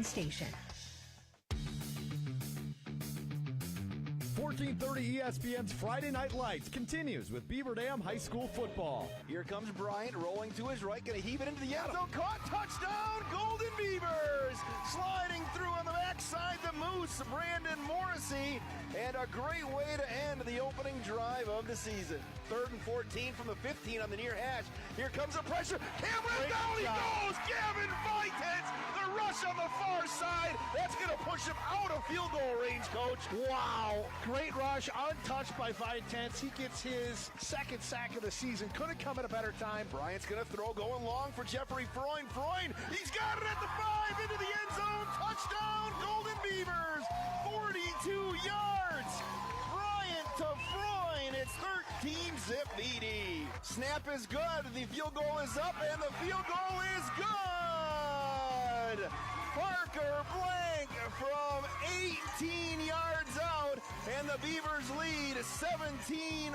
station. 1430 ESPN's Friday Night Lights continues with Beaver Dam High School football. Here comes Bryant rolling to his right, going to heave it into the end zone. Caught, touchdown, Golden Beavers! Sliding through on the backside, the Moose, Brandon Morrissey, and a great way to end the opening drive of the season. 3rd and 14 from the 15 on the near hash. Here comes the pressure. Cameron, down he goes! Gavin Vitens! The rush on the far side. That's going to push him out of field goal range, Coach. Wow. Great rush, untouched by Vitens. He gets his second sack of the season. Couldn't come at a better time. Bryant's going to throw, going long for Jeffrey Freund. Freund, he's got it at the 5, into the end zone. Touchdown, Golden Beavers. 42 yards. Bryant to Freund. It's 13-zip BD. Snap is good. The field goal is up, and the field goal is good. Parker Blank from 18 yards out, and the Beavers lead 17-14.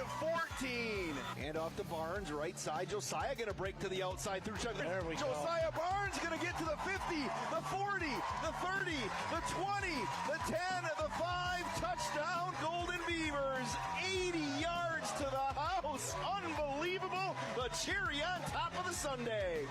And off to Barnes, right side. Josiah going to break to the outside through Chuck. There we go. Josiah Barnes going to get to the 50, the 40, the 30, the 20, the 10, the 5. Touchdown, Golden Beavers. 80 yards to the house. Unbelievable. The cherry on top of the Sunday.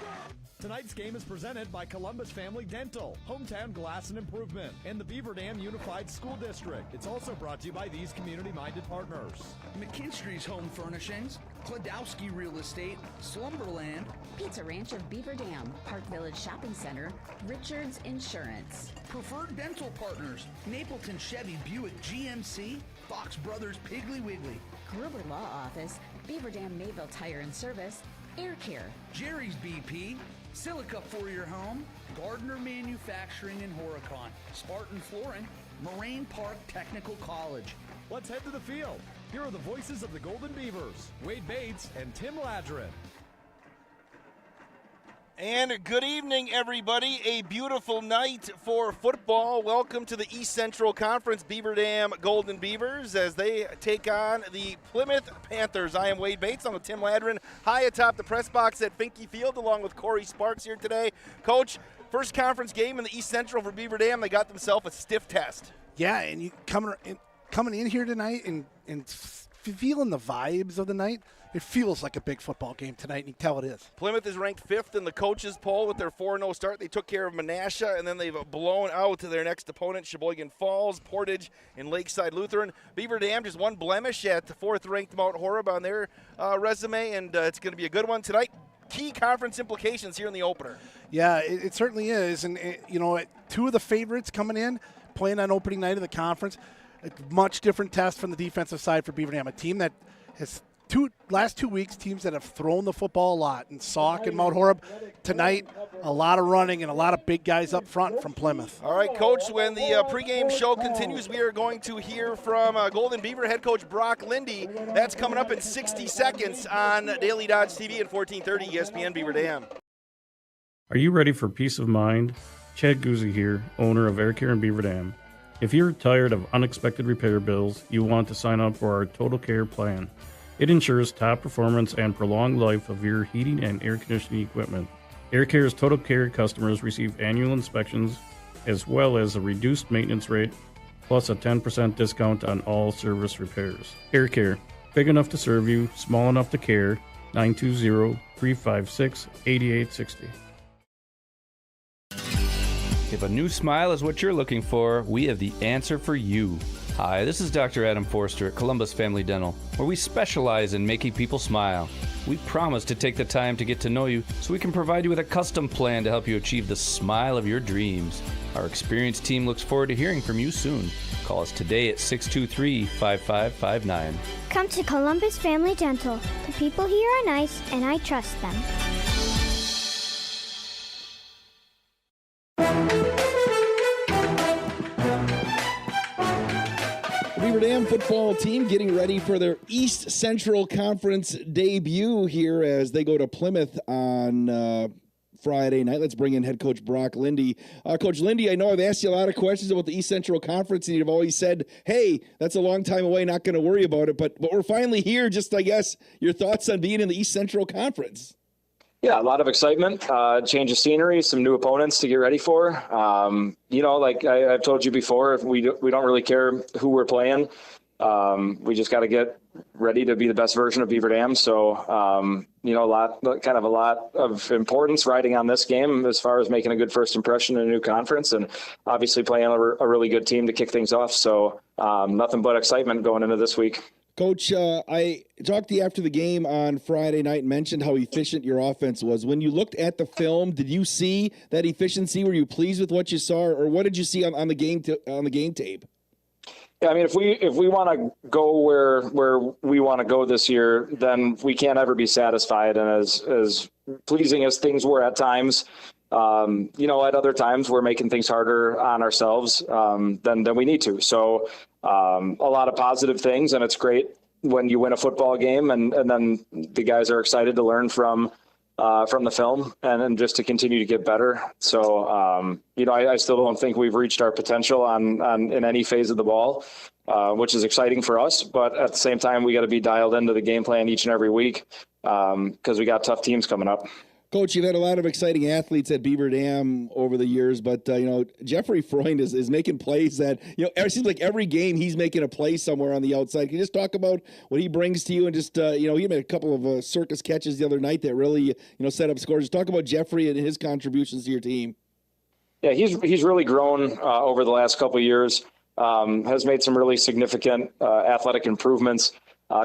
Tonight's game is presented by Columbus Family Dental, Hometown Glass and Improvement, and the Beaver Dam Unified School District. It's also brought to you by these community-minded partners. McKinstry's Home Furnishings, Kladowski Real Estate, Slumberland, Pizza Ranch of Beaver Dam, Park Village Shopping Center, Richards Insurance. Preferred Dental Partners, Napleton Chevy Buick GMC, Fox Brothers Piggly Wiggly, Gruber Law Office, Beaver Dam Mayville Tire and Service, Air Care, Jerry's BP, Silica for your home, Gardner Manufacturing in Horicon, Spartan Flooring, Moraine Park Technical College. Let's head to the field. Here are the voices of the Golden Beavers, Wade Bates and Tim Ladrin. And good evening, everybody. A beautiful night for football. Welcome to the East Central Conference Beaver Dam Golden Beavers as they take on the Plymouth Panthers. I am Wade Bates. I'm with Tim Ladrin, high atop the press box at Finke Field, along with Corey Sparks here today. Coach, first conference game in the East Central for Beaver Dam. They got themselves a stiff test. Yeah, and you coming in here tonight and feeling the vibes of the night, it feels like a big football game tonight, and you can tell it is. Plymouth is ranked 5th in the coaches poll with their 4-0 start. They took care of Menasha, and then they've blown out to their next opponent, Sheboygan Falls, Portage, and Lakeside Lutheran. Beaver Dam just one blemish at 4th-ranked Mount Horeb on their resume, and it's going to be a good one tonight. Key conference implications here in the opener. Yeah, it certainly is. And, two of the favorites coming in, playing on opening night of the conference. A much different test from the defensive side for Beaver Dam, a team that has last 2 weeks, teams that have thrown the football a lot. And Sauk and Mount Horeb tonight, a lot of running and a lot of big guys up front from Plymouth. All right, Coach, when the pregame show continues, we are going to hear from Golden Beaver head coach Brock Lindy. That's coming up in 60 seconds on Daily Dodge TV at 1430 ESPN Beaver Dam. Are you ready for peace of mind? Chad Guzzi here, owner of Air Care in Beaver Dam. If you're tired of unexpected repair bills, you want to sign up for our Total Care plan. It ensures top performance and prolonged life of your heating and air conditioning equipment. Air Care's Total Care customers receive annual inspections as well as a reduced maintenance rate, plus a 10% discount on all service repairs. Air Care, big enough to serve you, small enough to care. 920-356-8860. If a new smile is what you're looking for, we have the answer for you. Hi, this is Dr. Adam Forster at Columbus Family Dental, where we specialize in making people smile. We promise to take the time to get to know you so we can provide you with a custom plan to help you achieve the smile of your dreams. Our experienced team looks forward to hearing from you soon. Call us today at 623-5559. Come to Columbus Family Dental. The people here are nice, and I trust them. Beaver Dam football team getting ready for their East Central Conference debut here as they go to Plymouth on Friday night. Let's bring in head coach Brock Lindy. Coach Lindy, I know I've asked you a lot of questions about the East Central Conference, and you've always said, hey, that's a long time away, not going to worry about it. But we're finally here. Just, I guess, your thoughts on being in the East Central Conference. Yeah, a lot of excitement, change of scenery, some new opponents to get ready for. Like I've told you before, we don't really care who we're playing. We just got to get ready to be the best version of Beaver Dam. So, a lot of importance riding on this game as far as making a good first impression in a new conference, and obviously playing a really good team to kick things off. So, nothing but excitement going into this week. Coach, I talked to you after the game on Friday night and mentioned how efficient your offense was. When you looked at the film, did you see that efficiency? Were you pleased with what you saw, or what did you see on the game tape? Yeah, I mean, if we want to go where we want to go this year, then we can't ever be satisfied. And as pleasing as things were at times, at other times we're making things harder on ourselves than we need to. So a lot of positive things, and it's great when you win a football game and then the guys are excited to learn from the film and just to continue to get better. So, I still don't think we've reached our potential in any phase of the ball, which is exciting for us. But at the same time, we got to be dialed into the game plan each and every week because we got tough teams coming up. Coach, you've had a lot of exciting athletes at Beaver Dam over the years, but, Jeffrey Freund is making plays that, it seems like every game he's making a play somewhere on the outside. Can you just talk about what he brings to you and just, he made a couple of circus catches the other night that really, set up scores. Just talk about Jeffrey and his contributions to your team. Yeah, he's really grown over the last couple of years, has made some really significant athletic improvements.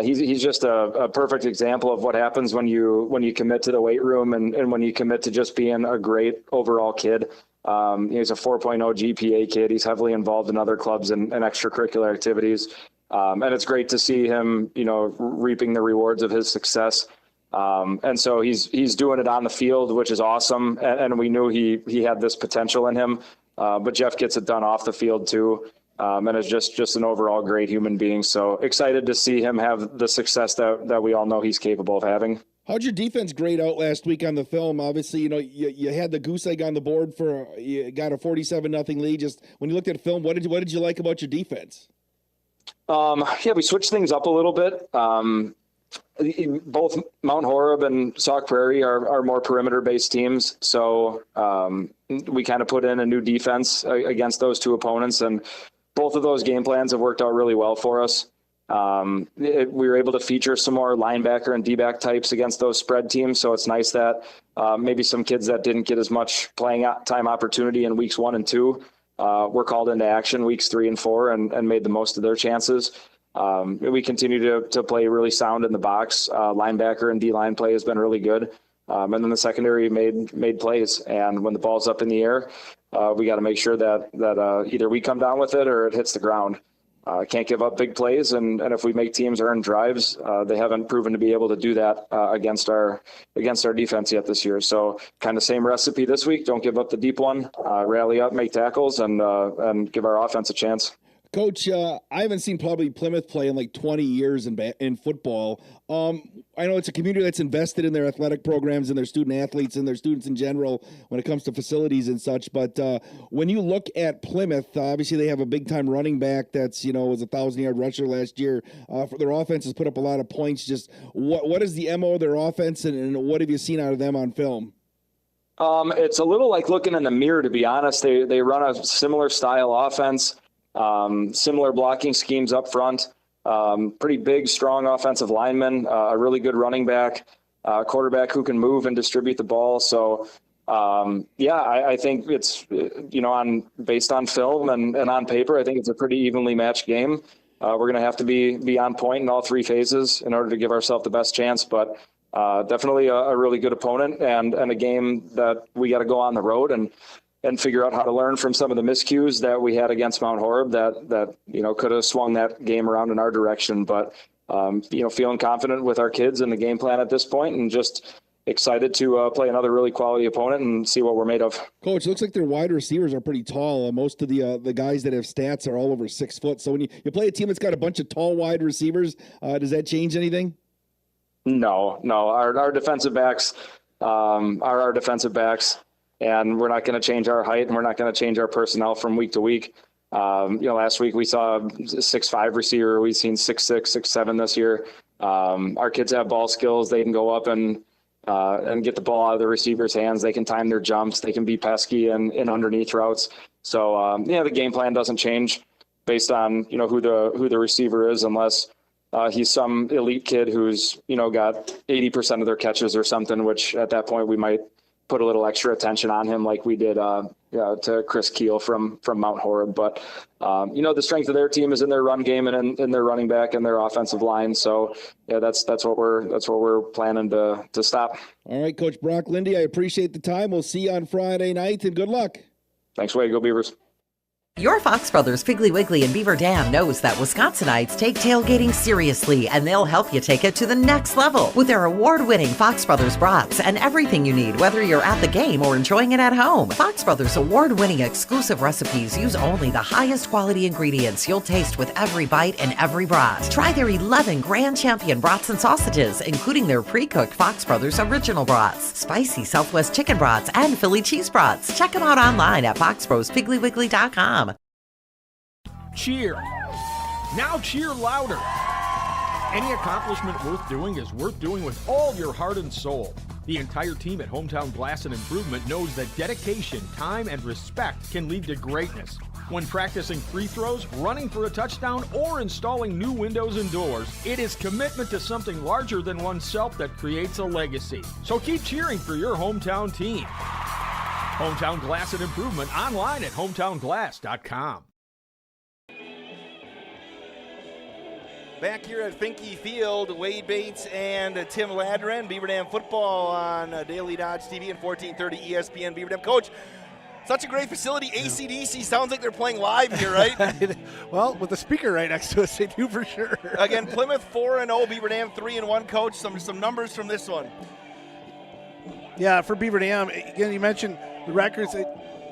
He's just a perfect example of what happens when you commit to the weight room and when you commit to just being a great overall kid. He's a 4.0 GPA kid. He's heavily involved in other clubs and extracurricular activities. And it's great to see him, reaping the rewards of his success. And so he's doing it on the field, which is awesome. And we knew he had this potential in him. But Jeff gets it done off the field too. And is just an overall great human being. So excited to see him have the success that we all know he's capable of having. How'd your defense grade out last week on the film? Obviously, you had the goose egg on the board you got a 47-0 lead. Just when you looked at film, what did you like about your defense? We switched things up a little bit. Both Mount Horeb and Sauk Prairie are more perimeter-based teams. So we kind of put in a new defense against those two opponents, and both of those game plans have worked out really well for us. We were able to feature some more linebacker and D-back types against those spread teams. So it's nice that maybe some kids that didn't get as much playing time opportunity in weeks 1 and 2 were called into action weeks 3 and 4 and made the most of their chances. We continue to play really sound in the box. Linebacker and D-line play has been really good. And then the secondary made plays. And when the ball's up in the air, we got to make sure that either we come down with it or it hits the ground. Can't give up big plays. And if we make teams earn drives, they haven't proven to be able to do that against our defense yet this year. So kind of same recipe this week. Don't give up the deep one. Rally up, make tackles, and give our offense a chance. Coach, I haven't seen probably Plymouth play in like 20 years in football. I know it's a community that's invested in their athletic programs and their student athletes and their students in general when it comes to facilities and such. But when you look at Plymouth, obviously they have a big-time running back that's, was a 1,000-yard rusher last year. Their offense has put up a lot of points. Just what is the MO of their offense, and what have you seen out of them on film? It's a little like looking in the mirror, to be honest. They run a similar style offense. Similar blocking schemes up front, pretty big, strong offensive lineman, a really good running back, quarterback who can move and distribute the ball. So, I think it's, based on film and on paper, I think it's a pretty evenly matched game. We're going to have to be on point in all 3 phases in order to give ourselves the best chance, but definitely a really good opponent and a game that we got to go on the road and figure out how to learn from some of the miscues that we had against Mount Horeb that could have swung that game around in our direction. But, feeling confident with our kids and the game plan at this point and just excited to play another really quality opponent and see what we're made of. Coach, it looks like their wide receivers are pretty tall. Most of the guys that have stats are all over 6 foot. So when you play a team that's got a bunch of tall wide receivers, does that change anything? No. Our defensive backs are our defensive backs. And we're not going to change our height, and we're not going to change our personnel from week to week. Last week we saw a 6'5" receiver. We've seen 6'6", 6'7" this year. Our kids have ball skills. They can go up and and get the ball out of the receiver's hands. They can time their jumps. They can be pesky and underneath routes. So, the game plan doesn't change based on, who the receiver is, unless he's some elite kid who's, got 80% of their catches or something, which at that point we might put a little extra attention on him like we did to Chris Keel from Mount Horeb. But, the strength of their team is in their run game and in their running back and their offensive line. So, that's what we're planning to stop. All right, Coach Brock Lindy, I appreciate the time. We'll see you on Friday night, and good luck. Thanks, Wade. Go Beavers. Your Fox Brothers Piggly Wiggly and Beaver Dam knows that Wisconsinites take tailgating seriously, and they'll help you take it to the next level with their award-winning Fox Brothers brats and everything you need, whether you're at the game or enjoying it at home. Fox Brothers award-winning exclusive recipes use only the highest quality ingredients you'll taste with every bite and every brat. Try their 11 Grand Champion brats and sausages, including their pre-cooked Fox Brothers original brats, spicy Southwest chicken brats, and Philly cheese brats. Check them out online at foxbrospigglywiggley.com. Cheer. Now cheer louder. Any accomplishment worth doing is worth doing with all your heart and soul. The entire team at Hometown Glass and Improvement knows that dedication, time, and respect can lead to greatness. When practicing free throws, running for a touchdown, or installing new windows and doors, it is commitment to something larger than oneself that creates a legacy. So keep cheering for your hometown team. Hometown Glass and Improvement online at hometownglass.com. Back here at Finke Field, Wade Bates and Tim Ladren, Beaver Dam football on Daily Dodge TV and 1430 ESPN Beaver Dam. Coach, such a great facility. AC/DC sounds like they're playing live here, right? Well, with the speaker right next to us, they do for sure. Again, Plymouth 4-0, Beaver Dam 3-1. Coach, some numbers from this one. Yeah, for Beaver Dam, again, you mentioned the records.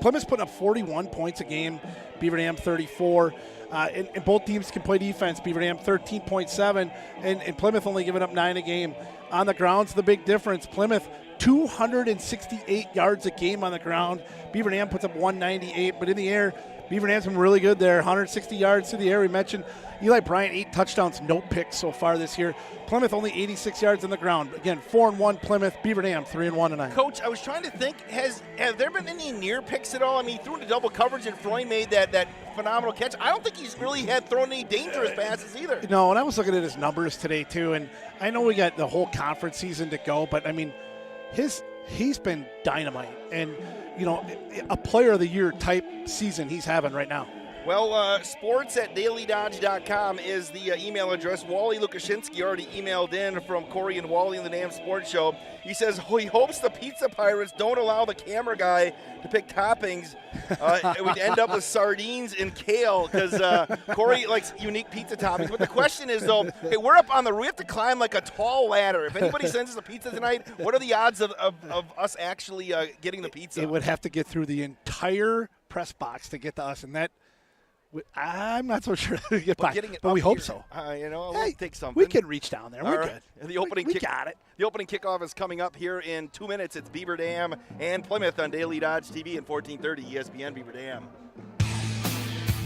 Plymouth's putting up 41 points a game, Beaver Dam 34. And both teams can play defense. Beaver Dam 13.7, and Plymouth only giving up 9 a game. On the ground's the big difference. Plymouth 268 yards a game on the ground. Beaver Dam puts up 198, but in the air, Beaver Dam's been really good there. 160 yards through the air. We mentioned Eli Bryant, 8 touchdowns, no picks so far this year. Plymouth only 86 yards on the ground. Again, 4-1 Plymouth. Beaver Dam 3-1 tonight. Coach, I was trying to think, have there been any near picks at all? I mean, he threw into double coverage and Freund made that phenomenal catch. I don't think he's really had thrown any dangerous passes either. No, and I was looking at his numbers today too, and I know we got the whole conference season to go, but I mean, he's been dynamite, and a player of the year type season he's having right now. Well, sports at dailydodge.com is the email address. Wally Lukashinsky already emailed in from Corey and Wally in the Nam Sports Show. He says he hopes the Pizza Pirates don't allow the camera guy to pick toppings. We'd end up with sardines and kale because Corey likes unique pizza toppings. But the question is, though, hey, we're up on we have to climb like a tall ladder. If anybody sends us a pizza tonight, what are the odds of us actually getting the pizza? It would have to get through the entire press box to get to us, and that – I'm not so sure to get by, but we hope so. We'll take something. We can reach down there. We're right. good. We got it. The opening kickoff is coming up here in 2 minutes. It's Beaver Dam and Plymouth on Daily Dodge TV and 1430 ESPN Beaver Dam.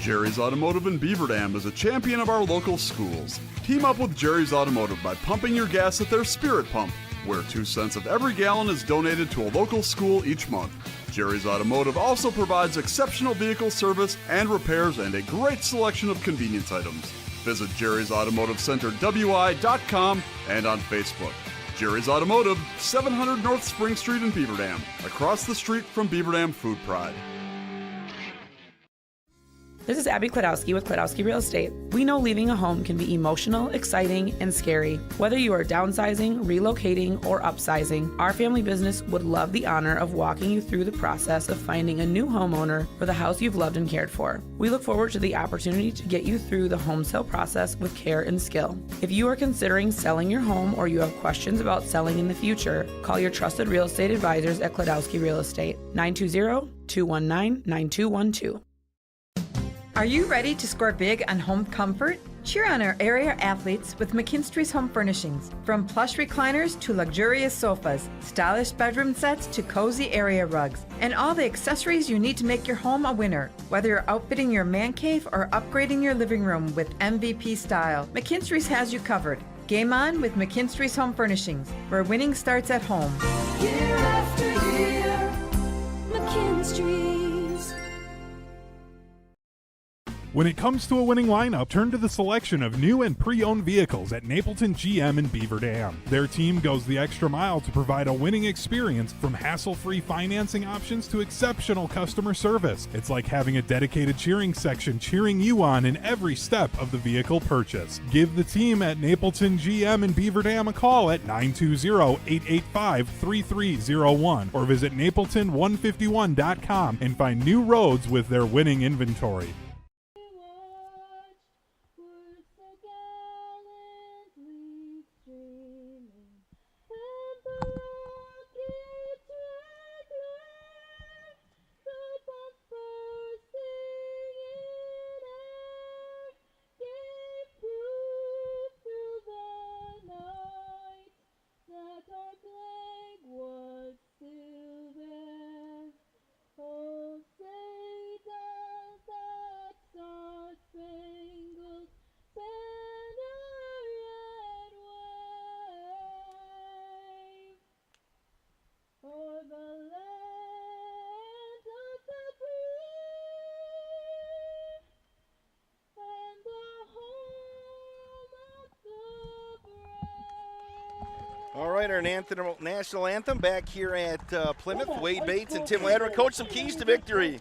Jerry's Automotive in Beaver Dam is a champion of our local schools. Team up with Jerry's Automotive by pumping your gas at their Spirit Pump, where 2 cents of every gallon is donated to a local school each month. Jerry's Automotive also provides exceptional vehicle service and repairs and a great selection of convenience items. Visit Jerry's Automotive Center WI.com and on Facebook. Jerry's Automotive, 700 North Spring Street in Beaver Dam, across the street from Beaver Dam Food Pride. This is Abby Klodowski with Klodowski Real Estate. We know leaving a home can be emotional, exciting, and scary. Whether you are downsizing, relocating, or upsizing, our family business would love the honor of walking you through the process of finding a new homeowner for the house you've loved and cared for. We look forward to the opportunity to get you through the home sale process with care and skill. If you are considering selling your home or you have questions about selling in the future, call your trusted real estate advisors at Klodowski Real Estate, 920-219-9212. Are you ready to score big on home comfort? Cheer on our area athletes with McKinstry's Home Furnishings. From plush recliners to luxurious sofas, stylish bedroom sets to cozy area rugs, and all the accessories you need to make your home a winner. Whether you're outfitting your man cave or upgrading your living room with MVP style, McKinstry's has you covered. Game on with McKinstry's Home Furnishings, where winning starts at home. Year after year, McKinstry's. When it comes to a winning lineup, turn to the selection of new and pre-owned vehicles at Napleton GM in Beaver Dam. Their team goes the extra mile to provide a winning experience, from hassle-free financing options to exceptional customer service. It's like having a dedicated cheering section cheering you on in every step of the vehicle purchase. Give the team at Napleton GM in Beaver Dam a call at 920-885-3301 or visit napleton151.com and find new roads with their winning inventory. All right, our national anthem back here at Plymouth. Wade Bates and Tim Latimer. Coach, some keys to victory.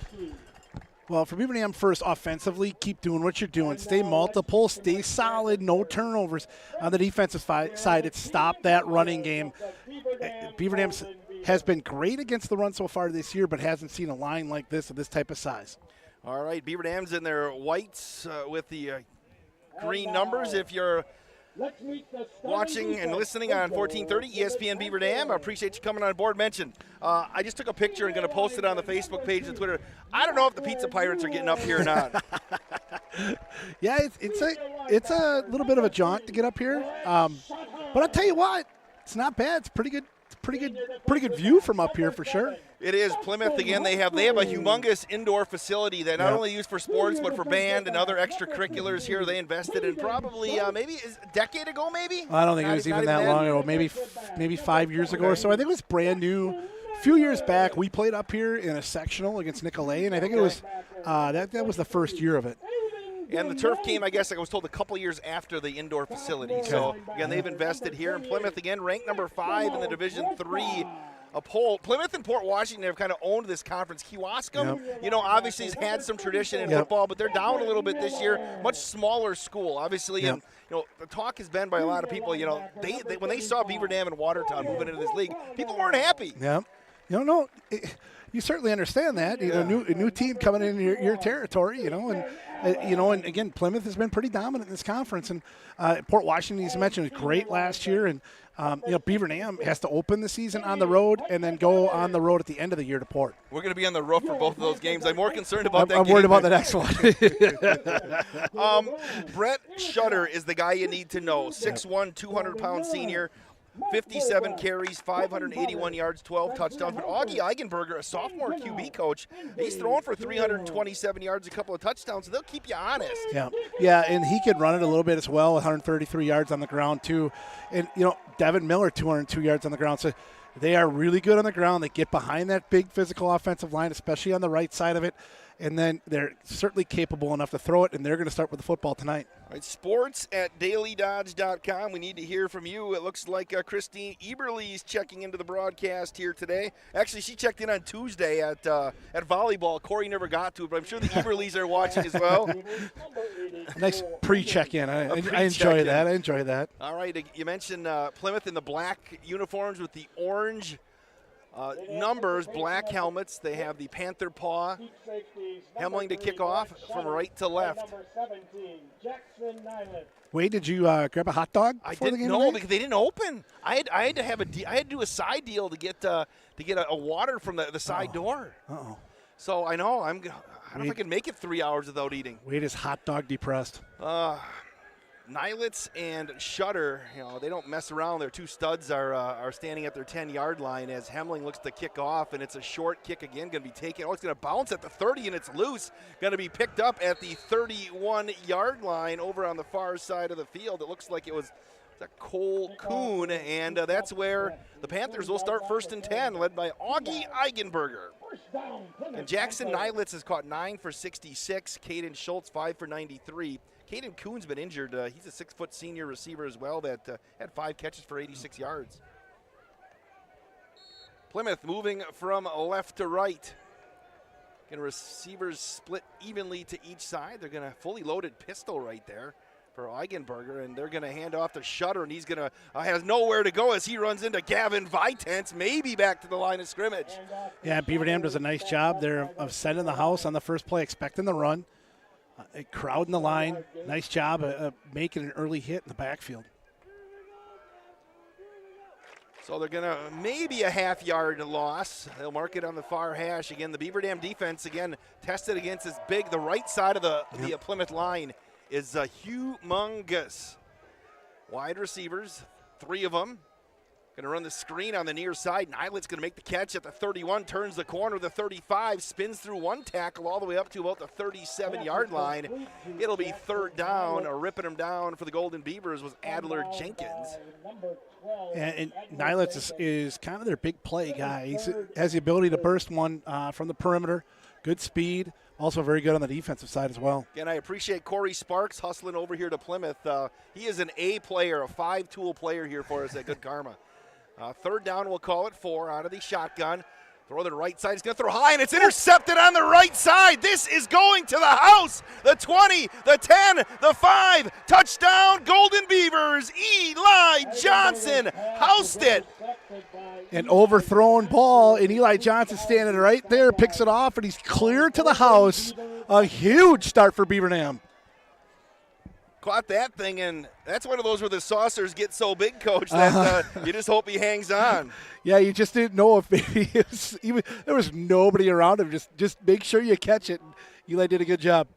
Well, for Beaver Dam first, offensively, keep doing what you're doing. Stay multiple, stay solid, no turnovers. On the defensive side, it's stop that running game. Beaver Dam has been great against the run so far this year, but hasn't seen a line like this of this type of size. All right, Beaver Dam's in their whites with the green numbers. If you're watching and listening on 1430 ESPN Beaver Dam, I appreciate you coming on board. Mention, I just took a picture and going to post it on the Facebook page and Twitter. I don't know if the Pizza Pirates are getting up here or not. Yeah, it's a little bit of a jaunt to get up here, but I'll tell you what, it's not bad. It's pretty good view from up here for sure. It is. Plymouth, again, they have a humongous indoor facility that not only used for sports but for band and other extracurriculars here. They invested in probably maybe a decade ago, maybe? I don't think it was even that long ago, maybe 5 years ago or so. I think it was brand new. A few years back, we played up here in a sectional against Nicolay, and I think it was that was the first year of it. And the turf came, I guess, I was told a couple years after the indoor facility. So, again, they've invested here. And Plymouth, again, ranked number 5 in the Division III poll. Plymouth and Port Washington have kind of owned this conference. Kewaskum, obviously has had some tradition in football, but they're down a little bit this year. Much smaller school, obviously. And, the talk has been by a lot of people, they when they saw Beaver Dam and Watertown moving into this league, people weren't happy. Yeah. You certainly understand that. A new team coming in your territory, and again, Plymouth has been pretty dominant in this conference, and Port Washington, as you mentioned, was great last year, and Beaver Dam has to open the season on the road and then go on the road at the end of the year to Port. We're going to be on the roof for both of those games. I'm more concerned about that. I'm worried about the next one. Brett Shutter is the guy you need to know. 6'1", 200-pound senior. 57 carries, 581 yards, 12 touchdowns. But Augie Eigenberger, a sophomore QB coach, he's throwing for 327 yards, a couple of touchdowns, so they'll keep you honest. Yeah, and he can run it a little bit as well, 133 yards on the ground too. And, Devin Miller, 202 yards on the ground. So they are really good on the ground. They get behind that big physical offensive line, especially on the right side of it. And then they're certainly capable enough to throw it, and they're going to start with the football tonight. All right, sports at dailydodge.com. We need to hear from you. It looks like Christine Eberle's checking into the broadcast here today. Actually, she checked in on Tuesday at volleyball. Corey never got to it, but I'm sure the Eberle's are watching as well. Nice pre-check-in. I enjoy that. All right, you mentioned Plymouth in the black uniforms with the orange numbers, black helmets. They have the Panther paw. Hemling to kick off from right to left. Wade, did you grab a hot dog? I didn't know because they didn't open. I had to do a side deal to get a water from the side door. So I know I don't know if I can make it 3 hours without eating. Wade is hot dog depressed. Nilitz and Shutter, they don't mess around. Their two studs are standing at their 10-yard line as Hemling looks to kick off, and it's a short kick again, going to be taken. It's going to bounce at the 30, and it's loose. Going to be picked up at the 31-yard line over on the far side of the field. It looks like it was It's a Cole Kuhn, and that's where the Panthers will start 1st and 10, led by Augie Eigenberger. And Jackson Nylitz has caught 9 for 66. Caden Schultz 5 for 93. Caden Kuhn's been injured. He's a 6-foot senior receiver as well that had 5 catches for 86 yards. Plymouth moving from left to right. Going to receivers split evenly to each side. They're going to fully loaded pistol right there for Eigenberger, and they're going to hand off to Shutter, and he's going to has nowhere to go as he runs into Gavin Vitens, maybe back to the line of scrimmage. Yeah, Beaver Dam does a nice job there of sending the house on the first play, expecting the run, crowding the line. Nice job of making an early hit in the backfield. So they're going to maybe a half-yard loss. They'll mark it on the far hash. Again, the Beaver Dam defense, again, tested against this big, the right side of the Plymouth line is humongous. Wide receivers, 3 of them. Going to run the screen on the near side. Nylit's going to make the catch at the 31, turns the corner, the 35, spins through 1 tackle all the way up to about the 37-yard line. It'll be 3rd down. Ripping him down for the Golden Beavers was Adler Jenkins. And Nylitz is kind of their big play guy. He has the ability to burst one from the perimeter. Good speed. Also very good on the defensive side as well. Again, I appreciate Corey Sparks hustling over here to Plymouth. He is an A player, a 5-tool player here for us at Good Karma. 3rd down, we'll call it 4 out of the shotgun. Throw to the right side. He's going to throw high, and it's intercepted on the right side. This is going to the house. The 20, the 10, the 5. Touchdown, Golden Beavers. Eli Johnson housed it. An overthrown ball, and Eli Johnson standing right there, picks it off, and he's clear to the house. A huge start for Beaver Dam. Caught that thing, and that's one of those where the saucers get so big, Coach, that you just hope he hangs on. Yeah, you just didn't know if maybe it was even there was nobody around him. Just make sure you catch it. Eli did a good job.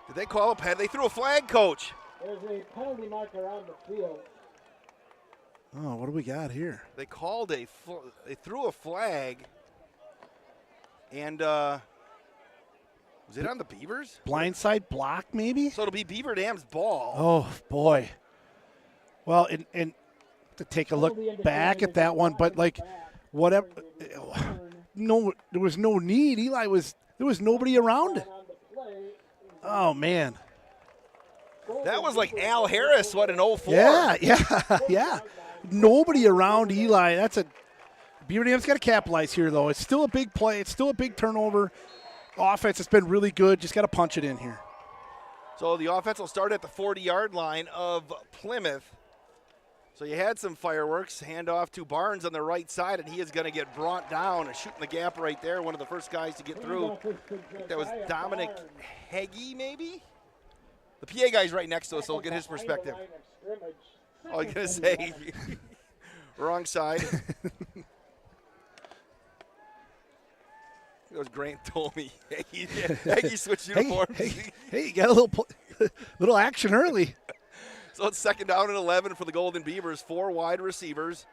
Did they call a pen? They threw a flag, Coach. There's a penalty marker on the field. Oh, what do we got here? They called they threw a flag, and was it on the Beavers? Blindside block, maybe? So it'll be Beaver Dam's ball. Oh, boy. Well, and to take a look back at that one, but, like, whatever. No, there was no need. There was nobody around it. Oh, man. That was like Al Harris, what, an 04? Yeah. Nobody around Eli. Beaver Dam's got to capitalize here, though. It's still a big play. It's still a big turnover. Offense has been really good. Just got to punch it in here. So the offense will start at the 40-yard line of Plymouth. So you had some fireworks. Hand off to Barnes on the right side, and he is going to get brought down and shooting the gap right there. One of the first guys to get through. I think that was Dominic Heggie, maybe? The PA guy's right next to us, so we'll get his perspective. I was going to say, wrong side. It was Grant told me. Heggie switched uniforms. Hey, you got a little action early. So it's 2nd down and 11 for the Golden Beavers. 4 wide receivers,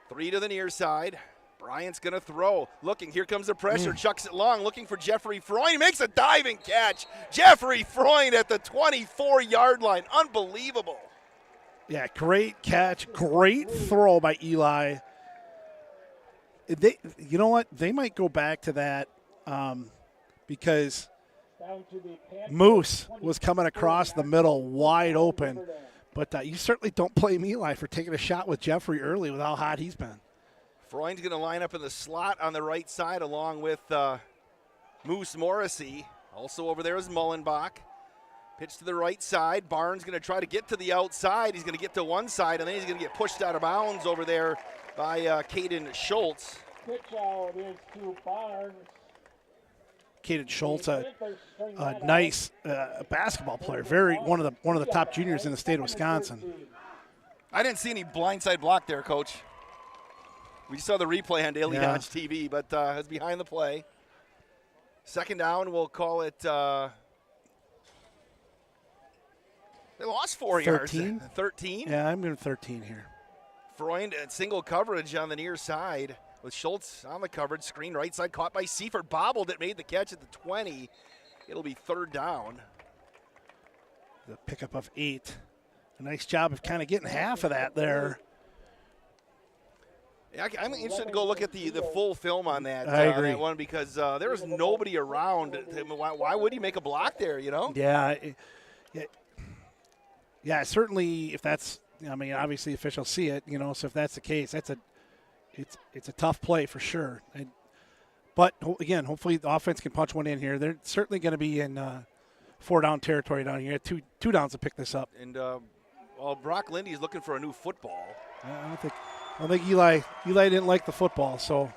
3 to the near side. Bryant's going to throw. Looking, here comes the pressure. Chucks it long, looking for Jeffrey Freund. He makes a diving catch. Jeffrey Freund at the 24-yard line. Unbelievable. Yeah, great catch. Great throw by Eli. You know what? They might go back to that because Moose was coming across the middle wide open. But you certainly don't blame Eli for taking a shot with Jeffrey early with how hot he's been. Freund's going to line up in the slot on the right side along with Moose Morrissey. Also over there is Mullenbach. Pitch to the right side. Barnes going to try to get to the outside. He's going to get to one side, and then he's going to get pushed out of bounds over there by Caden Schultz. Pitch out is to Barnes. Caden Schultz, a nice basketball player, one of the top juniors in the state of Wisconsin. I didn't see any blindside block there, Coach. We saw the replay on Daily Dodge TV, but it's behind the play. 2nd down, we'll call it. They lost 4 yards. 13? Yeah, I'm going to 13 here. Freund at single coverage on the near side with Schultz on the coverage. Screen right side caught by Seifert. Bobbled it, made the catch at the 20. It'll be 3rd down. The pickup of 8. a nice job of kind of getting half of that there. Yeah, I'm interested to go look at the full film on that, I agree. that one because there was nobody around. Why would he make a block there, you know? Yeah, certainly if that's, I mean, obviously officials see it, you know, so if that's the case, it's a tough play for sure. But again, hopefully the offense can punch one in here. They're certainly going to be in 4-down territory down here. Two downs to pick this up. And Brock Lindy's looking for a new football. I don't think Eli didn't like the football, so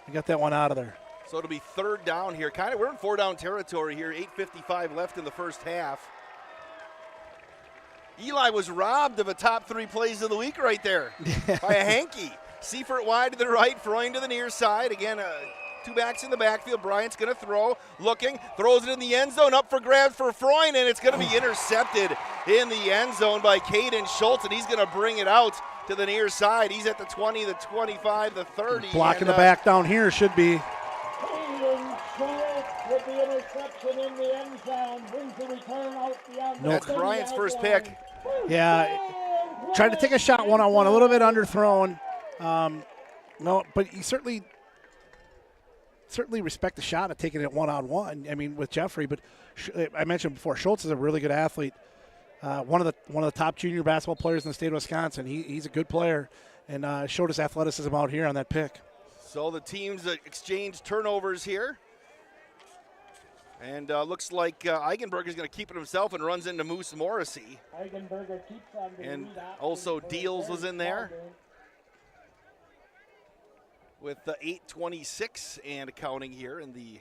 he got that one out of there. So it'll be 3rd down here. We're in 4-down territory here. 8:55 left in the first half. Eli was robbed of a top 3 plays of the week right there by a hanky. Seifert wide to the right, Freund to the near side. Again, 2 backs in the backfield. Bryant's going to throw, looking, throws it in the end zone, up for grabs for Freund, and it's going to be intercepted in the end zone by Caden Schultz, and he's going to bring it out to the near side. He's at the 20, the 25, the 30. Blocking the back down here should be. Caden Schultz with the interception in the end zone. Brings the return out beyond the That's Bryant's first pick. Yeah, tried to take a shot one-on-one, a little bit underthrown. No, but you certainly respect the shot of taking it one-on-one. I mean, with Jeffrey, but I mentioned before, Schultz is a really good athlete. One of the top junior basketball players in the state of Wisconsin. He's a good player, and showed his athleticism out here on that pick. So the teams exchange turnovers here. And looks like Eigenberger's going to keep it himself and runs into Moose Morrissey. Eigenberger keeps on the And lead out also for Deals was in there Ballgame. with the 8:26 and counting here in the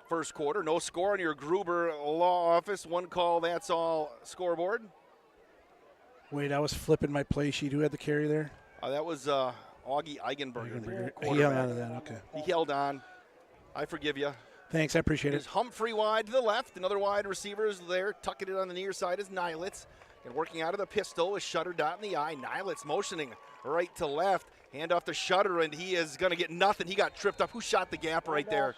first quarter. No score in your Gruber Law Office. 1 call, that's all scoreboard. Wait, I was flipping my play sheet. Who had the carry there? That was Augie Eigenberger. He held on to that, okay. He held on. I forgive you. Thanks, I appreciate There's it. Humphrey wide to the left. Another wide receiver is there. Tucking it on the near side is Nylitz. And working out of the pistol is Shutter, dot in the eye. Nylitz motioning right to left. Hand off to Shutter, and he is going to get nothing. He got tripped up. Who shot the gap right there?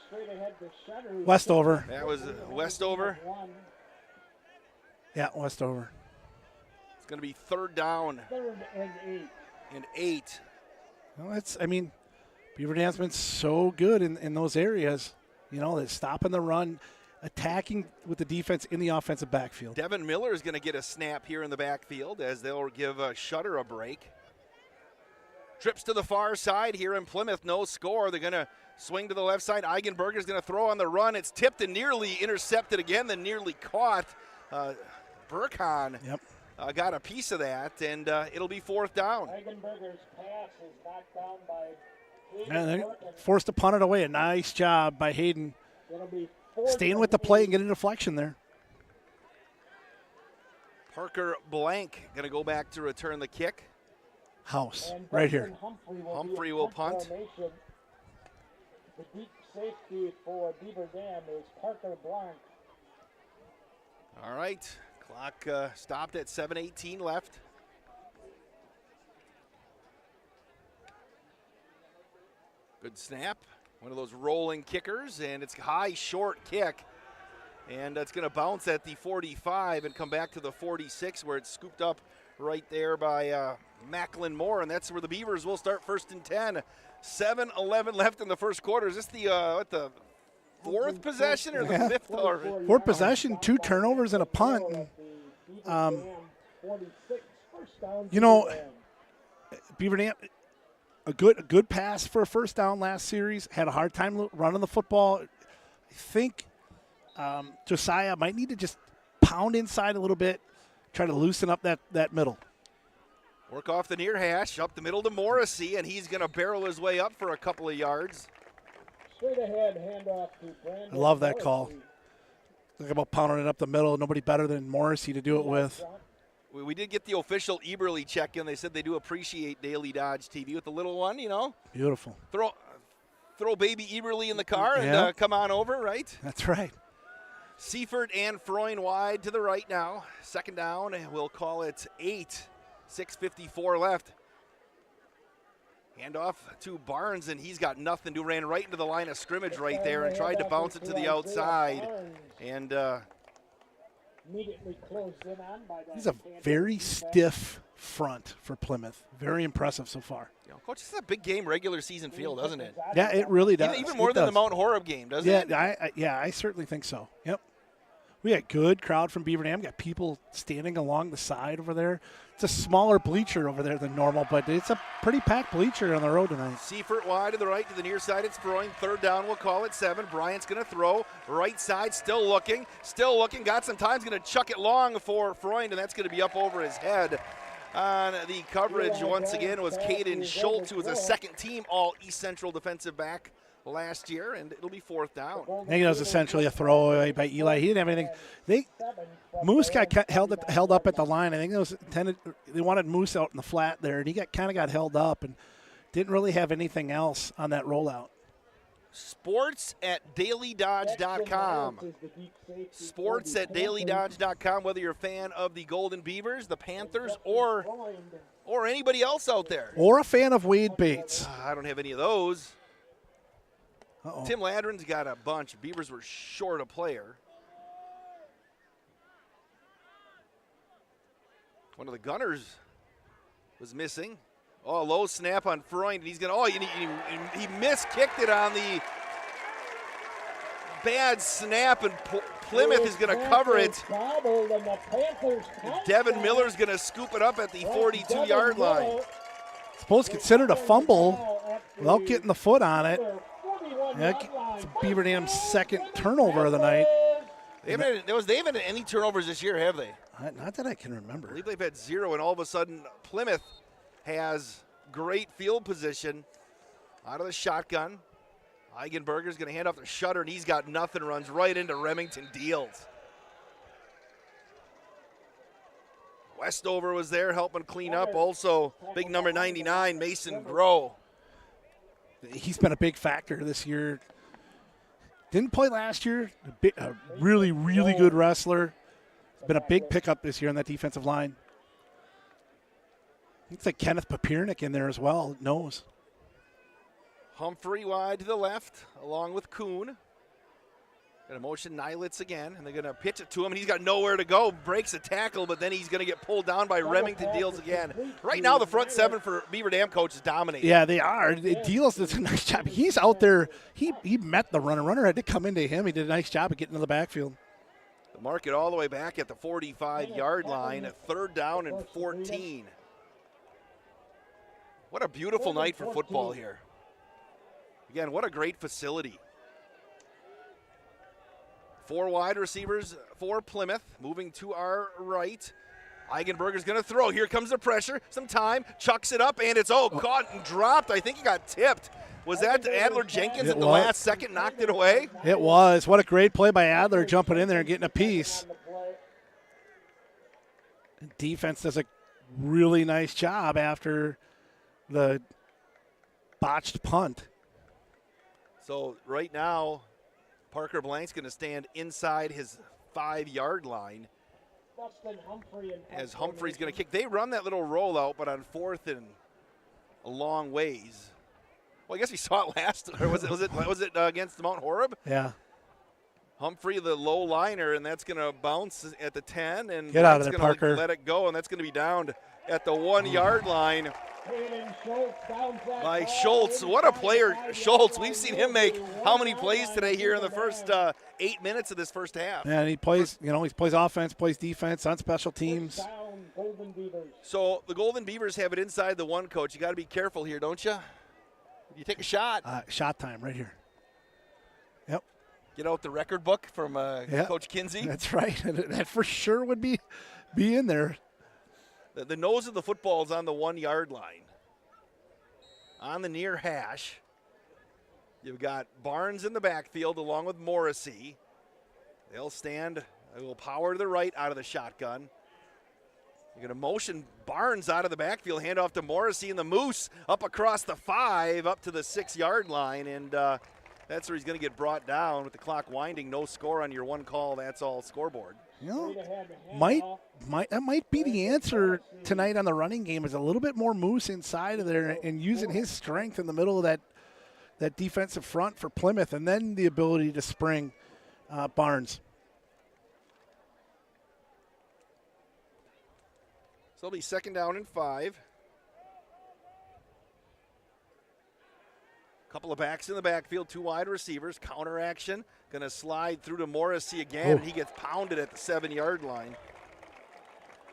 Westover. That was Westover. Yeah, Westover. It's going to be 3rd down. 3rd and 8. Well, Beaver Dam's been so good in those areas. You know, they're stopping the run, attacking with the defense in the offensive backfield. Devin Miller is going to get a snap here in the backfield as they'll give Shutter a break. Trips to the far side here in Plymouth, no score. They're going to swing to the left side. Eigenberger is going to throw on the run. It's tipped and nearly intercepted again, then nearly caught. Burkhan got a piece of that, and it'll be 4th down. Eigenberger's pass is knocked down by And they're forced to punt it away. A nice job by Hayden. Staying with the play and getting a deflection there. Parker Blank going to go back to return the kick. House, right here. Humphrey will punt. The deep safety for Beaver Dam is Parker Blank. All right, clock stopped at 7:18 left. Good snap. One of those rolling kickers, and it's high, short kick. And it's going to bounce at the 45 and come back to the 46 where it's scooped up right there by Macklin Moore, and that's where the Beavers will start 1st and 10. 7:11 left in the first quarter. Is this the 4th possession or the 5th? Or 4th possession, 2 turnovers and a punt. You know, Beaver Dam, a good pass for a 1st down last series. Had a hard time running the football. I think Josiah might need to just pound inside a little bit, try to loosen up that middle. Work off the near hash, up the middle to Morrissey, and he's going to barrel his way up for a couple of yards. Straight ahead handoff to Brandon. I love that call. Think about pounding it up the middle. Nobody better than Morrissey to do it with. We did get the official Eberly check-in. They said they do appreciate Daily Dodge TV with the little one, you know. Beautiful. Throw baby Eberly in the car and come on over, right? That's right. Seifert and Freund wide to the right now. 2nd down, we'll call it 8. 6:54 left. Handoff to Barnes, and he's got nothing to. Ran right into the line of scrimmage right there and tried to bounce it to the outside. And immediately closed in on by the He's a very stiff front for Plymouth. Very impressive so far. Coach, this is a big game regular season field, doesn't it? Yeah, it really does. Even more than the Mount Horeb game, doesn't it? I certainly think so. Yep. We got good crowd from Beaver Dam. Got people standing along the side over there. It's a smaller bleacher over there than normal, but it's a pretty packed bleacher on the road tonight. Seifert wide to the right to the near side. It's throwing. Third down, we'll call it 7. Bryant's going to throw. Right side, still looking. Got some time. He's going to chuck it long for Freund, and that's going to be up over his head. On the coverage, once again, was Caden Schultz, who was a second-team All-East Central defensive back last year, and it'll be 4th down. I think it was essentially a throwaway by Eli. He didn't have anything. Moose got held up at the line. I think it was intended. They wanted Moose out in the flat there, and he kind of got held up and didn't really have anything else on that rollout. Sports at dailydodge.com. Sports at dailydodge.com, whether you're a fan of the Golden Beavers, the Panthers, or anybody else out there. Or a fan of Wade Bates. I don't have any of those. Uh-oh. Tim Ladrin's got a bunch. Beavers were short a player. One of the gunners was missing. Oh, low snap on Freund. He's going to, he miskicked it on the bad snap, and Plymouth is going to cover it. Devin Miller's going to scoop it up at the 42-yard line. Suppose considered a fumble without getting the foot on it. It's Beaver Dam's second turnover of the night. They haven't had any turnovers this year, have they? Not that I can remember. I believe they've had 0, and all of a sudden Plymouth has great field position out of the shotgun. Eigenberger's going to hand off to Shutter, and he's got nothing, runs right into Remington Deals. Westover was there helping clean up. Also, big number 99, Mason Groh. He's been a big factor this year. Didn't play last year. A really, really good wrestler. Been a big pickup this year on that defensive line. Looks like Kenneth Papiernik in there as well. Knows. Humphrey wide to the left, along with Kuhn. Going to motion Nylitz again, and they're going to pitch it to him, and he's got nowhere to go. Breaks a tackle, but then he's going to get pulled down by Remington Deals again. Right now, the front 7 for Beaver Dam coach is dominating. Yeah, they are. Deals does a nice job. He's out there. He met the runner. Runner had to come into him. He did a nice job of getting to the backfield. The market all the way back at the 45-yard line, at 3rd down and 14. What a beautiful night for football here. Again, what a great facility. 4 wide receivers for Plymouth. Moving to our right. Eigenberger's going to throw. Here comes the pressure. Some time. Chucks it up, and it's caught and dropped. I think he got tipped. Was that Adler Jenkins at the last second knocked it away? It was. What a great play by Adler, jumping in there and getting a piece. Defense does a really nice job after the botched punt. So right now, Parker Blank's going to stand inside his 5-yard line as Humphrey's going to kick. They run that little rollout, but on 4th and a long ways. Well, I guess we saw it last, or was it against the Mount Horeb? Yeah. Humphrey, the low liner, and that's going to bounce at the 10, and get out of there, Parker. Let it go, and that's going to be downed at the 1-yard line by Schultz. What a player, Schultz. We've seen him make how many plays today here in the first 8 minutes of this first half. Yeah, and he plays, he plays offense, plays defense on special teams. So the Golden Beavers have it inside the 1, coach. You got to be careful here, don't you? You take a shot. Shot time right here. Yep. Get out the record book from Coach Kinsey. That's right. That for sure would be in there. The nose of the football is on the 1-yard line. On the near hash, you've got Barnes in the backfield along with Morrissey. They'll stand a little power to the right out of the shotgun. You're going to motion Barnes out of the backfield, hand off to Morrissey, and the Moose up across the 5, up to the 6-yard line, and that's where he's going to get brought down with the clock winding. No score on your 1 call. That's all scoreboard. That might be the answer tonight on the running game, is a little bit more Moose inside of there and using his strength in the middle of that defensive front for Plymouth, and then the ability to spring Barnes. So it'll be 2nd down and 5. Couple of backs in the backfield, 2 wide receivers. Counter action. Going to slide through to Morrissey again, and he gets pounded at the 7-yard line.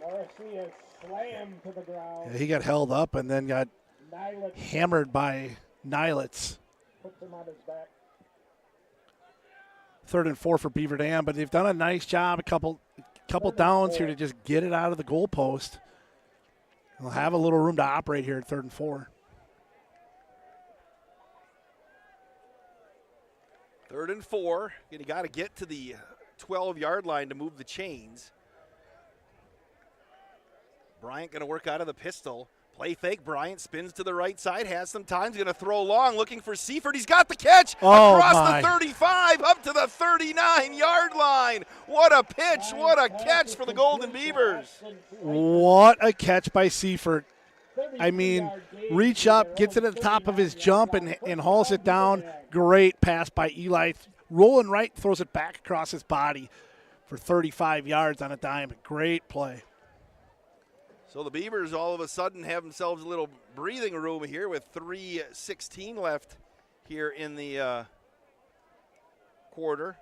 Morrissey is slammed to the ground. Yeah, he got held up and then got hammered by Nilitz. Puts him on his back. 3rd and 4 for Beaver Dam, but they've done a nice job. A couple downs here to just get it out of the goalpost. They'll have a little room to operate here at 3rd and 4. 3rd and 4. You got to get to the 12-yard line to move the chains. Bryant going to work out of the pistol. Play fake. Bryant spins to the right side. Has some time. He's going to throw long, looking for Seifert. He's got the catch across the 35 up to the 39-yard line. What a pitch. What a catch for the Golden Beavers. What a catch by Seifert. I mean, reach up, gets it at the top of his jump, and hauls it down. Great pass by Eli. Rolling right, throws it back across his body for 35 yards on a dime. Great play. So the Beavers all of a sudden have themselves a little breathing room here with 3:16 left here in the quarter.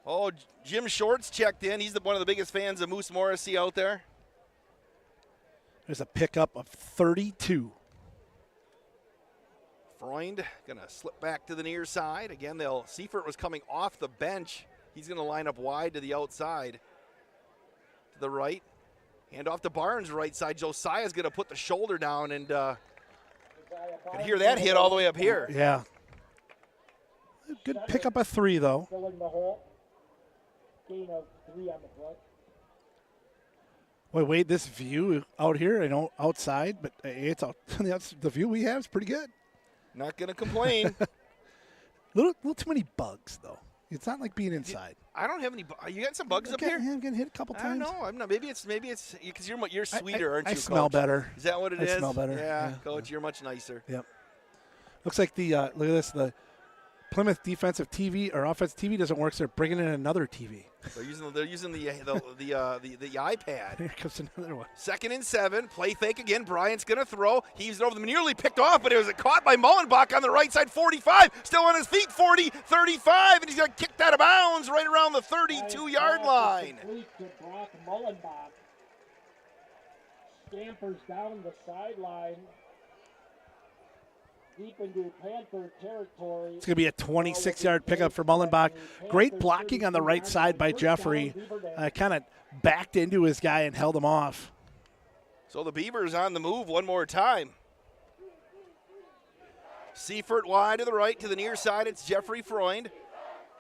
Oh, Jim Shorts checked in. He's one of the biggest fans of Moose Morrissey out there. There's a pickup of 32. Freund going to slip back to the near side. Again, Seifert was coming off the bench. He's going to line up wide to the outside. To the right. Hand off to Barnes, right side. Josiah's going to put the shoulder down, and can hear that hit all the way up here. Yeah. Good pickup of 3, though. Filling the hole. Gain of 3 on the front. Wait, this view out here, I know outside, but it's out, the view we have is pretty good. Not going to complain. little too many bugs, though. It's not like being inside. I don't have any. You got some bugs up here? Yeah, I'm getting hit a couple times. I don't know. I'm not. Maybe it's because you're sweeter, aren't you? I smell Coach? better. Is that what it is? I smell better. Yeah, Coach, you're much nicer. Yep. Looks like the look at this. The Plymouth defensive TV or offensive TV doesn't work, so they're bringing in another TV. They're using the iPad. Here comes another one. 2nd and 7. Play fake again. Bryant's going to throw. He's over the nearly picked off, but it was caught by Mullenbach on the right side. 45. Still on his feet. 40, 35, and he's going to kick that out of bounds right around the 32-yard line. To Brock Mullenbach. Scampers down the sideline. Deep into Panther territory. It's going to be a 26-yard pickup for Mullenbach. Great blocking on the right side by Jeffrey. Kind of backed into his guy and held him off. So the Beavers on the move one more time. Seifert wide to the right, to the near side. It's Jeffrey Freund.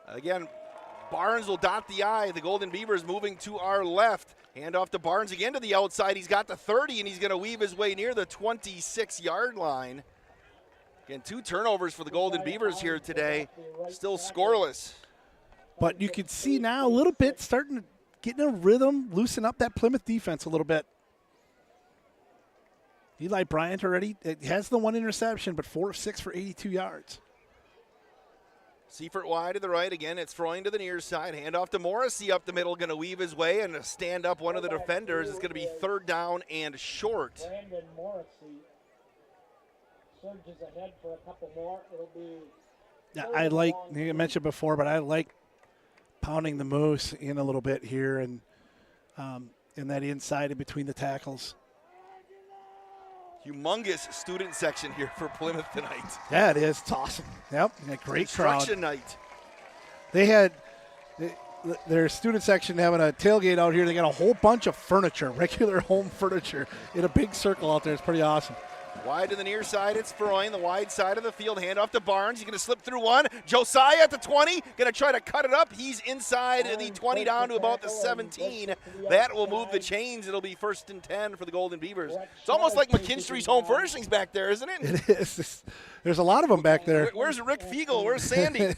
Again, Barnes will dot the I. The Golden Beavers moving to our left. Hand off to Barnes again to the outside. He's got the 30, and he's going to weave his way near the 26-yard line. Again, 2 turnovers for the Golden Beavers here today. Still scoreless. But you can see now a little bit starting to get in a rhythm, loosen up that Plymouth defense a little bit. Eli Bryant already has the 1 interception, but 4 of 6 for 82 yards. Seifert wide to the right. Again, it's Freund to the near side. Hand off to Morrissey up the middle. Going to weave his way and stand up one of the defenders. It's going to be 3rd down and short. Brandon Morrissey surges ahead for a couple more. It'll be. Yeah, I like, you mentioned before, but I like pounding the Moose in a little bit here and in that inside in between the tackles. Humongous student section here for Plymouth tonight. Yeah, it is. It's awesome. Yep, a great crowd. Construction night. They had their student section having a tailgate out here. They got a whole bunch of furniture, regular home furniture, in a big circle out there. It's pretty awesome. Wide to the near side, it's Freund, the wide side of the field. Hand off to Barnes. He's going to slip through one. Josiah at the 20, going to try to cut it up. He's inside the 20 down to about the 17. That will move the chains. It'll be 1st and 10 for the Golden Beavers. It's almost like McKinstry's Home Furnishings back there, isn't it? It is. There's a lot of them back there. Where's Rick Fiegel? Where's Sandy?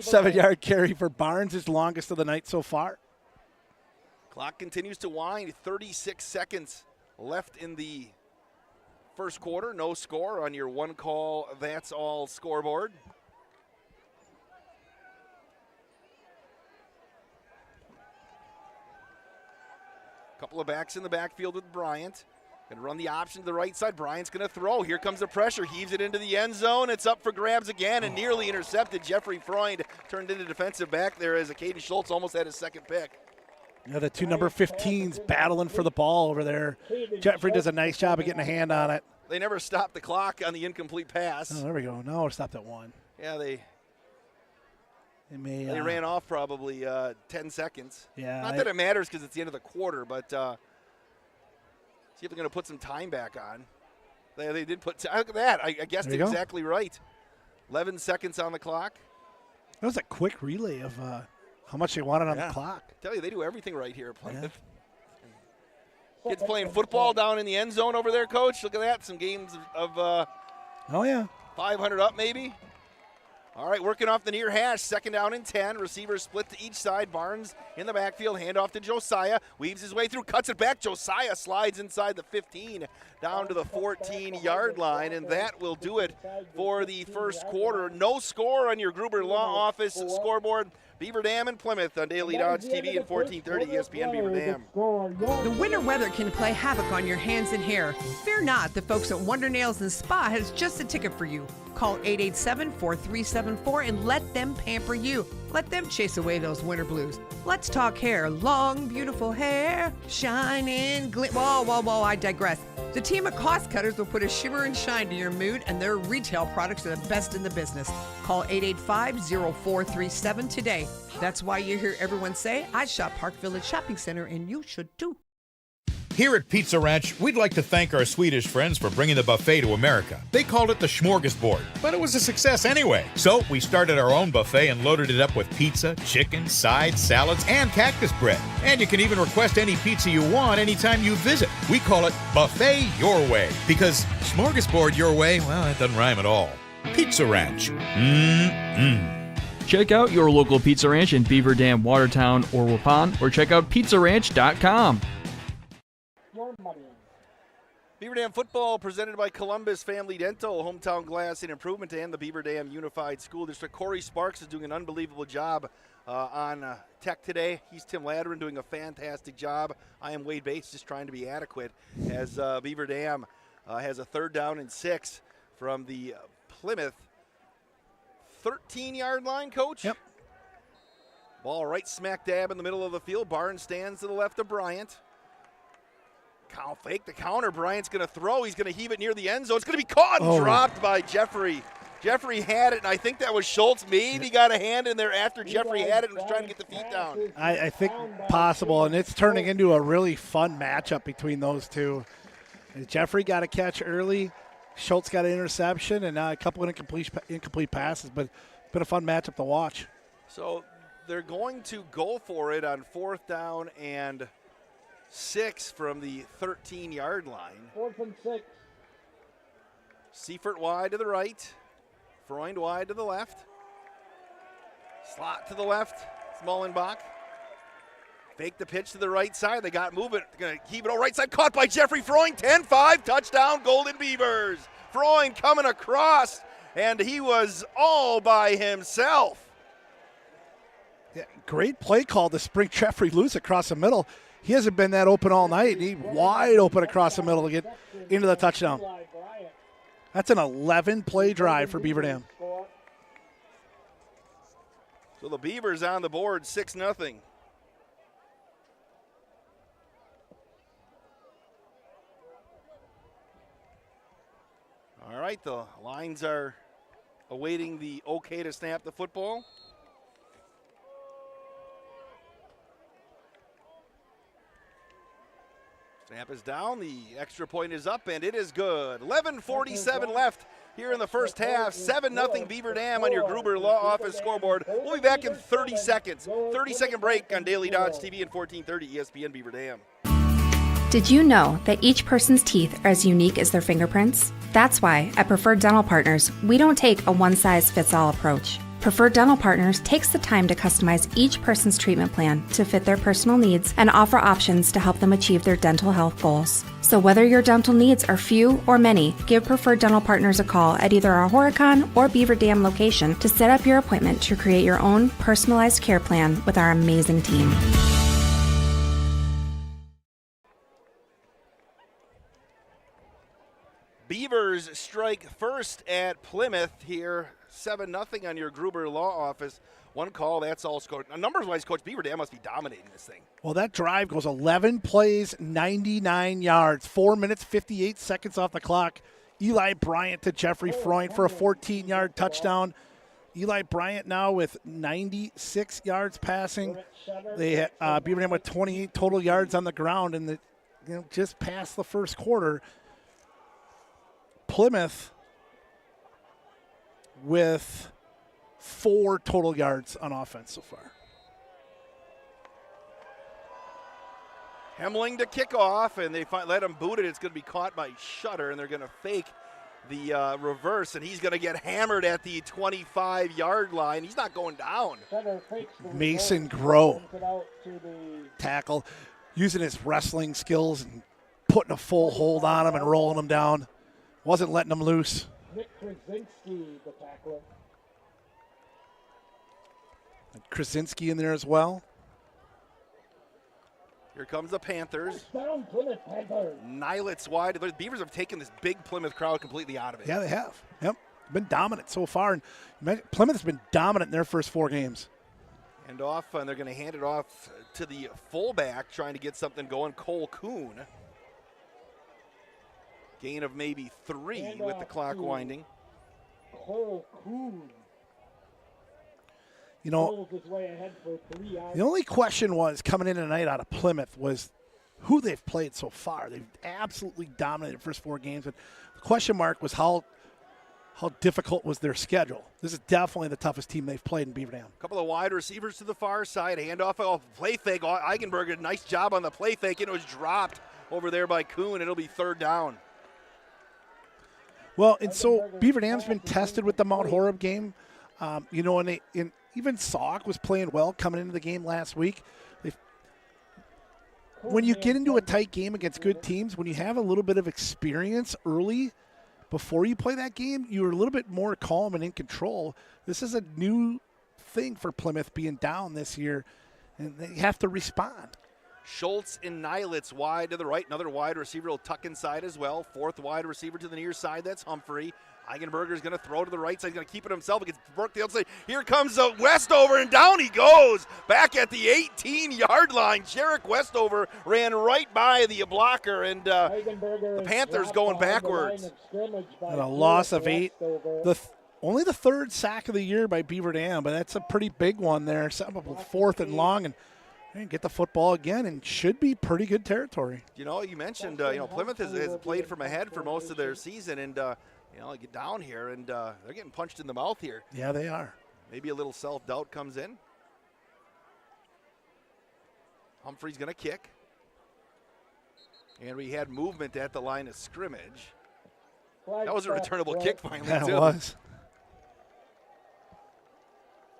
7-yard carry for Barnes, his longest of the night so far. Clock continues to wind. 36 seconds left in the first quarter. No score on your one call, that's all scoreboard. Couple of backs in the backfield with Bryant. Going to run the option to the right side. Bryant's going to throw. Here comes the pressure. Heaves it into the end zone. It's up for grabs again and nearly intercepted. Jeffrey Freund turned into defensive back there as Caden Schultz almost had his second pick. Yeah, the two number 15s battling for the ball over there. Jeffrey does a nice job of getting a hand on it. They never stopped the clock on the incomplete pass. Oh, there we go. No, it stopped at 1. Yeah, they may, ran off probably 10 seconds. Yeah. Not that it matters because it's the end of the quarter, but see if they're going to put some time back on. They did put look at that. I guessed it exactly right. 11 seconds on the clock. That was a quick relay of how much they wanted on the clock. I tell you, they do everything right here at Plymouth. Yeah. Kids playing football down in the end zone over there, Coach. Look at that. Some games of oh, yeah. 500 up maybe. All right, working off the near hash, 2nd down and 10. Receivers split to each side. Barnes in the backfield, handoff to Josiah. Weaves his way through, cuts it back. Josiah slides inside the 15 down to the 14-yard line, and that will do it for the first quarter. No score on your Gruber Law Office scoreboard. Beaver Dam and Plymouth on Daily Dodge TV and 1430 ESPN Beaver Dam. The winter weather can play havoc on your hands and hair. Fear not, the folks at Wonder Nails and Spa has just a ticket for you. Call 887-4374 and let them pamper you. Let them chase away those winter blues. Let's talk hair. Long, beautiful hair, shining, whoa, I digress. The team of cost cutters will put a shimmer and shine to your mood, and their retail products are the best in the business. Call 885-0437 today. That's why you hear everyone say, I shop Park Village Shopping Center, and you should too. Here at Pizza Ranch, we'd like to thank our Swedish friends for bringing the buffet to America. They called it the smorgasbord, but it was a success anyway. So we started our own buffet and loaded it up with pizza, chicken, sides, salads, and cactus bread. And you can even request any pizza you want anytime you visit. We call it Buffet Your Way, because smorgasbord your way, well, that doesn't rhyme at all. Pizza Ranch. Check out your local Pizza Ranch in Beaver Dam, Watertown, or Waupun, or check out pizzaranch.com. Beaver Dam football presented by Columbus Family Dental, Hometown Glass and Improvement, and the Beaver Dam Unified School District. Corey Sparks is doing an unbelievable job on tech today. He's Tim Ladderin doing a fantastic job. I am Wade Bates, just trying to be adequate as Beaver Dam has a 3rd down and 6 from the Plymouth 13-yard line, Coach. Yep. Ball right smack dab in the middle of the field. Barnes stands to the left of Bryant. Fake the counter. Bryant's going to throw. He's going to heave it near the end zone. It's going to be caught and dropped by Jeffrey. Jeffrey had it, and I think that was Schultz. Maybe got a hand in there after Jeffrey had it and was trying to get the feet down. I think possible, and it's turning into a really fun matchup between those two. Jeffrey got a catch early. Schultz got an interception, and a couple of incomplete passes, but it's been a fun matchup to watch. So they're going to go for it on 4th down and 6 from the 13-yard line. 4th and 6. Seifert wide to the right. Freund wide to the left. Slot to the left. Smollenbach. Fake the pitch to the right side. They got movement. Going to keep it on right side. Caught by Jeffrey Freund. 10-5. Touchdown, Golden Beavers. Freund coming across, and he was all by himself. Yeah, great play call to spring Jeffrey loose across the middle. He hasn't been that open all night. He's wide open across the middle to get into the touchdown. That's an 11-play drive for Beaver Dam. So the Beavers on the board, 6-0. All right, the Lions are awaiting the okay to snap the football. Snap is down, the extra point is up, and it is good. 11:47 left here in the first half. 7-0 Beaver Dam on your Gruber Law Office scoreboard. We'll be back in 30 seconds. 30-second break on Daily Dodge TV and 1430 ESPN Beaver Dam. Did you know that each person's teeth are as unique as their fingerprints? That's why at Preferred Dental Partners, we don't take a one-size-fits-all approach. Preferred Dental Partners takes the time to customize each person's treatment plan to fit their personal needs and offer options to help them achieve their dental health goals. So whether your dental needs are few or many, give Preferred Dental Partners a call at either our Horicon or Beaver Dam location to set up your appointment to create your own personalized care plan with our amazing team. Beavers strike first at Plymouth here, 7-0 on your Gruber Law Office. One call, that's all scored. Numbers-wise, Coach, Beaver Dam must be dominating this thing. Well, that drive goes 11 plays, 99 yards, 4 minutes, 58 seconds off the clock. Eli Bryant to Jeffrey Freund for a 14-yard touchdown. Eli Bryant now with 96 yards passing. They Beaver Dam with 28 total yards on the ground, and just past the first quarter. Plymouth with 4 total yards on offense so far. Hemling to kick off, and they let him boot it. It's going to be caught by Shutter, and they're going to fake the reverse, and he's going to get hammered at the 25-yard line. He's not going down. Mason Groh, tackle, using his wrestling skills and putting a full hold on him and rolling him down. Wasn't letting him loose. Nick Krasinski, the tackler. Krasinski in there as well. Here comes the Panthers. Down Plymouth Panthers. Nilets wide. The Beavers have taken this big Plymouth crowd completely out of it. Yeah, they have. Yep. Been dominant so far. And Plymouth has been dominant in their first 4 games. And off, and they're going to hand it off to the fullback, trying to get something going, Cole Kuhn. Gain of maybe 3 with the clock winding. Cole Kuhn. You know, the only question was coming in tonight out of Plymouth was who they've played so far. They've absolutely dominated the first 4 games. But the question mark was how difficult was their schedule. This is definitely the toughest team they've played in Beaver Dam. A couple of wide receivers to the far side. Handoff, play fake. Eigenberger, nice job on the play fake, and it was dropped over there by Kuhn. It'll be 3rd down. Well, and so Beaver Dam's been tested with the Mount Horeb game. And even Sauk was playing well coming into the game last week. When you get into a tight game against good teams, when you have a little bit of experience early before you play that game, you're a little bit more calm and in control. This is a new thing for Plymouth being down this year, and they have to respond. Schultz and Nilets wide to the right. Another wide receiver will tuck inside as well. 4th wide receiver to the near side. That's Humphrey. Eigenberger is going to throw to the right side. He's going to keep it himself. He gets Burke the outside. Here comes Westover, and down he goes. Back at the 18-yard line. Jarek Westover ran right by the blocker, and the Panthers going backwards. And a loss of 8. Only the 3rd sack of the year by Beaver Dam, but that's a pretty big one there. 4th and long, and get the football again, and should be pretty good territory. You mentioned, Plymouth has played from ahead for most of their season, and get down here, and they're getting punched in the mouth here. Yeah, they are. Maybe a little self-doubt comes in. Humphrey's going to kick. And we had movement at the line of scrimmage. That was a returnable kick finally, yeah, too. It was.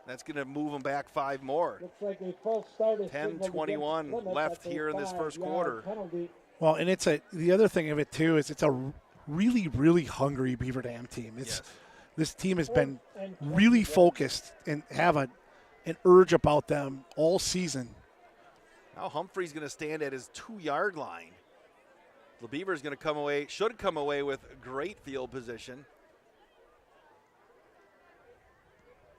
That's going to move them back 5 more. Looks like a false start. 10-21 left here in this first quarter. Well, and the other thing of it, too, is it's a really, really hungry Beaver Dam team. This team has been really focused and have an urge about them all season. Now Humphrey's going to stand at his 2-yard line. The Beaver's going to should come away with great field position.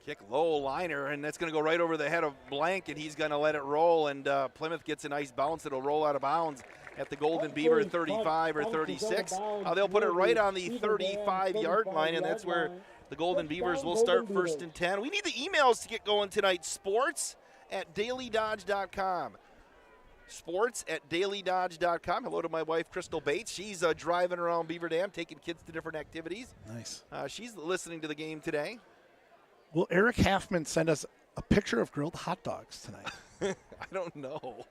Kick low liner, and that's going to go right over the head of Blank, and he's going to let it roll, and Plymouth gets a nice bounce. It'll roll out of bounds at the Golden Beaver 35 or 36. They'll put it right on the 35-yard line, and that's where the Golden Beavers will start 1st and 10. We need the emails to get going tonight. sports@dailydodge.com. sports@dailydodge.com. Hello to my wife, Crystal Bates. She's driving around Beaver Dam, taking kids to different activities. Nice. She's listening to the game today. Will Eric Halfman send us a picture of grilled hot dogs tonight? I don't know.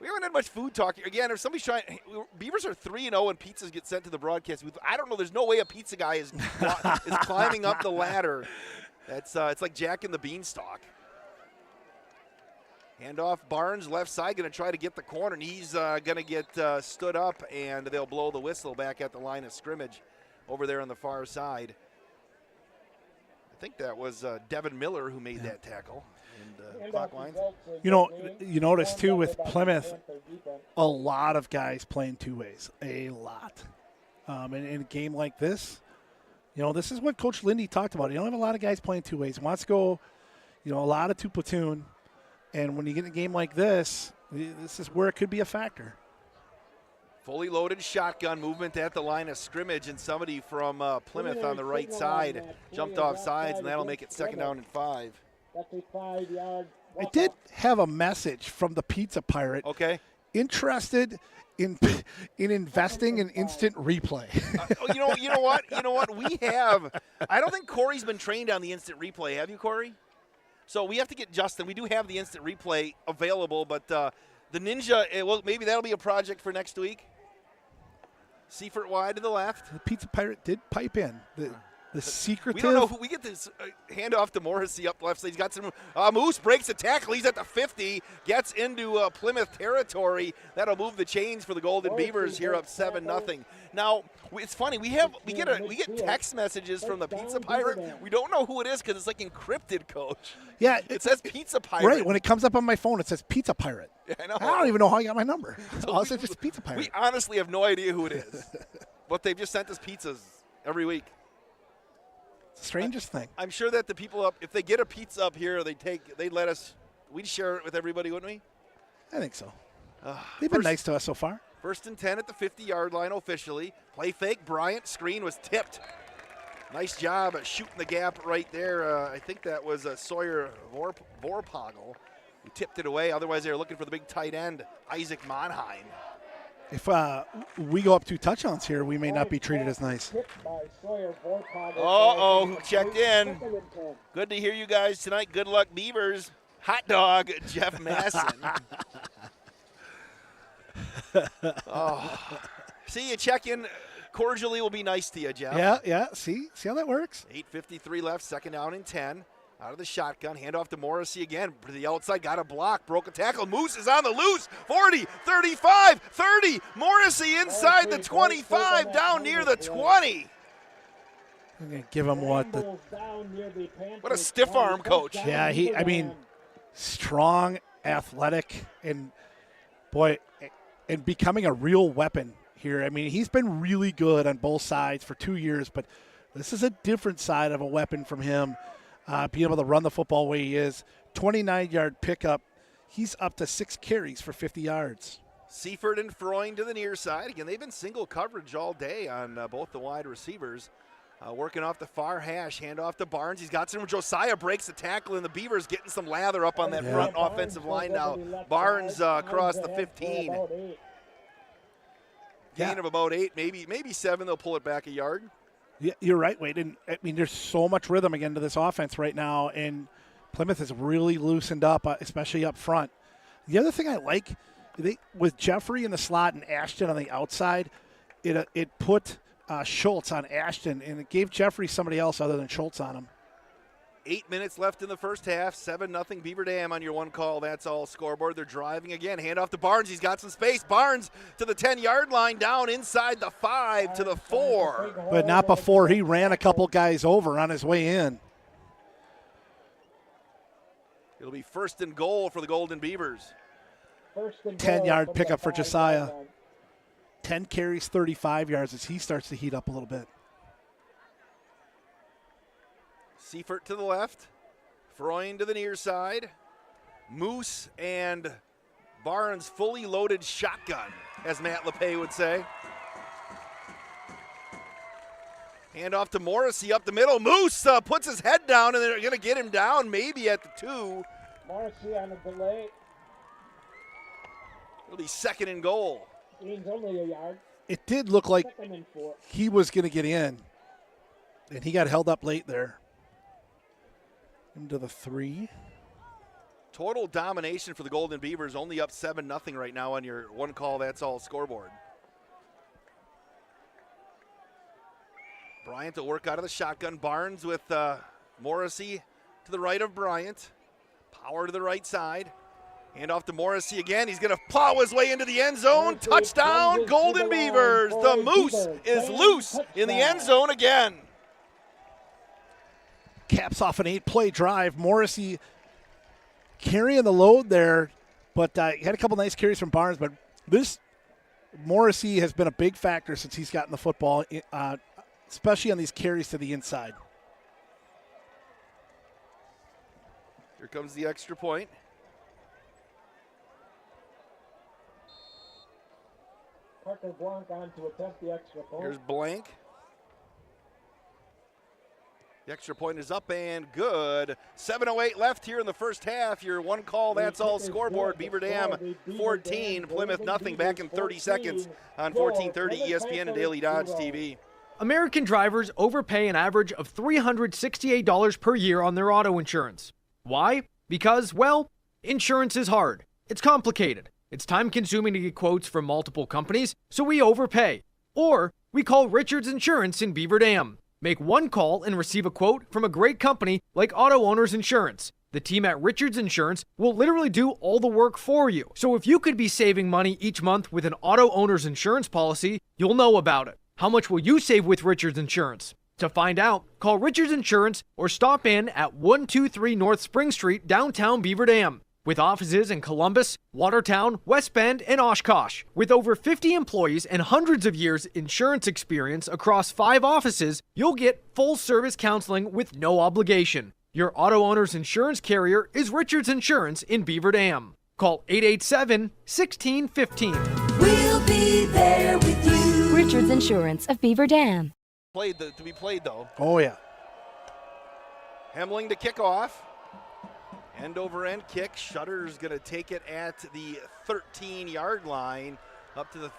We haven't had much food talk. Again, if somebody's trying, Beavers are 3-0 and pizzas get sent to the broadcast booth. I don't know. There's no way a pizza guy is climbing up the ladder. It's like Jack and the Beanstalk. Handoff, Barnes, left side, going to try to get the corner, and he's going to get stood up, and they'll blow the whistle back at the line of scrimmage over there on the far side. I think that was Devin Miller who made that tackle. And clock lines. You notice too with Plymouth, a lot of guys playing 2 ways. A lot. in a game like this, this is what Coach Lindy talked about. You don't have a lot of guys playing two ways. He wants to go, a lot of two platoon. And when you get in a game like this is where it could be a factor. Fully loaded shotgun movement at the line of scrimmage, and somebody from Plymouth on the right side jumped off sides, and that'll make it 2nd down and 5. That's a 5-yard. I did have a message from the Pizza Pirate. Okay. Interested in investing in instant replay. You know what? We have. I don't think Corey's been trained on the instant replay. Have you, Corey? So we have to get Justin. We do have the instant replay available, but the Ninja. Well, maybe that'll be a project for next week. Seifert wide to the left. The Pizza Pirate did pipe in. The secretive. We don't know who we get this handoff to Morrissey up left side. He's got some. Moose breaks a tackle. He's at the 50. Gets into Plymouth territory. That'll move the chains for the Golden Beavers here up 7-0. Now it's funny. We get text messages from the Pizza Pirate. We don't know who it is because it's like encrypted, Coach. Yeah, it says Pizza Pirate. Right when it comes up on my phone, it says Pizza Pirate. Yeah, I know. I don't even know how you got my number. It's just Pizza Pirate. We honestly have no idea who it is, but they've just sent us pizzas every week. Strangest thing. I'm sure that the people up, if they get a pizza up here, they'd let us. We'd share it with everybody, wouldn't we? I think so. They've been nice to us so far. 1st and 10 at the 50-yard line officially. Play fake. Bryant screen was tipped. Nice job at shooting the gap right there. I think that was Sawyer Vorpogel who tipped it away. Otherwise, they were looking for the big tight end, Isaac Monheim. If we go up 2 touchdowns here, we may not be treated as nice. Checked in. Good to hear you guys tonight. Good luck, Beavers. Hot dog, Jeff Masson. See, you check in cordially will be nice to you, Jeff. Yeah. See how that works? 8:53 left, 2nd down and 10. Out of the shotgun, handoff to Morrissey again. To the outside, got a block, broke a tackle. Moose is on the loose. 40, 35, 30. Morrissey inside the 25, down near the 20. I'm going to give him what a stiff arm, Coach. Yeah, strong, athletic, and becoming a real weapon here. I mean, he's been really good on both sides for 2 years, but this is a different side of a weapon from him. Being able to run the football way he is. 29-yard pickup. He's up to 6 carries for 50 yards. Seifert and Freund to the near side. Again, they've been single coverage all day on both the wide receivers. Working off the far hash. Handoff to Barnes. He's got some. Josiah breaks the tackle, and the Beavers getting some lather up on that front offensive line now. Barnes across the 15. Gain of about 8, maybe 7. They'll pull it back a yard. Yeah, you're right, Wade. And I mean, there's so much rhythm again to this offense right now, and Plymouth has really loosened up, especially up front. The other thing I like, with Jeffrey in the slot and Ashton on the outside, it put Schultz on Ashton, and it gave Jeffrey somebody else other than Schultz on him. 8 minutes left in the first half. 7-0 Beaver Dam on your one call. That's all scoreboard. They're driving again. Hand off to Barnes. He's got some space. Barnes to the 10-yard line, down inside the 5 to the 4. But not before he ran a couple guys over on his way in. It'll be 1st and goal for the Golden Beavers. 10-yard pickup for Josiah. 10 carries, 35 yards as he starts to heat up a little bit. Seifert to the left. Freund to the near side. Moose and Barnes fully loaded shotgun, as Matt LePay would say. Hand off to Morrissey up the middle. Moose puts his head down, and they're going to get him down maybe at the 2. Morrissey on a delay. It'll be 2nd and goal. Gains only a yard. It did look like 2nd and 4. he was going to get in, and he got held up late there. Into the 3. Total domination for the Golden Beavers, only up 7-0 right now on your one call. That's all scoreboard. Bryant will work out of the shotgun. Barnes with Morrissey to the right of Bryant. Power to the right side. Hand off to Morrissey again. He's going to plow his way into the end zone. Touchdown, Golden Beavers. The Moose is loose in the end zone again. Caps off an 8-play drive. Morrissey carrying the load there, but he had a couple nice carries from Barnes. But this Morrissey has been a big factor since he's gotten the football, especially on these carries to the inside. Here comes the extra point. Parker Blanc on to attempt the extra point. Here's Blank. The extra point is up and good. 7:08 left here in the first half. Your one call, that's all scoreboard. Beaver Dam 14, Plymouth nothing. Back in 30 seconds on 1430 ESPN and Daily Dodge TV. American drivers overpay an average of $368 per year on their auto insurance. Why? Because, well, insurance is hard. It's complicated. It's time-consuming to get quotes from multiple companies, so we overpay. Or we call Richards Insurance in Beaver Dam. Make one call and receive a quote from a great company like Auto Owners Insurance. The team at Richards Insurance will literally do all the work for you. So if you could be saving money each month with an Auto Owners Insurance policy, you'll know about it. How much will you save with Richards Insurance? To find out, call Richards Insurance or stop in at 123 North Spring Street, downtown Beaver Dam. With offices in Columbus, Watertown, West Bend, and Oshkosh. With over 50 employees and hundreds of years insurance experience across 5 offices, you'll get full-service counseling with no obligation. Your auto owner's insurance carrier is Richards Insurance in Beaver Dam. Call 887-1615. We'll be there with you. Richards Insurance of Beaver Dam. To be played, though. Oh, yeah. Hemling to kick off. End over end kick. Shutter's going to take it at the 13-yard line, up to the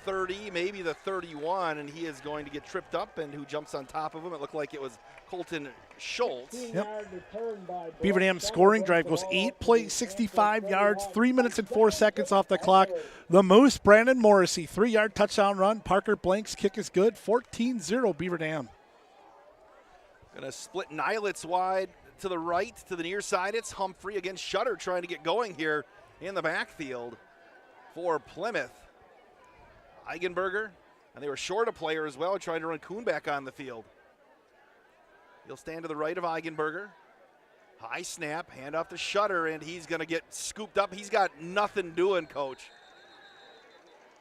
30, maybe the 31, and he is going to get tripped up. And who jumps on top of him? It looked like it was Colton Schultz. Yep. Beaver Dam's scoring drive goes 8 plays, 65 yards, 3 minutes and 4 seconds off the clock. The Moose, Brandon Morrissey, 3-yard touchdown run. Parker Blank's kick is good. 14-0 Beaver Dam. Going to split Nilitz wide to the right, to the near side. It's Humphrey against Shutter trying to get going here in the backfield for Plymouth. Eigenberger, and they were short a player as well, trying to run Kuhn back on the field. He'll stand to the right of Eigenberger. High snap, hand off to Shutter, and he's going to get scooped up. He's got nothing doing, Coach.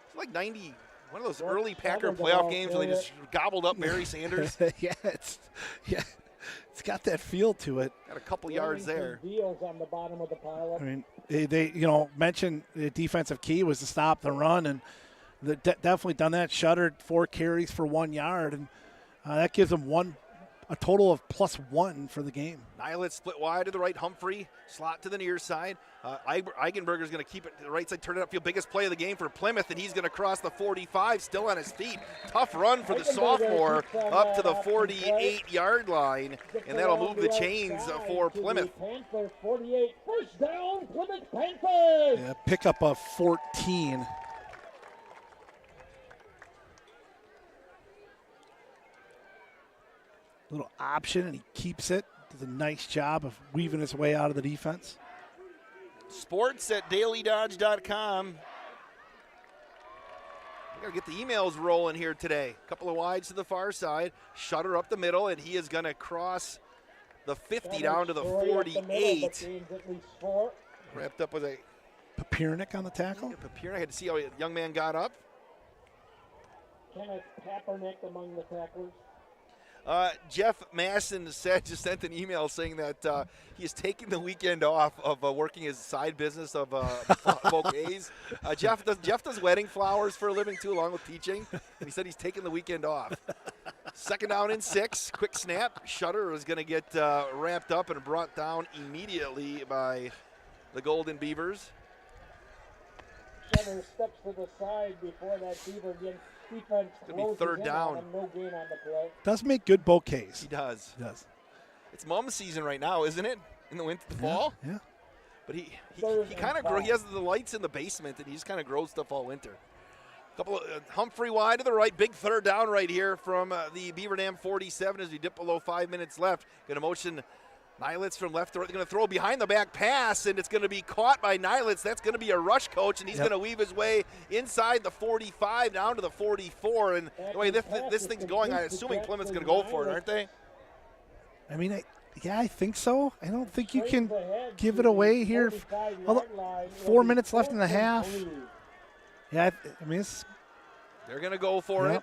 It's like 90, one of those early Packer playoff games where they just gobbled up Barry Sanders. Yeah, it's got that feel to it. Got a couple yards there. On the bottom of the pile. I mean, they mentioned the defensive key was to stop the run, and definitely done that. Shuttered 4 carries for 1 yard, and that gives them a total of +1 for the game. Nilitz split wide to the right. Humphrey slot to the near side. Eigenberger's going to keep it to the right side, turn it upfield. Biggest play of the game for Plymouth, and he's going to cross the 45, still on his feet. Tough run for the sophomore up to the 48-yard line, and that'll move the chains for Plymouth. 48, first down, Plymouth Panthers. Yeah, pick up a 14. Little option, and he keeps it. Does a nice job of weaving his way out of the defense. Sports at dailydodge.com. We got to get the emails rolling here today. A couple of wides to the far side. Shutter up the middle, and he is going to cross the 50 down to the 48. Wrapped up with a Papiernik on the tackle. Papiernik. I had to see how a young man got up. Kenneth Kaepernick among the tacklers. Jeff Masson just sent an email saying that he is taking the weekend off of working his side business of bouquets. Jeff does wedding flowers for a living too, along with teaching, and he said he's taking the weekend off. Second down and 6, quick snap. Shutter is going to get wrapped up and brought down immediately by the Golden Beavers. Shutter steps to the side before that Beaver defense closes third down. No gain on the play. Does make good bouquets. He does. He does. It's mom season right now, isn't it? In the winter, the fall. Yeah. But he kind of grows. He has the lights in the basement, and he just kind of grows stuff all winter. Couple of Humphrey wide to the right, big third down right here from the Beaver Dam 47 as we dip below 5 minutes left. Going to motion Nilitz from left to right. They're going to throw a behind-the-back pass, and it's going to be caught by Nilitz. That's going to be a rush, Coach, and he's going to weave his way inside the 45 down to the 44. And the way this thing's going, I'm assuming Plymouth's going to go for it, aren't they? I mean, I think so. I don't think you can give it away here. 4 minutes left in the half. Yeah, I mean, they're going to go for it.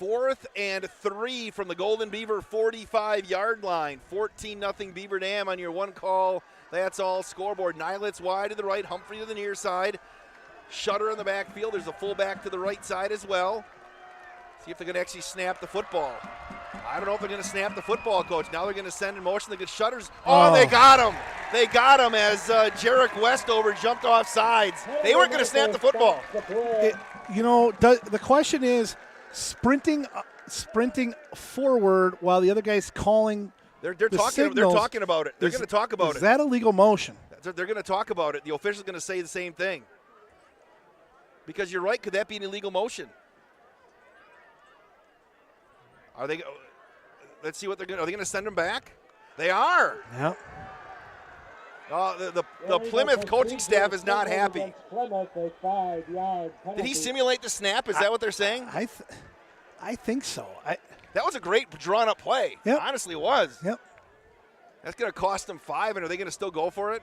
4th and 3 from the Golden Beaver 45-yard line. 14-0 Beaver Dam on your one call. That's all scoreboard. Nylitz wide to the right, Humphrey to the near side. Shutter in the backfield. There's a fullback to the right side as well. See if they're going to actually snap the football. I don't know if they're going to snap the football, Coach. Now they're going to send in motion. They get Shutters. Oh, they got him. They got him as Jarek Westover jumped off sides. They weren't going to snap the football. The question is, sprinting forward while the other guy's calling. They're talking about it. They're going to talk about it. Is that illegal motion? They're going to talk about it. The official's going to say the same thing. Because you're right. Could that be an illegal motion? Are they? Let's see what they're going to. Are they going to send him back? They are. Yep. The Plymouth coaching staff is not happy. Did he simulate the snap? Is that what they're saying? I think so. That was a great drawn-up play. Yep. Honestly, it was. Yep. That's going to cost them 5, and are they going to still go for it?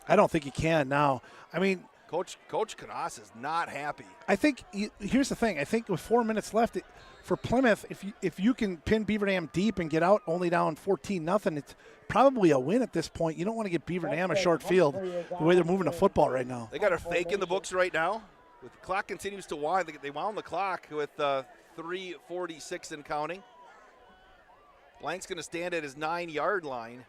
I don't think he can now. I mean, Coach Canas is not happy. I think here's the thing. I think with 4 minutes left for Plymouth, if you can pin Beaver Dam deep and get out only down 14-0, it's probably a win at this point. You don't want to get Beaver Dam a short field the way they're moving the football right now. They got a fake in the books right now. The clock continues to wind. They wound the clock with 3:46 and counting. Blank's going to stand at his 9-yard line.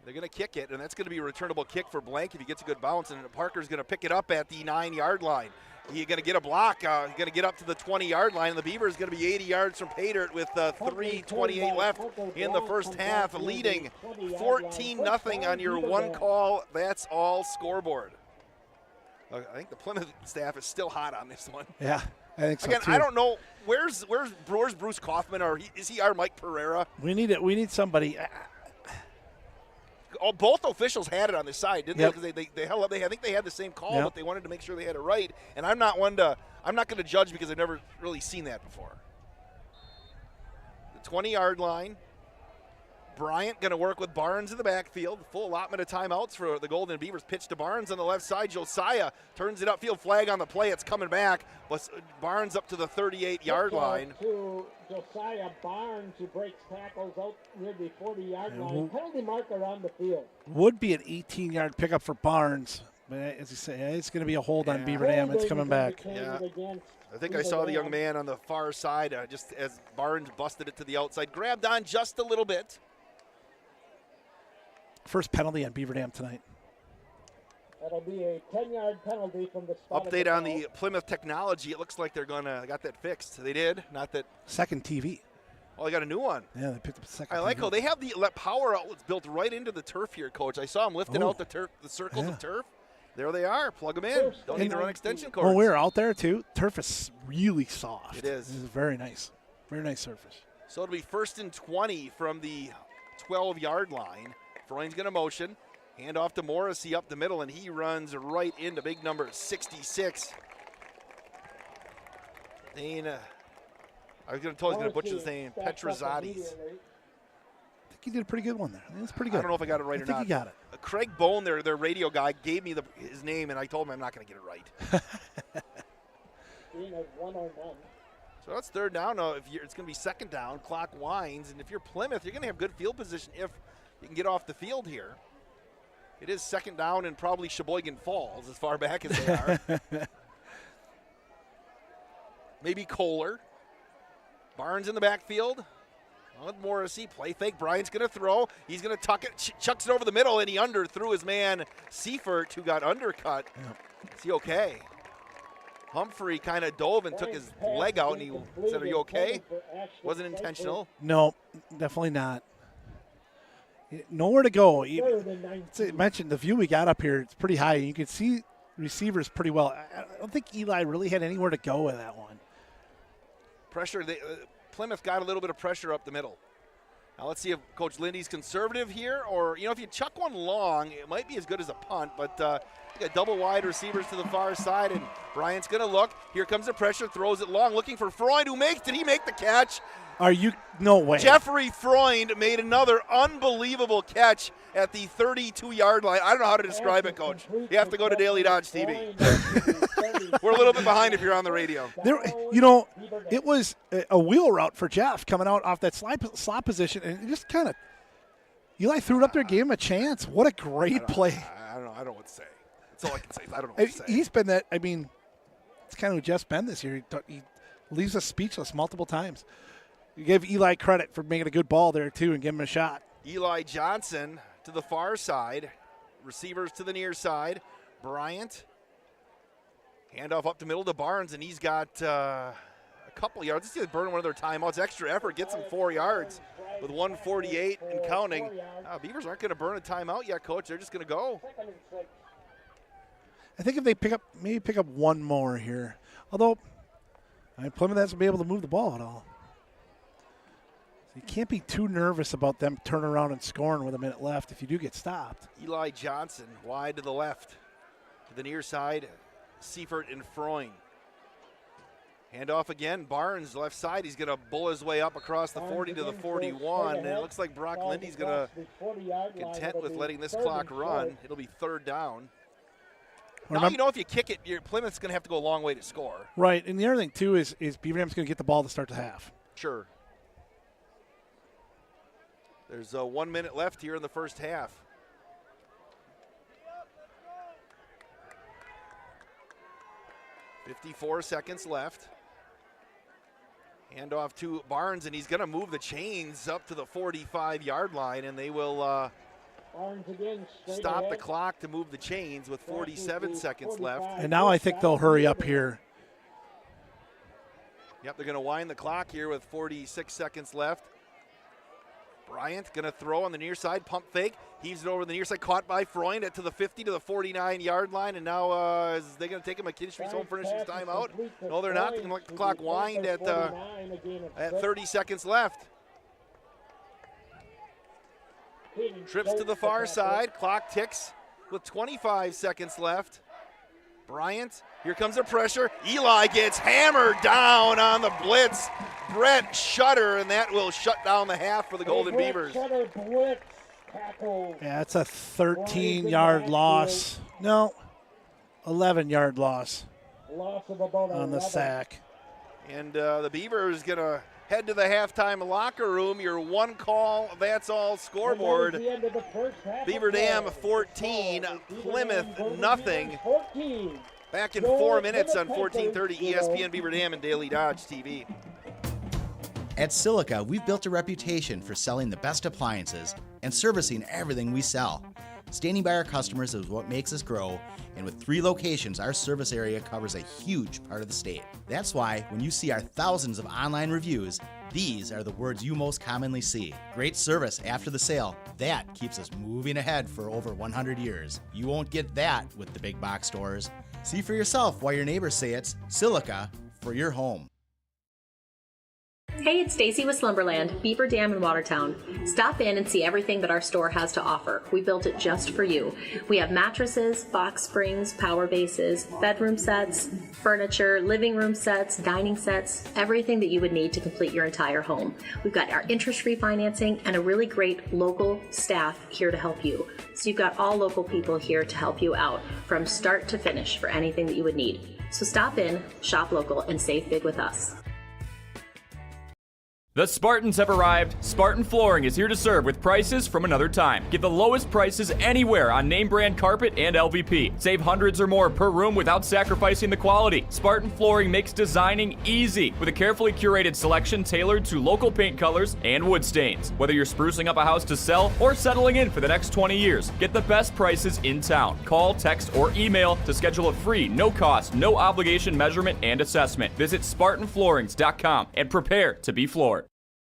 They're going to kick it, and that's going to be a returnable kick for Blank if he gets a good bounce, and Parker's going to pick it up at the 9-yard line. He's going to get a block. He's going to get up to the 20-yard line, and the Beavers going to be 80 yards from pay dirt with 3:28 left in the first half, leading 14-0 on your one call. That's all scoreboard. I think the Plymouth staff is still hot on this one. Yeah, I think so Again, too. I don't know. Where's Bruce Kaufman, or is he our Mike Pereira? We need somebody. Both officials had it on this side, didn't Yep. they? Because they held up. I think they had the same call, Yep. but they wanted to make sure they had it right. And I'm not going to judge because I've never really seen that before. The 20-yard line. Bryant going to work with Barnes in the backfield. Full allotment of timeouts for the Golden Beavers. Pitch to Barnes on the left side. Josiah turns it upfield. Flag on the play. It's coming back. But Barnes up to the 38-yard line. To Josiah Barnes, who breaks tackles out near the 40-yard line. Penalty marker on the field. Would be an 18-yard pickup for Barnes. But as you say, it's going to be a hold on Beaver Dam. It's coming back. Yeah. I think I saw the young man on the far side just as Barnes busted it to the outside. Grabbed on just a little bit. First penalty on Beaver Dam tonight. That'll be a 10-yard penalty from the spot. Update on the Plymouth technology. It looks like they're got that fixed. They did. Not that. Second TV. Oh, they got a new one. Yeah, they picked up a second. I like TV. how they have the power outlets built right into the turf here, Coach. I saw them lifting out the circles of turf. There they are. Plug them in. Don't need to run extension cords. Well, we were out there too. Turf is really soft. It is. This is very nice. Very nice surface. So it'll be 1st and 20 from the 12-yard line. Freund's going to motion. Hand off to Morrissey up the middle, and he runs right into big number 66. Dana. I was going to butcher his name. Petrazades. I think he did a pretty good one there. I think it's pretty good. I don't know if I got it right or not. I think he got it. Craig Bone, their radio guy, gave me his name, and I told him I'm not going to get it right. So that's 3rd down. Now, it's going to be 2nd down. Clock winds, and if you're Plymouth, you're going to have good field position if you can get off the field here. It is 2nd down and probably Sheboygan Falls as far back as they are. Maybe Kohler. Barnes in the backfield. With Morrissey, play fake. Bryant's going to throw. He's going to tuck it, chucks it over the middle, and he underthrew his man Seifert, who got undercut. Yep. Is he okay? Humphrey kind of dove and took his leg out, and he said, "Are you okay?" Wasn't intentional. No, definitely not. Nowhere to go. I mentioned the view we got up here. It's pretty high. You can see receivers pretty well. I don't think Eli really had anywhere to go with that one. Pressure. Plymouth got a little bit of pressure up the middle. Now let's see if Coach Lindy's conservative here, or if you chuck one long, it might be as good as a punt. But you got double wide receivers to the far side, and Bryant's going to look. Here comes the pressure, throws it long, looking for Freund, who makes. Did he make the catch? Are you? No way. Jeffrey Freund made another unbelievable catch at the 32-yard line. I don't know how to describe it, Coach. You have to go to Daily Dodge TV. We're a little bit behind if you're on the radio. It was a wheel route for Jeff coming out off that slot position, and it just kind of Eli threw it up there, gave him a chance. What a great play. I don't know. I don't know what to say. That's all I can say. I don't know what to say. He's been that. I mean, it's kind of who Jeff's been this year. He leaves us speechless multiple times. You give Eli credit for making a good ball there, too, and give him a shot. Eli Johnson to the far side. Receivers to the near side. Bryant. Handoff up the middle to Barnes, and he's got a couple yards. Let's see if burn one of their timeouts. Extra effort gets him 4 yards with 1:48 and counting. Beavers aren't going to burn a timeout yet, Coach. They're just going to go. I think if they pick up one more here. Although, Plymouth hasn't been able to move the ball at all. So you can't be too nervous about them turning around and scoring with a minute left if you do get stopped. Eli Johnson wide to the left. To the near side, Seifert and Freund. Handoff again, Barnes left side. He's going to bull his way up across the 40 to the 41. And it looks like Brock Lindy's going to content with letting this clock run. It'll be third down. Now you know if you kick it, Plymouth's going to have to go a long way to score. Right, and the other thing, too, is Beaver Dam's going to get the ball to start the half. Sure. There's 1 minute left here in the first half. .54 seconds left. Handoff to Barnes, and he's going to move the chains up to the 45-yard line, and they will stop the clock to move the chains with 47 seconds left. And now I think they'll hurry up here. Yep, they're going to wind the clock here with 46 seconds left. Bryant going to throw on the near side, pump fake. Heaves it over the near side, caught by Freund to the 50 to the 49-yard line. And now is they going to take him McKinstry's Home Furnishings timeout? No, they're not. They're going to let the clock wind at 30 seconds left. Trips to the far side. Clock ticks with 25 seconds left. Bryant, here comes the pressure. Eli gets hammered down on the blitz. Brett Shutter, and that will shut down the half for the Golden Beavers. Yeah, it's a 13-yard loss. No, 11-yard loss on the sack. And the Beavers going to head to the halftime locker room. Your one call, that's all scoreboard. Beaver Dam 14, Plymouth nothing. Back in 4 minutes on 1430 ESPN Beaver Dam and Daily Dodge TV. At Silica, we've built a reputation for selling the best appliances and servicing everything we sell. Standing by our customers is what makes us grow, and with 3 locations, our service area covers a huge part of the state. That's why when you see our thousands of online reviews, these are the words you most commonly see. Great service after the sale. That keeps us moving ahead for over 100 years. You won't get that with the big box stores. See for yourself why your neighbors say it's Silica for your home. Hey, it's Stacy with Slumberland, Beaver Dam in Watertown. Stop in and see everything that our store has to offer. We built it just for you. We have mattresses, box springs, power bases, bedroom sets, furniture, living room sets, dining sets, everything that you would need to complete your entire home. We've got our interest-free financing and a really great local staff here to help you. So you've got all local people here to help you out from start to finish for anything that you would need. So stop in, shop local, and save big with us. The Spartans have arrived. Spartan Flooring is here to serve with prices from another time. Get the lowest prices anywhere on name brand carpet and LVP. Save hundreds or more per room without sacrificing the quality. Spartan Flooring makes designing easy with a carefully curated selection tailored to local paint colors and wood stains. Whether you're sprucing up a house to sell or settling in for the next 20 years, get the best prices in town. Call, text, or email to schedule a free, no-cost, no-obligation measurement and assessment. Visit SpartanFloorings.com and prepare to be floored.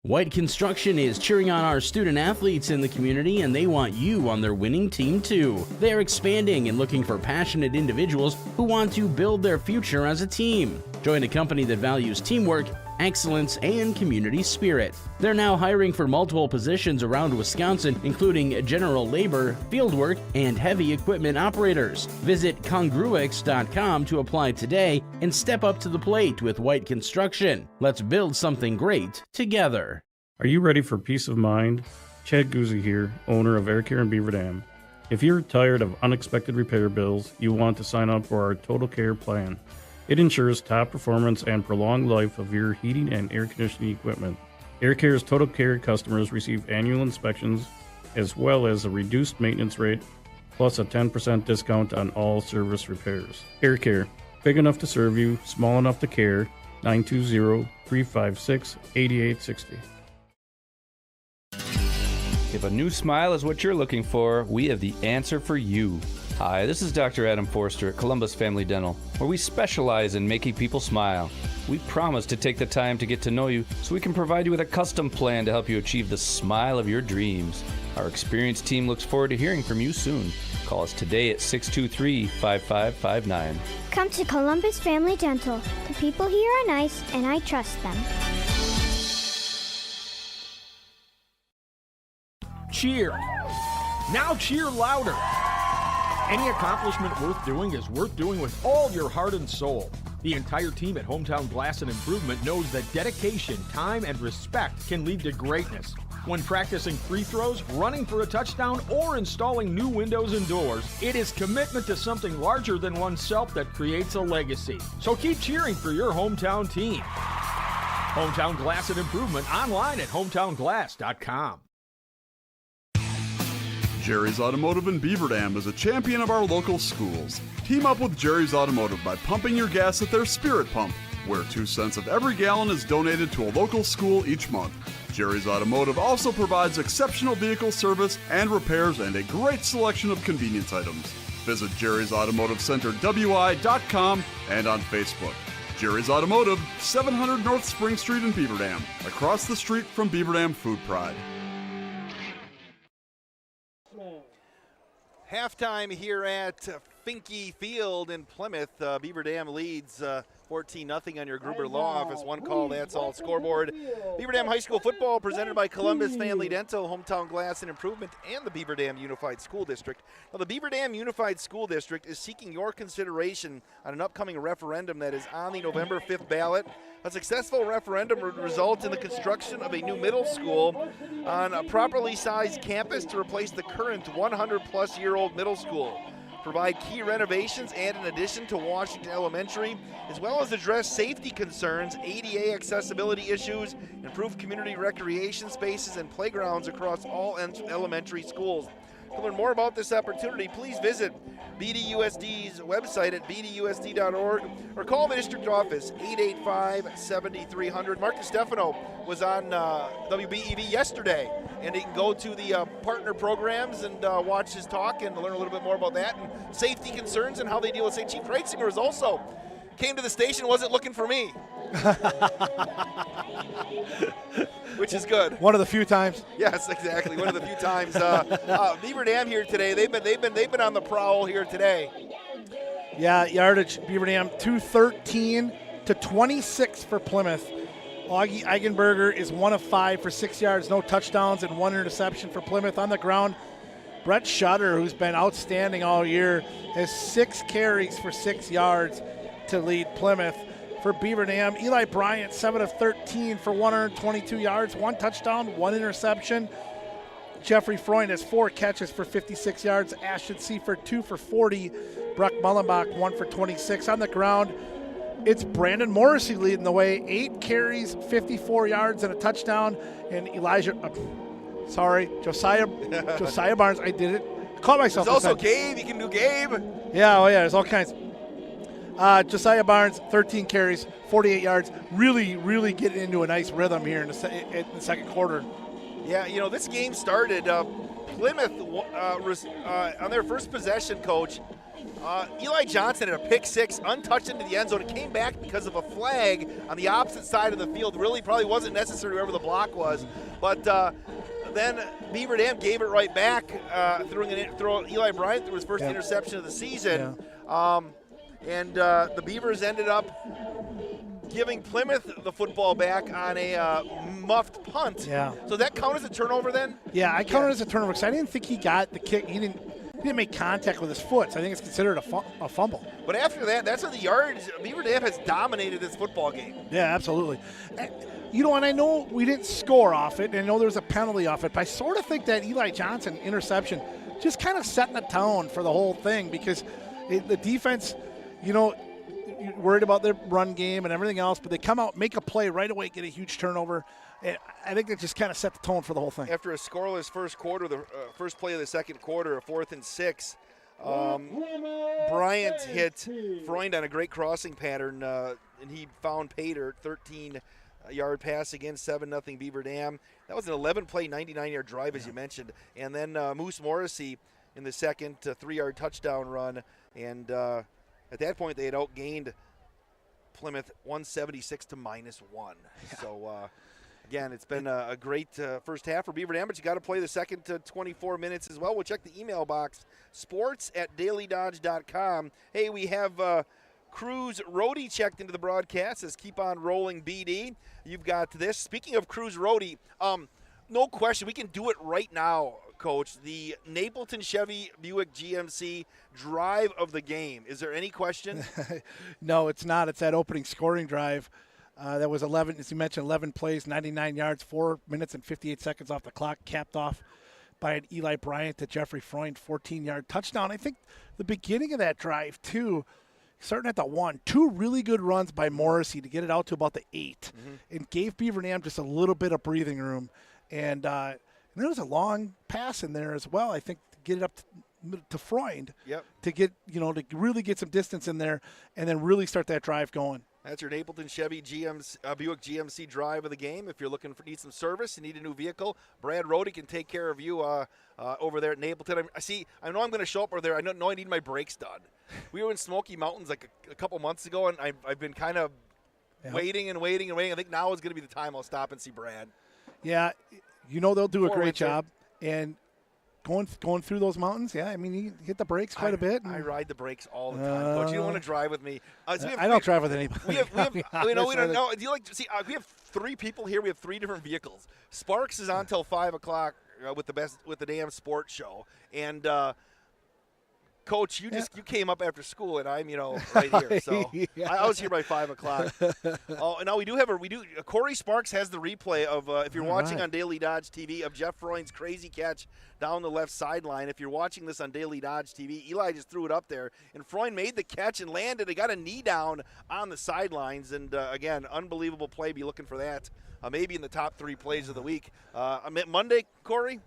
White Construction is cheering on our student athletes in the community, and they want you on their winning team too. They're expanding and looking for passionate individuals who want to build their future as a team. Join a company that values teamwork, excellence, and community spirit. They're now hiring for multiple positions around Wisconsin, including general labor, fieldwork, and heavy equipment operators. Visit congruix.com to apply today and step up to the plate with White Construction. Let's build something great together. Are you ready for peace of mind? Chad Guzzi here, owner of Air Care in Beaver Dam. If you're tired of unexpected repair bills, you want to sign up for our Total Care plan. It ensures top performance and prolonged life of your heating and air conditioning equipment. Air Care's Total Care customers receive annual inspections as well as a reduced maintenance rate, plus a 10% discount on all service repairs. Air Care, big enough to serve you, small enough to care. 920-356-8860. If a new smile is what you're looking for, we have the answer for you. Hi, this is Dr. Adam Forster at Columbus Family Dental, where we specialize in making people smile. We promise to take the time to get to know you so we can provide you with a custom plan to help you achieve the smile of your dreams. Our experienced team looks forward to hearing from you soon. Call us today at 623-5559. Come to Columbus Family Dental. The people here are nice, and I trust them. Cheer. Now cheer louder. Any accomplishment worth doing is worth doing with all your heart and soul. The entire team at Hometown Glass and Improvement knows that dedication, time, and respect can lead to greatness. When practicing free throws, running for a touchdown, or installing new windows and doors, it is commitment to something larger than oneself that creates a legacy. So keep cheering for your hometown team. Hometown Glass and Improvement online at hometownglass.com. Jerry's Automotive in Beaver Dam is a champion of our local schools. Team up with Jerry's Automotive by pumping your gas at their Spirit Pump, where 2 cents of every gallon is donated to a local school each month. Jerry's Automotive also provides exceptional vehicle service and repairs and a great selection of convenience items. Visit Jerry's Automotive Center WI.com and on Facebook. Jerry's Automotive, 700 North Spring Street in Beaver Dam, across the street from Beaver Dam Food Pride. Halftime here at Finke Field in Plymouth. Beaver Dam leads 14-0 on your Gruber Law Office. One call, that's all scoreboard. Beaver Dam High School football presented by Columbus Family Dental, Hometown Glass and Improvement, and the Beaver Dam Unified School District. Now, the Beaver Dam Unified School District is seeking your consideration on an upcoming referendum that is on the November 5th ballot. A successful referendum would result in the construction of a new middle school on a properly sized campus to replace the current 100-plus-year-old middle school. Provide key renovations and an addition to Washington Elementary, as well as address safety concerns, ADA accessibility issues, improve community recreation spaces and playgrounds across all elementary schools. To learn more about this opportunity, please visit BDUSD's website at bdusd.org or call the district office 885-7300. Mark DiStefano was on WBEV yesterday, and he can go to the partner programs and watch his talk and learn a little bit more about that and safety concerns and how they deal with safety. Chief Reitzinger is also came to the station, wasn't looking for me. Which is good. One of the few times. Yes, exactly. One of the few times. Beaver Dam here today. They've been on the prowl here today. Yeah, yardage. Beaver Dam 213 to 26 for Plymouth. Augie Eigenberger is 1 of 5 for 6 yards, no touchdowns, and 1 interception for Plymouth. On the ground, Brett Schutter, who's been outstanding all year, has 6 carries for 6 yards to lead Plymouth. For Beaver Dam, Eli Bryant, 7 of 13 for 122 yards, 1 touchdown, 1 interception. Jeffrey Freund has 4 catches for 56 yards. Ashton Seifert, 2 for 40. Brock Mullenbach, 1 for 26. On the ground, it's Brandon Morrissey leading the way. 8 carries, 54 yards, and a touchdown. And Josiah Barnes. I did it. Caught myself. There's also Gabe. You can do Gabe. Yeah, there's all kinds. Josiah Barnes, 13 carries, 48 yards. Really getting into a nice rhythm here in the second quarter. Yeah, this game started. Plymouth, on their first possession, Coach, Eli Johnson had a pick 6, untouched into the end zone. It came back because of a flag on the opposite side of the field. Really probably wasn't necessary wherever the block was. But then Beaver Dam gave it right back, throwing Eli Bryant threw his first interception of the season. Yeah. And the Beavers ended up giving Plymouth the football back on a muffed punt. Yeah. So that count as a turnover then? Yeah, I counted it as a turnover because I didn't think he got the kick. He didn't make contact with his foot, so I think it's considered a fumble. But after that, that's when the yards. Beaver Dam has dominated this football game. Yeah, absolutely. And I know we didn't score off it, and I know there's a penalty off it, but I sort of think that Eli Johnson interception just kind of setting the tone for the whole thing because the defense, worried about their run game and everything else, but they come out, make a play right away, get a huge turnover. And I think that just kind of set the tone for the whole thing. After a scoreless first quarter, the first play of the second quarter, a 4th and 6, Bryant hit Freund on a great crossing pattern, and he found Pater, 13-yard pass again, 7-0 Beaver Dam. That was an 11-play, 99-yard drive, as you mentioned. And then Moose Morrissey in the second 3-yard touchdown run. And at that point, they had outgained Plymouth 176 to -1. Yeah. So, again, it's been a great first half for Beaver Dam, but you got to play the second 24 minutes as well. We'll check the email box, sports@dailydodge.com. Hey, we have Cruz Roadie checked into the broadcast. Says keep on rolling, BD. You've got this. Speaking of Cruz Roadie, no question, we can do it right now, Coach. The Napleton Chevy Buick GMC drive of the game. Is there any question? No, it's not. It's that opening scoring drive. That was 11, as you mentioned, 11 plays, 99 yards, 4 minutes and 58 seconds off the clock, capped off by an Eli Bryant to Jeffrey Freund, 14-yard touchdown. I think the beginning of that drive, too, starting at the 1, 2 really good runs by Morrissey to get it out to about the 8, and gave Beaver Dam just a little bit of breathing room. And there was a long pass in there as well, I think, to get it up to Freund to get, to really get some distance in there and then really start that drive going. That's your Napleton Chevy Buick GMC drive of the game. If you're looking for need some service and need a new vehicle, Brad Rohde can take care of you over there at Napleton. I know I'm going to show up over there. I know I need my brakes done. We were in Smoky Mountains like a couple months ago, and I've been kind of waiting. I think now is going to be the time I'll stop and see Brad. Yeah, they'll do a great job. And going through those mountains, you hit the brakes quite a bit. I ride the brakes all the time, Coach. You don't want to drive with me. I don't drive with anybody. We have we don't know. Do you like to see? We have 3 people here. We have 3 different vehicles. Sparks is on till 5 o'clock with the damn sports show, and Coach, you came up after school, and I'm right here. So I was here by 5 o'clock. Oh, now we do. Corey Sparks has the replay of if you're watching on Daily Dodge TV of Jeff Freund's crazy catch down the left sideline. If you're watching this on Daily Dodge TV, Eli just threw it up there, and Freund made the catch and landed. He got a knee down on the sidelines, and again, unbelievable play. Be looking for that. Maybe in the top 3 plays of the week. Monday, Corey.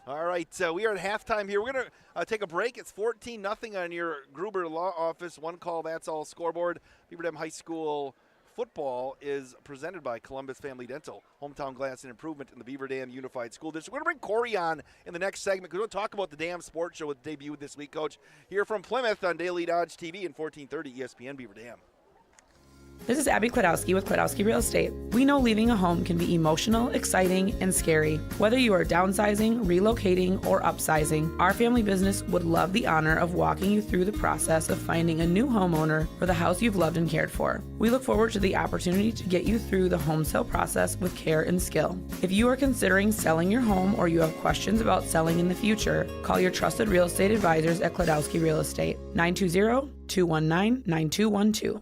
All right, we are at halftime here. We're going to take a break. It's 14-0 on your Gruber Law Office. 1 call, that's all scoreboard. Beaver Dam High School football is presented by Columbus Family Dental, hometown glass and improvement in the Beaver Dam Unified School District. We're going to bring Corey on in the next segment because we're going to talk about the Dam Sports Show with debut this week, Coach. Here from Plymouth on Daily Dodge TV and 1430 ESPN Beaver Dam. This is Abby Klodowski with Klodowski Real Estate. We know leaving a home can be emotional, exciting, and scary. Whether you are downsizing, relocating, or upsizing, our family business would love the honor of walking you through the process of finding a new homeowner for the house you've loved and cared for. We look forward to the opportunity to get you through the home sale process with care and skill. If you are considering selling your home or you have questions about selling in the future, call your trusted real estate advisors at Klodowski Real Estate, 920-219-9212.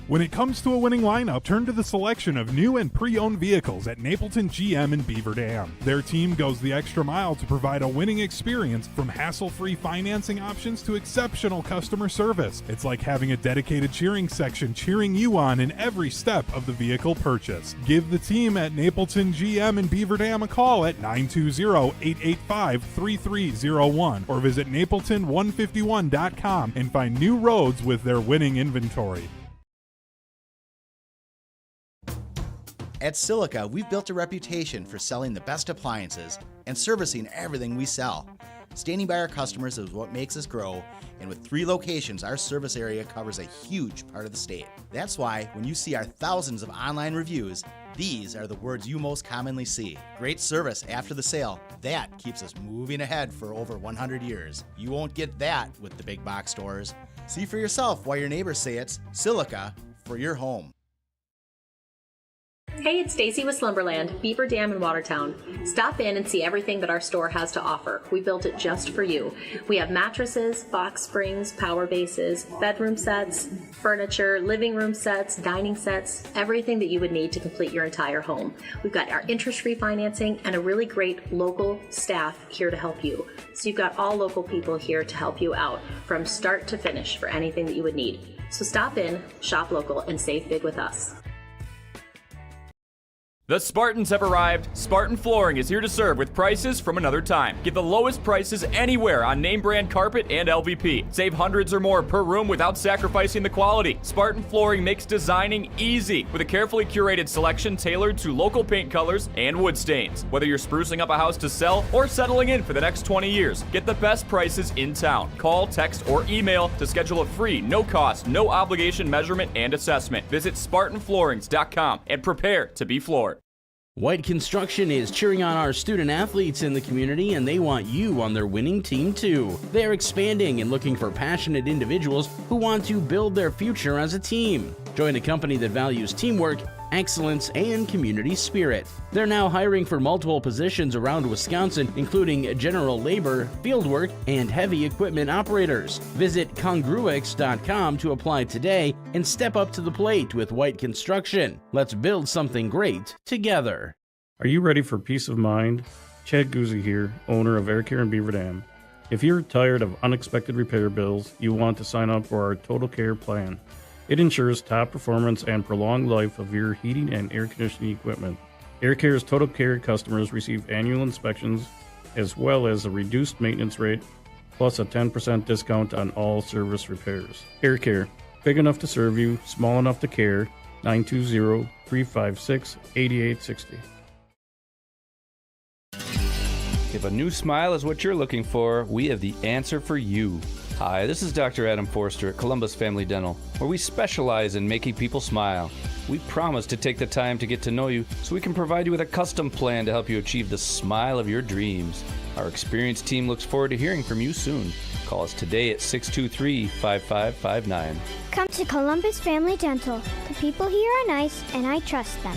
When it comes to a winning lineup, turn to the selection of new and pre-owned vehicles at Napleton GM in Beaver Dam. Their team goes the extra mile to provide a winning experience, from hassle-free financing options to exceptional customer service. It's like having a dedicated cheering section cheering you on in every step of the vehicle purchase. Give the team at Napleton GM in Beaver Dam a call at 920-885-3301 or visit napleton151.com and find new roads with their winning inventory. At Silica, we've built a reputation for selling the best appliances and servicing everything we sell. Standing by our customers is what makes us grow, and with 3 locations, our service area covers a huge part of the state. That's why when you see our thousands of online reviews, these are the words you most commonly see. Great service after the sale. That keeps us moving ahead for over 100 years. You won't get that with the big box stores. See for yourself why your neighbors say it's Silica for your home. Hey, it's Stacy with Slumberland, Beaver Dam in Watertown. Stop in and see everything that our store has to offer. We built it just for you. We have mattresses, box springs, power bases, bedroom sets, furniture, living room sets, dining sets, everything that you would need to complete your entire home. We've got our interest-free financing and a really great local staff here to help you. So you've got all local people here to help you out from start to finish for anything that you would need. So stop in, shop local, and save big with us. The Spartans have arrived. Spartan Flooring is here to serve with prices from another time. Get the lowest prices anywhere on name brand carpet and LVP. Save hundreds or more per room without sacrificing the quality. Spartan Flooring makes designing easy with a carefully curated selection tailored to local paint colors and wood stains. Whether you're sprucing up a house to sell or settling in for the next 20 years, get the best prices in town. Call, text, or email to schedule a free, no-cost, no-obligation measurement and assessment. Visit SpartanFloorings.com and prepare to be floored. White Construction is cheering on our student athletes in the community, and they want you on their winning team too. They're expanding and looking for passionate individuals who want to build their future as a team. Join a company that values teamwork, excellence, and community spirit. They're now hiring for multiple positions around Wisconsin, including general labor, fieldwork, and heavy equipment operators. Visit congruix.com to apply today and step up to the plate with White Construction. Let's build something great together. Are you ready for peace of mind? Chad Guzzi here, owner of Air Care in Beaver Dam. If you're tired of unexpected repair bills, you want to sign up for our Total Care plan. It ensures top performance and prolonged life of your heating and air conditioning equipment. Air Care's Total Care customers receive annual inspections as well as a reduced maintenance rate plus a 10% discount on all service repairs. Air Care, big enough to serve you, small enough to care. 920-356-8860. If a new smile is what you're looking for, we have the answer for you. Hi, this is Dr. Adam Forster at Columbus Family Dental, where we specialize in making people smile. We promise to take the time to get to know you so we can provide you with a custom plan to help you achieve the smile of your dreams. Our experienced team looks forward to hearing from you soon. Call us today at 623-5559. Come to Columbus Family Dental. The people here are nice, and I trust them.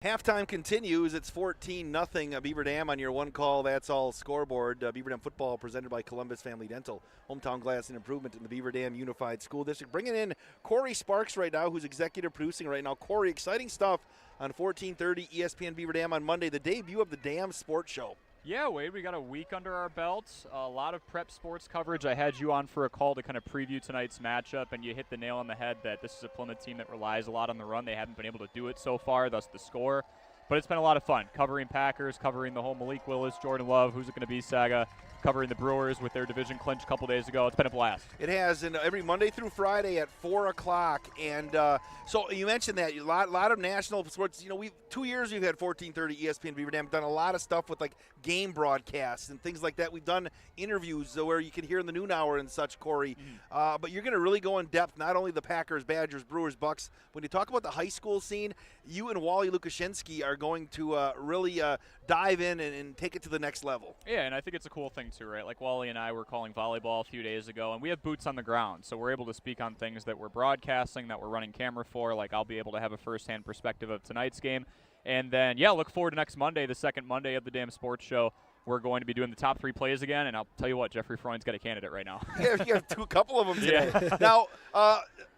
Halftime continues. It's 14-0 Beaver Dam on your one call. That's all scoreboard. Beaver Dam football presented by Columbus Family Dental. Hometown glass and improvement in the Beaver Dam Unified School District. Bringing in Corey Sparks right now, who's executive producing right now. Corey, exciting stuff on 1430 ESPN Beaver Dam on Monday, the debut of the Dam Sports Show. Yeah, Wade, we got a week under our belts, a lot of prep sports coverage. I had you on for a call to kind of preview tonight's matchup, and you hit the nail on the head that this is a Plymouth team that relies a lot on the run. They haven't been able to do it so far, thus the score. But it's been a lot of fun, covering Packers, covering the whole Malik Willis, Jordan Love, who's it going to be, saga, covering the Brewers with their division clinch a couple days ago. It's been a blast. It has, and every Monday through Friday at 4 o'clock. And so you mentioned that, a lot of national sports. You know, 2 years we've had 1430 ESPN Beaver Dam. We've done a lot of stuff with, like, game broadcasts and things like that. We've done interviews where you can hear in the noon hour and such, Corey. But you're going to really go in depth, not only the Packers, Badgers, Brewers, Bucks. When you talk about the high school scene, you and Wally Lukashinsky are going to really dive in and take it to the next level. Yeah, and I think it's a cool thing too, right? Like Wally and I were calling volleyball a few days ago, and we have boots on the ground, so we're able to speak on things that we're broadcasting, that we're running camera for. Like I'll be able to have a first-hand perspective of tonight's game. And then, yeah, look forward to next Monday, the second Monday of the Damn Sports Show. We're going to be doing the top 3 plays again, and I'll tell you what, Jeffrey Freund's got a candidate right now. Yeah, you have a couple of them today. Yeah. Now,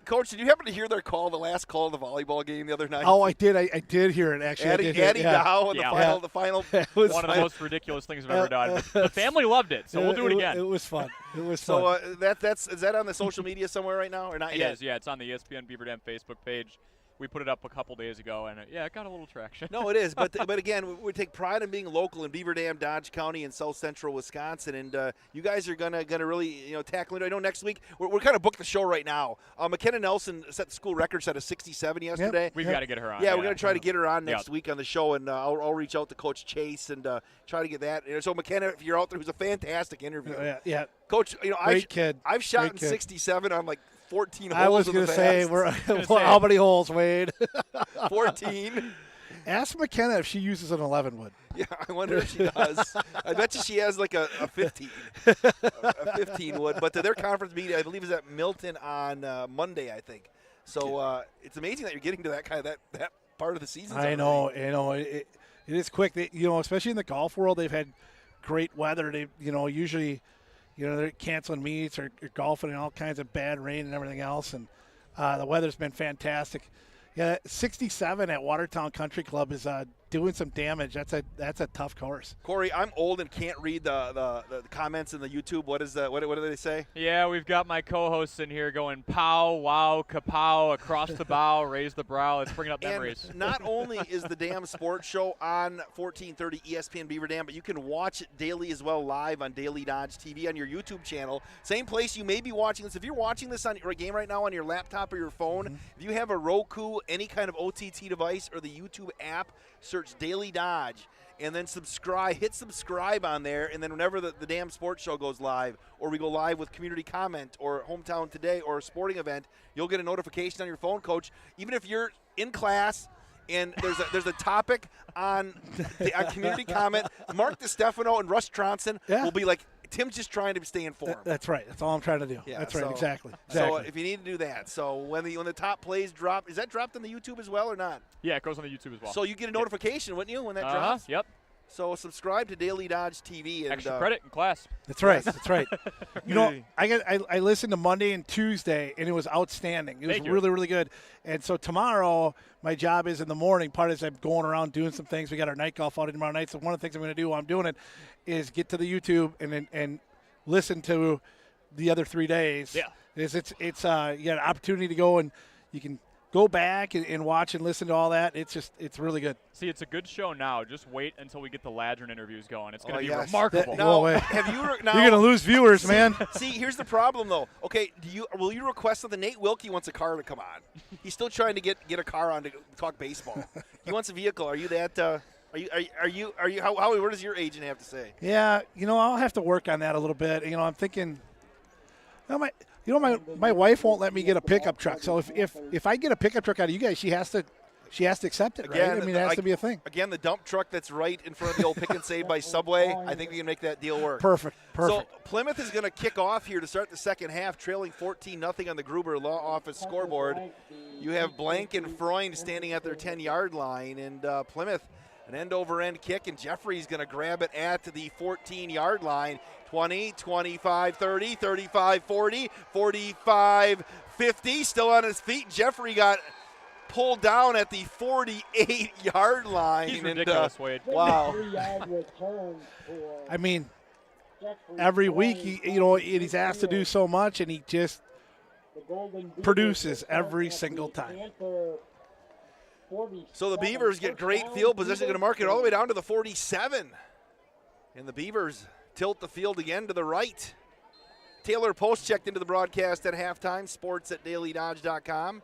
Coach, did you happen to hear their call, the last call of the volleyball game the other night? Oh, I did. I did hear it, actually. Eddie Dow in the final. It was one of the most ridiculous things I've ever done. The family loved it, so we'll do it again. It was fun. It was fun. So is that on the social media somewhere right now, or not yet? It is, yeah. It's on the ESPN Beaver Dam Facebook page. We put it up a couple days ago, and it got a little traction. No, it is. But again, we take pride in being local in Beaver Dam, Dodge County, and South Central Wisconsin. And you guys are gonna really tackle it. I know next week we're kind of booked the show right now. McKenna Nelson set the school record, set a 67 yesterday. Yep. We've got to get her on. Yeah, we're gonna try to get her on next week on the show, and I'll reach out to Coach Chase and try to get that. So McKenna, if you're out there, who's a fantastic interview. Yeah. Coach, great kid. I've shot Great in kid. 67 on like 14 holes. I was going to say, how many holes, Wade? 14. Ask McKenna if she uses an 11 wood. Yeah, I wonder if she does. I bet you she has like a 15. A 15 wood. But to their conference meeting, I believe, is at Milton on Monday, I think. So it's amazing that you're getting to that kind of that part of the season. I know. It is quick. Especially in the golf world, they've had great weather. They, usually, they're canceling meets or golfing and all kinds of bad rain and everything else. And the weather's been fantastic. Yeah, 67 at Watertown Country Club is doing some damage. That's a tough course. Corey, I'm old and can't read the comments in the YouTube. What do they say? Yeah, we've got my co-hosts in here going pow, wow, kapow, across the bow, raise the brow. It's bringing up memories. And not only is the Dam Sports Show on 1430 ESPN Beaver Dam, but you can watch it daily as well live on Daily Dodge TV on your YouTube channel. Same place you may be watching this. If you're watching this on your game right now on your laptop or your phone, if you have a Roku, any kind of OTT device, or the YouTube app, search Daily Dodge and then hit subscribe on there, and then whenever the Dam Sports Show goes live, or we go live with Community Comment or Hometown Today or a sporting event, you'll get a notification on your phone, Coach. Even if you're in class and there's a topic on Community Comment, Mark DiStefano and Russ Tronson will be like, Tim's just trying to stay informed. That's right. That's all I'm trying to do. Yeah, that's right. So, exactly. So if you need to do that, so when the top plays drop, is that dropped on the YouTube as well or not? Yeah, it goes on the YouTube as well. So you get a notification, wouldn't you, when that drops? Yep. So subscribe to Daily Dodge TV. And, extra credit in class. That's right. That's right. I listened to Monday and Tuesday, and it was outstanding. It was really, really good. And so tomorrow, my job is in the morning. Part is I'm going around doing some things. We got our night golf outing tomorrow night. So one of the things I'm going to do while I'm doing it is get to the YouTube and listen to the other 3 days. Yeah. It's you got an opportunity to go and you can go back and watch and listen to all that. It's really good. See, it's a good show now. Just wait until we get the Ladron interviews going. It's going to be yes. remarkable. You're going to lose viewers, man. See, here's the problem, though. Okay, will you request something? Nate Wilkie wants a car to come on. He's still trying to get a car on to talk baseball. He wants a vehicle. Are you that? Are you? Howie, what does your agent have to say? Yeah, I'll have to work on that a little bit. I'm thinking. My wife won't let me get a pickup truck. So if I get a pickup truck out of you guys, she has to accept it, again, right? I mean, it has to be a thing. Again, the dump truck that's right in front of the old Pick and Save by Subway, I think we can make that deal work. Perfect. So Plymouth is going to kick off here to start the second half, trailing 14-0 on the Gruber Law Office scoreboard. You have Blank and Freund standing at their 10-yard line, and Plymouth, an end-over-end kick, and Jeffrey's going to grab it at the 14-yard line. 20, 25, 30, 35, 40, 45, 50, still on his feet. Jeffrey got pulled down at the 48-yard line. He's ridiculous, Wade. Wow. I mean, every week, he's asked to do so much, and he just produces every single time. So the Beavers get great field position, going to mark it all the way down to the 47. And the Beavers tilt the field again to the right. Taylor Post checked into the broadcast at halftime. Sports at dailydodge.com.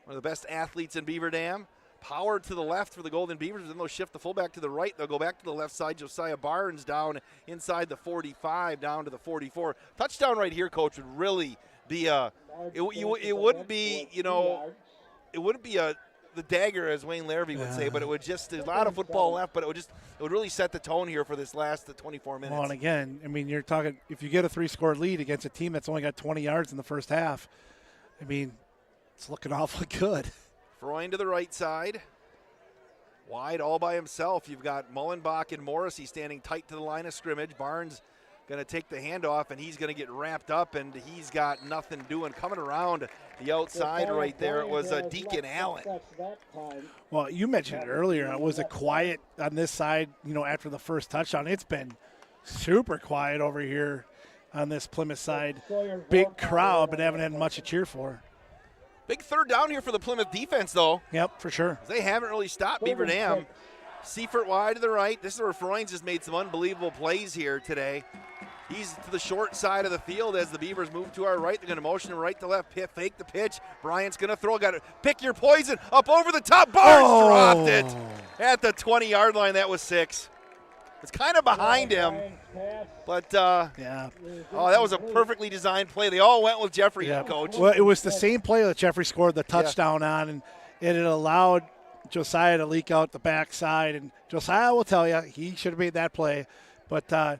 One of the best athletes in Beaver Dam. Power to the left for the Golden Beavers. Then they'll shift the fullback to the right. They'll go back to the left side. Josiah Barnes down inside the 45, down to the 44. Touchdown right here, Coach, would really be a – it wouldn't be, it wouldn't be the dagger, as Wayne Larrabee would say, but it would just – there's a lot of football left, but it would really set the tone here for this last 24 minutes. Well, and again, I mean, you're talking – if you get a 3-score lead against a team that's only got 20 yards in the first half, I mean, it's looking awfully good. Freund to the right side. Wide all by himself. You've got Mullenbach and Morrissey standing tight to the line of scrimmage. Barnes going to take the handoff, and he's going to get wrapped up, and he's got nothing doing. Coming around the outside right there, it was Deacon Allen. Well, you mentioned it earlier. It was quiet on this side, after the first touchdown. It's been super quiet over here on this Plymouth side. Big crowd, but haven't had much to cheer for. Big third down here for the Plymouth defense, though. Yep, for sure. They haven't really stopped Beaver Dam. Seifert wide to the right. This is where Freund's just made some unbelievable plays here today. He's to the short side of the field as the Beavers move to our right. They're going to motion him right to left, fake the pitch. Bryant's going to throw. Got to pick your poison. Up over the top. Barnes dropped it at the 20-yard line. That was 6. It's kind of behind him. But, yeah. Oh, that was a perfectly designed play. They all went with Jeffrey, Coach. Well, it was the same play that Jeffrey scored the touchdown on, and it allowed Josiah to leak out the backside, and Josiah will tell you he should have made that play. But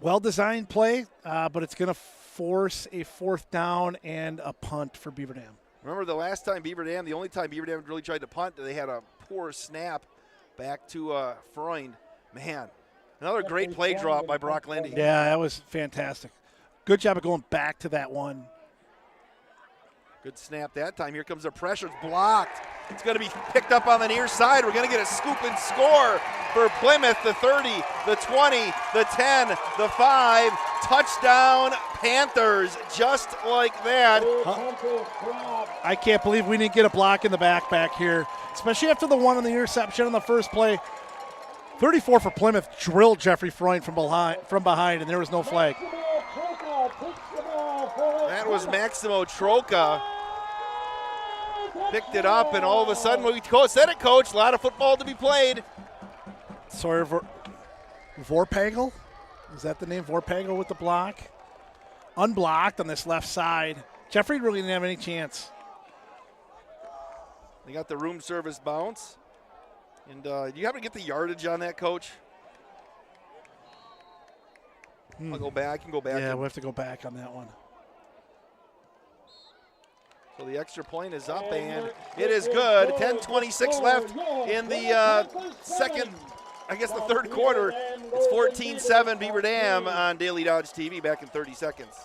well-designed play, but it's going to force a 4th down and a punt for Beaver Dam. Remember the last time the only time Beaver Dam really tried to punt, they had a poor snap back to Freund. Man, another great play drop by Brock Lindy. Yeah, that was fantastic. Good job of going back to that one. Good snap that time. Here comes the pressure. It's blocked. It's going to be picked up on the near side. We're going to get a scoop and score for Plymouth. The 30, the 20, the 10, the 5. Touchdown Panthers, just like that. I can't believe we didn't get a block in the back here, especially after the one on the interception on the first play. 34 for Plymouth drilled Jeffrey Freund from behind, and there was no flag. That was Maximo Troca. Picked it up, and all of a sudden, we said it, Coach, a lot of football to be played. Sawyer Vorpagel? Is that the name? Vorpagel with the block? Unblocked on this left side. Jeffrey really didn't have any chance. They got the room service bounce. And do you happen to get the yardage on that, Coach? I'll go back and go back. Yeah, we'll have to go back on that one. So the extra point is up, and it is good. 10:26 left in the the third quarter. It's 14-7 Beaver Dam on Daily Dodge TV. Back in 30 seconds.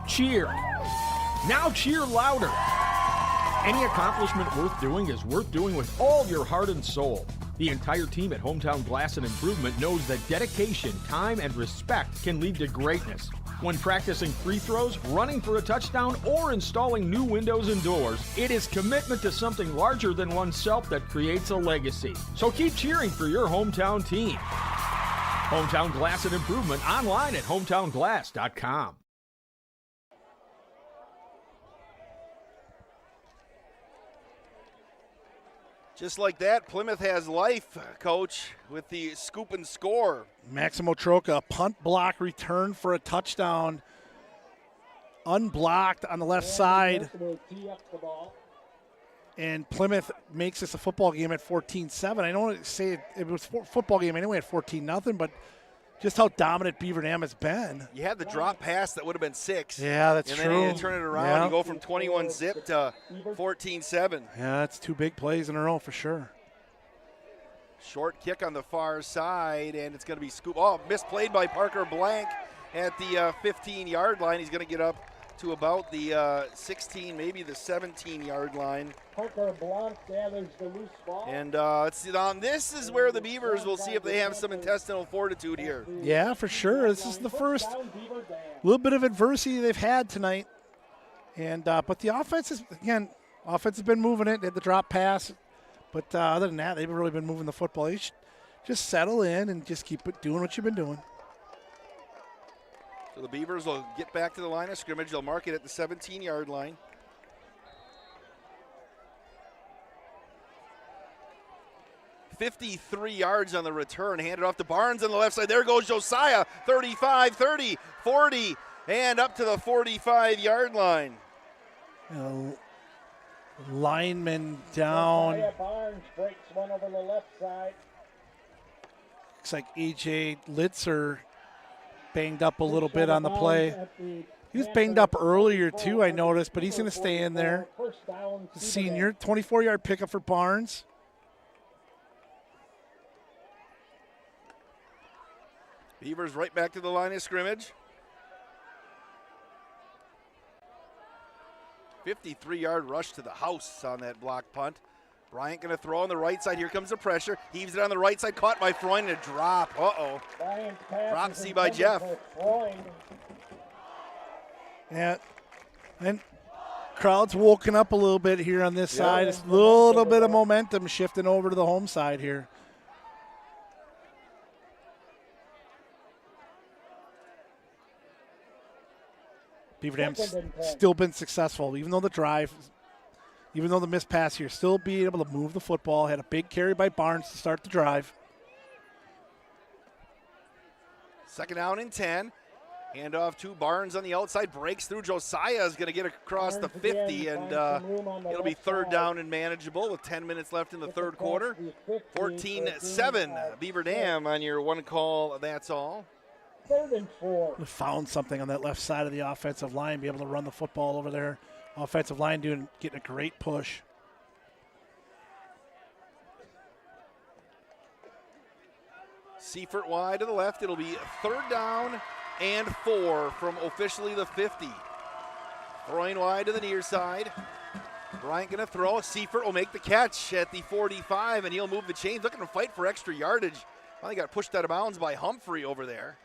Cheer. Now cheer louder. Any accomplishment worth doing is worth doing with all your heart and soul. The entire team at Hometown Glass and Improvement knows that dedication, time, and respect can lead to greatness. When practicing free throws, running for a touchdown, or installing new windows and doors, it is commitment to something larger than oneself that creates a legacy. So keep cheering for your hometown team. Hometown Glass and Improvement online at hometownglass.com. Just like that, Plymouth has life, Coach, with the scoop and score. Maximo Troca, punt block return for a touchdown. Unblocked on the left side. And Plymouth makes this a football game at 14-7. I don't want to say it was a football game anyway at 14-0, but just how dominant Beaver Dam has been. You had the drop pass that would have been 6. Yeah, that's true. And then you turn it around, you go from 21-zip to 14-7. Yeah, that's 2 big plays in a row for sure. Short kick on the far side, and it's going to be scoop. Oh, misplayed by Parker Blank at the 15-yard line. He's going to get up to about the 16, maybe the 17-yard line. Parker Blanc gathers the loose ball. And this is where the Beavers will see if they have some intestinal fortitude here. Yeah, for sure. This is the first little bit of adversity they've had tonight. And but the offense has been moving it. They had the drop pass. But other than that, they've really been moving the football. You should just settle in and just keep doing what you've been doing. So the Beavers will get back to the line of scrimmage. They'll mark it at the 17-yard line. $53 yards on the return. Handed off to Barnes on the left side. There goes Josiah. 35, 30, 40, and up to the 45-yard line. Lineman down. Barnes breaks one over the left side. Looks like A.J. Litzer banged up a little bit on the play. He was banged up earlier too, I noticed, but he's going to stay in there. Senior, 24-yard pickup for Barnes. Beavers right back to the line of scrimmage. 53-yard rush to the house on that block punt. Bryant going to throw on the right side. Here comes the pressure. Heaves it on the right side. Caught by Freund and a drop. Uh-oh. Drop C by Jeff. Yeah. And crowd's woken up a little bit here on this side. It's a little bit of momentum shifting over to the home side here. Beaver Dam's still been successful, even though the missed pass here, still being able to move the football. Had a big carry by Barnes to start the drive. Second down and 10. Hand off to Barnes on the outside, breaks through. Josiah is going to get across the 50, and it'll be third down and manageable with 10 minutes left in the third quarter. 14-7, Beaver Dam on your one call, that's all. 3rd and 4. Found something on that left side of the offensive line, be able to run the football over there. Offensive line getting a great push. Seifert wide to the left. It'll be 3rd down and 4 from officially the 50. Throwing wide to the near side. Bryant going to throw. Seifert will make the catch at the 45, and he'll move the chains. Looking to fight for extra yardage. Finally got pushed out of bounds by Humphrey over there.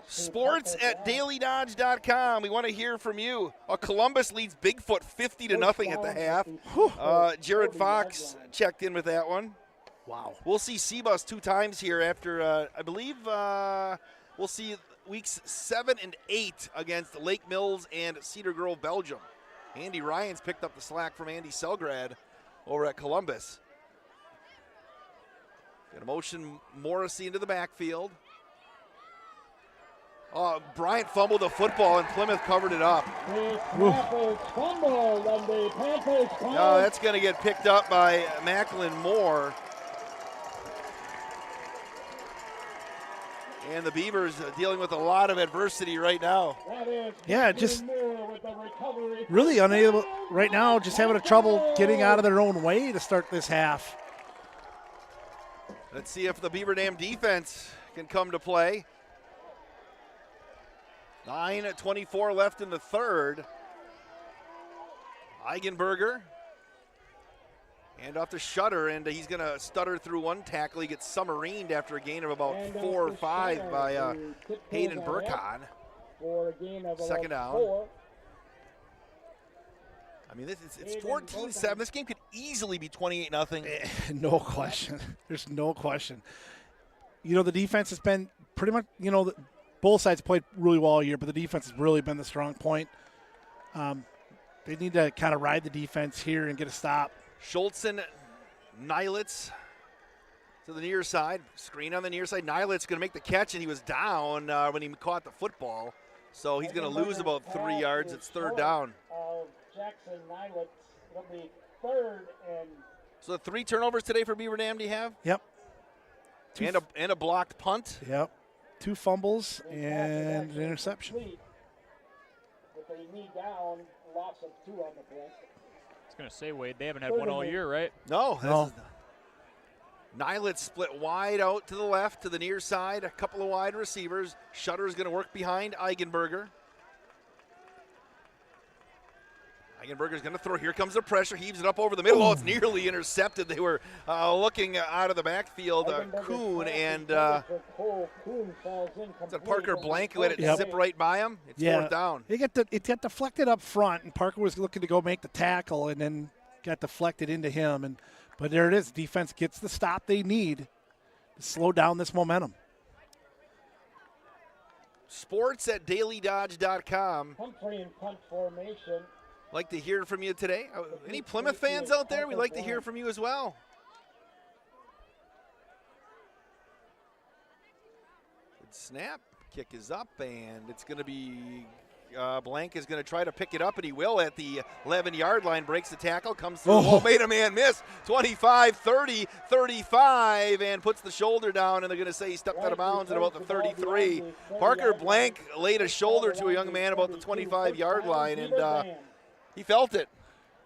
Sports at dailydodge.com. We want to hear from you. Columbus leads Bigfoot 50-0 at the half. Jared Fox checked in with that one. Wow. We'll see Seabus 2 times here after, I believe, we'll see weeks 7 and 8 against Lake Mills and Cedar Grove, Belgium. Andy Ryan's picked up the slack from Andy Selgrad over at Columbus. Got a motion Morrissey into the backfield. Bryant fumbled the football, and Plymouth covered it up. That's going to get picked up by Macklin Moore. And the Beavers dealing with a lot of adversity right now. Yeah, just really unable right now, just having a trouble getting out of their own way to start this half. Let's see if the Beaver Dam defense can come to play. 9:24 left in the third. Eigenberger. Hand off to Shutter, and he's going to stutter through one tackle. He gets submarined after a gain of about 4 or 5 by Hayden Burkhan. 2nd down. I mean, it's 14-7. This game could easily be 28-0. No question. There's no question. You know, the defense has been pretty much, both sides played really well all year, but the defense has really been the strong point. They need to kind of ride the defense here and get a stop. Schultzen, Nylitz to the near side. Screen on the near side. Nylitz going to make the catch, and he was down when he caught the football. So he's going to lose about 3 yards. It's 3rd down. Jackson Nylitz, it'll be 3rd and... So 3 turnovers today for Beaver Dam, do you have? Yep. And a blocked punt. Yep. 2 fumbles and an interception. With a knee down, loss of 2 on the play. I was going to say, Wade, they haven't had one all year, right? No. Nylitz split wide out to the left, to the near side. A couple of wide receivers. Shutter is going to work behind Eigenberger. Eigenberger's going to throw. Here comes the pressure. Heaves it up over the middle. Oh, it's nearly intercepted. They were looking out of the backfield. Kuhn and Parker Blank who had it zip right by him. It's 4th down. It got deflected up front, and Parker was looking to go make the tackle, and then got deflected into him. But there it is. Defense gets the stop they need to slow down this momentum. Sports at dailydodge.com. Humphrey and punt formation. Like to hear from you today. Any Plymouth fans out there? We'd like to hear from you as well. Good snap. Kick is up, and it's going to be Blank is going to try to pick it up, and he will at the 11-yard line. Breaks the tackle, comes through. Oh, made a man miss. 25, 30, 35, and puts the shoulder down, and they're going to say he stepped out of bounds at about the 33. Parker Blank laid a shoulder to a young man about the 25-yard line, and he felt it.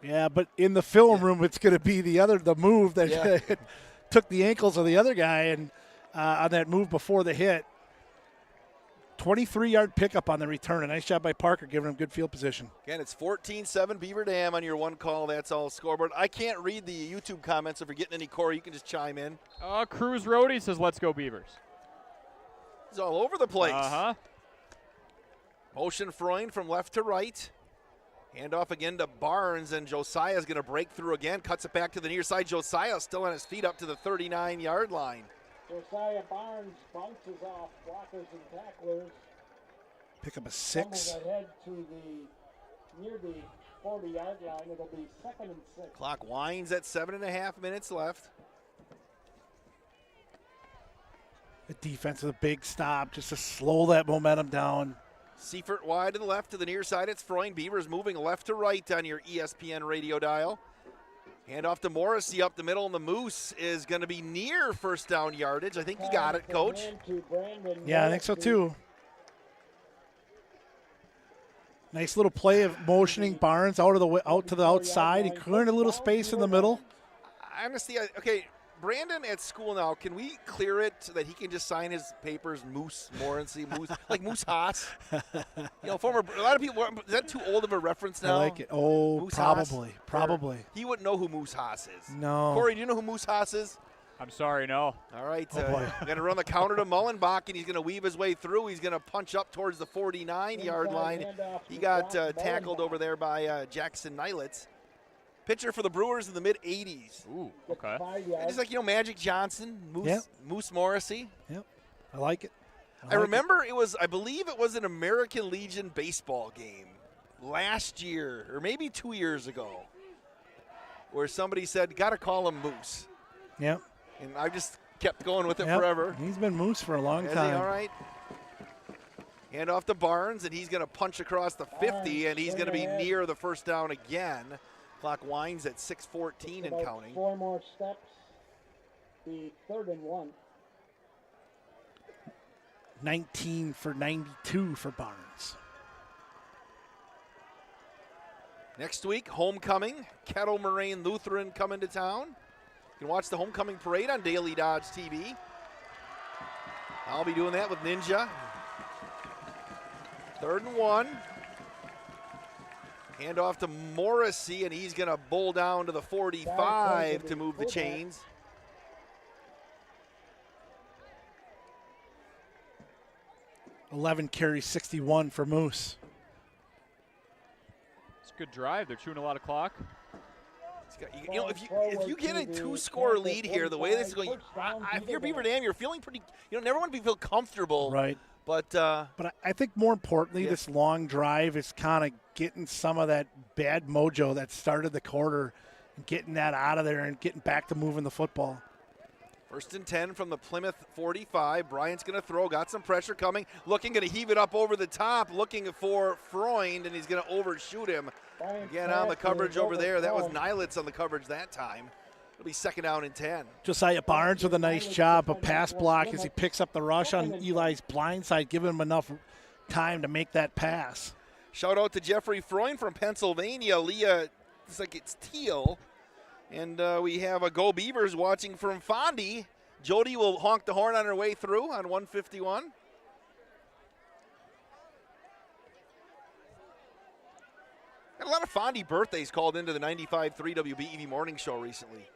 Yeah, but in the film room, it's going to be the move that took the ankles of the other guy, and on that move before the hit. 23-yard pickup on the return. A nice job by Parker, giving him good field position. Again, it's 14-7 Beaver Dam on your one call. That's all scoreboard. I can't read the YouTube comments. If you're getting any, Corey, you can just chime in. Cruz Rohde says, let's go Beavers. He's all over the place. Uh-huh. Motion throwing from left to right. Hand off again to Barnes, and Josiah's going to break through again. Cuts it back to the near side. Josiah still on his feet up to the 39-yard line. Josiah Barnes bounces off blockers and tacklers. Pick up a 6. Fumbles ahead to near the 40-yard line. It'll be 2nd and 6. Clock winds at 7.5 minutes left. The defense with a big stop just to slow that momentum down. Seifert wide to the left to the near side. It's Freund. Beavers moving left to right on your ESPN radio dial. Hand off to Morrissey up the middle, and the Moose is going to be near first down yardage. I think you got it, Coach. Yeah, I think so too. Nice little play of motioning Barnes out to the outside and clearing a little space in the middle. Honestly, okay, Brandon at school now, can we clear it so that he can just sign his papers Moose Morrissey, Moose, like Moose Haas? You know, a lot of people, is that too old of a reference now? I like it. Oh, Moose probably. Haas? Probably. He wouldn't know who Moose Haas is. No. Corey, do you know who Moose Haas is? I'm sorry, no. All right, Oh, boy. going to run the counter to Mullenbach, and he's going to weave his way through. He's going to punch up towards the 49-yard line. He got tackled over there by Jackson Nylitz. Pitcher for the Brewers in the mid-80s. Ooh, okay. Just like, Magic Johnson, Moose Morrissey. Yep, I like it. I remember I believe it was an American Legion baseball game last year, or maybe 2 years ago, where somebody said, got to call him Moose. Yep. And I just kept going with it forever. He's been Moose for a long Is time. he all right? Hand off to Barnes, and he's going to punch across the 50, and he's going to be near the first down again. Clock winds at 6:14 and counting. 4 more steps. The 3rd and 1. 19 for 92 for Barnes. Next week, homecoming. Kettle Moraine Lutheran coming to town. You can watch the homecoming parade on Daily Dodge TV. I'll be doing that with Ninja. 3rd and 1. Hand off to Morrissey, and he's going to bowl down to the 45 to move the chains. $11 carries, 61 for Moose. It's a good drive. They're chewing a lot of clock. If you get a 2-score lead here, the way this is going, if you're Beaver Dam, you're feeling pretty. Never want to feel comfortable. Right. But I think more importantly, this long drive is kind of getting some of that bad mojo that started the quarter, and getting that out of there and getting back to moving the football. 1st and 10 from the Plymouth 45. Bryant's going to throw. Got some pressure coming. Going to heave it up over the top. Looking for Freund, and he's going to overshoot him. Again on the coverage over there. That was Nylitz on the coverage that time. It'll be 2nd down and 10. Josiah Barnes with a nice job, a pass block as he picks up the rush on Eli's blind side, giving him enough time to make that pass. Shout out to Jeffrey Freund from Pennsylvania. Leah, it's like it's teal. And we have a Go Beavers watching from Fondy. Jody will honk the horn on her way through on 151. Got a lot of Fondy birthdays called into the 95.3 WBEV morning show recently.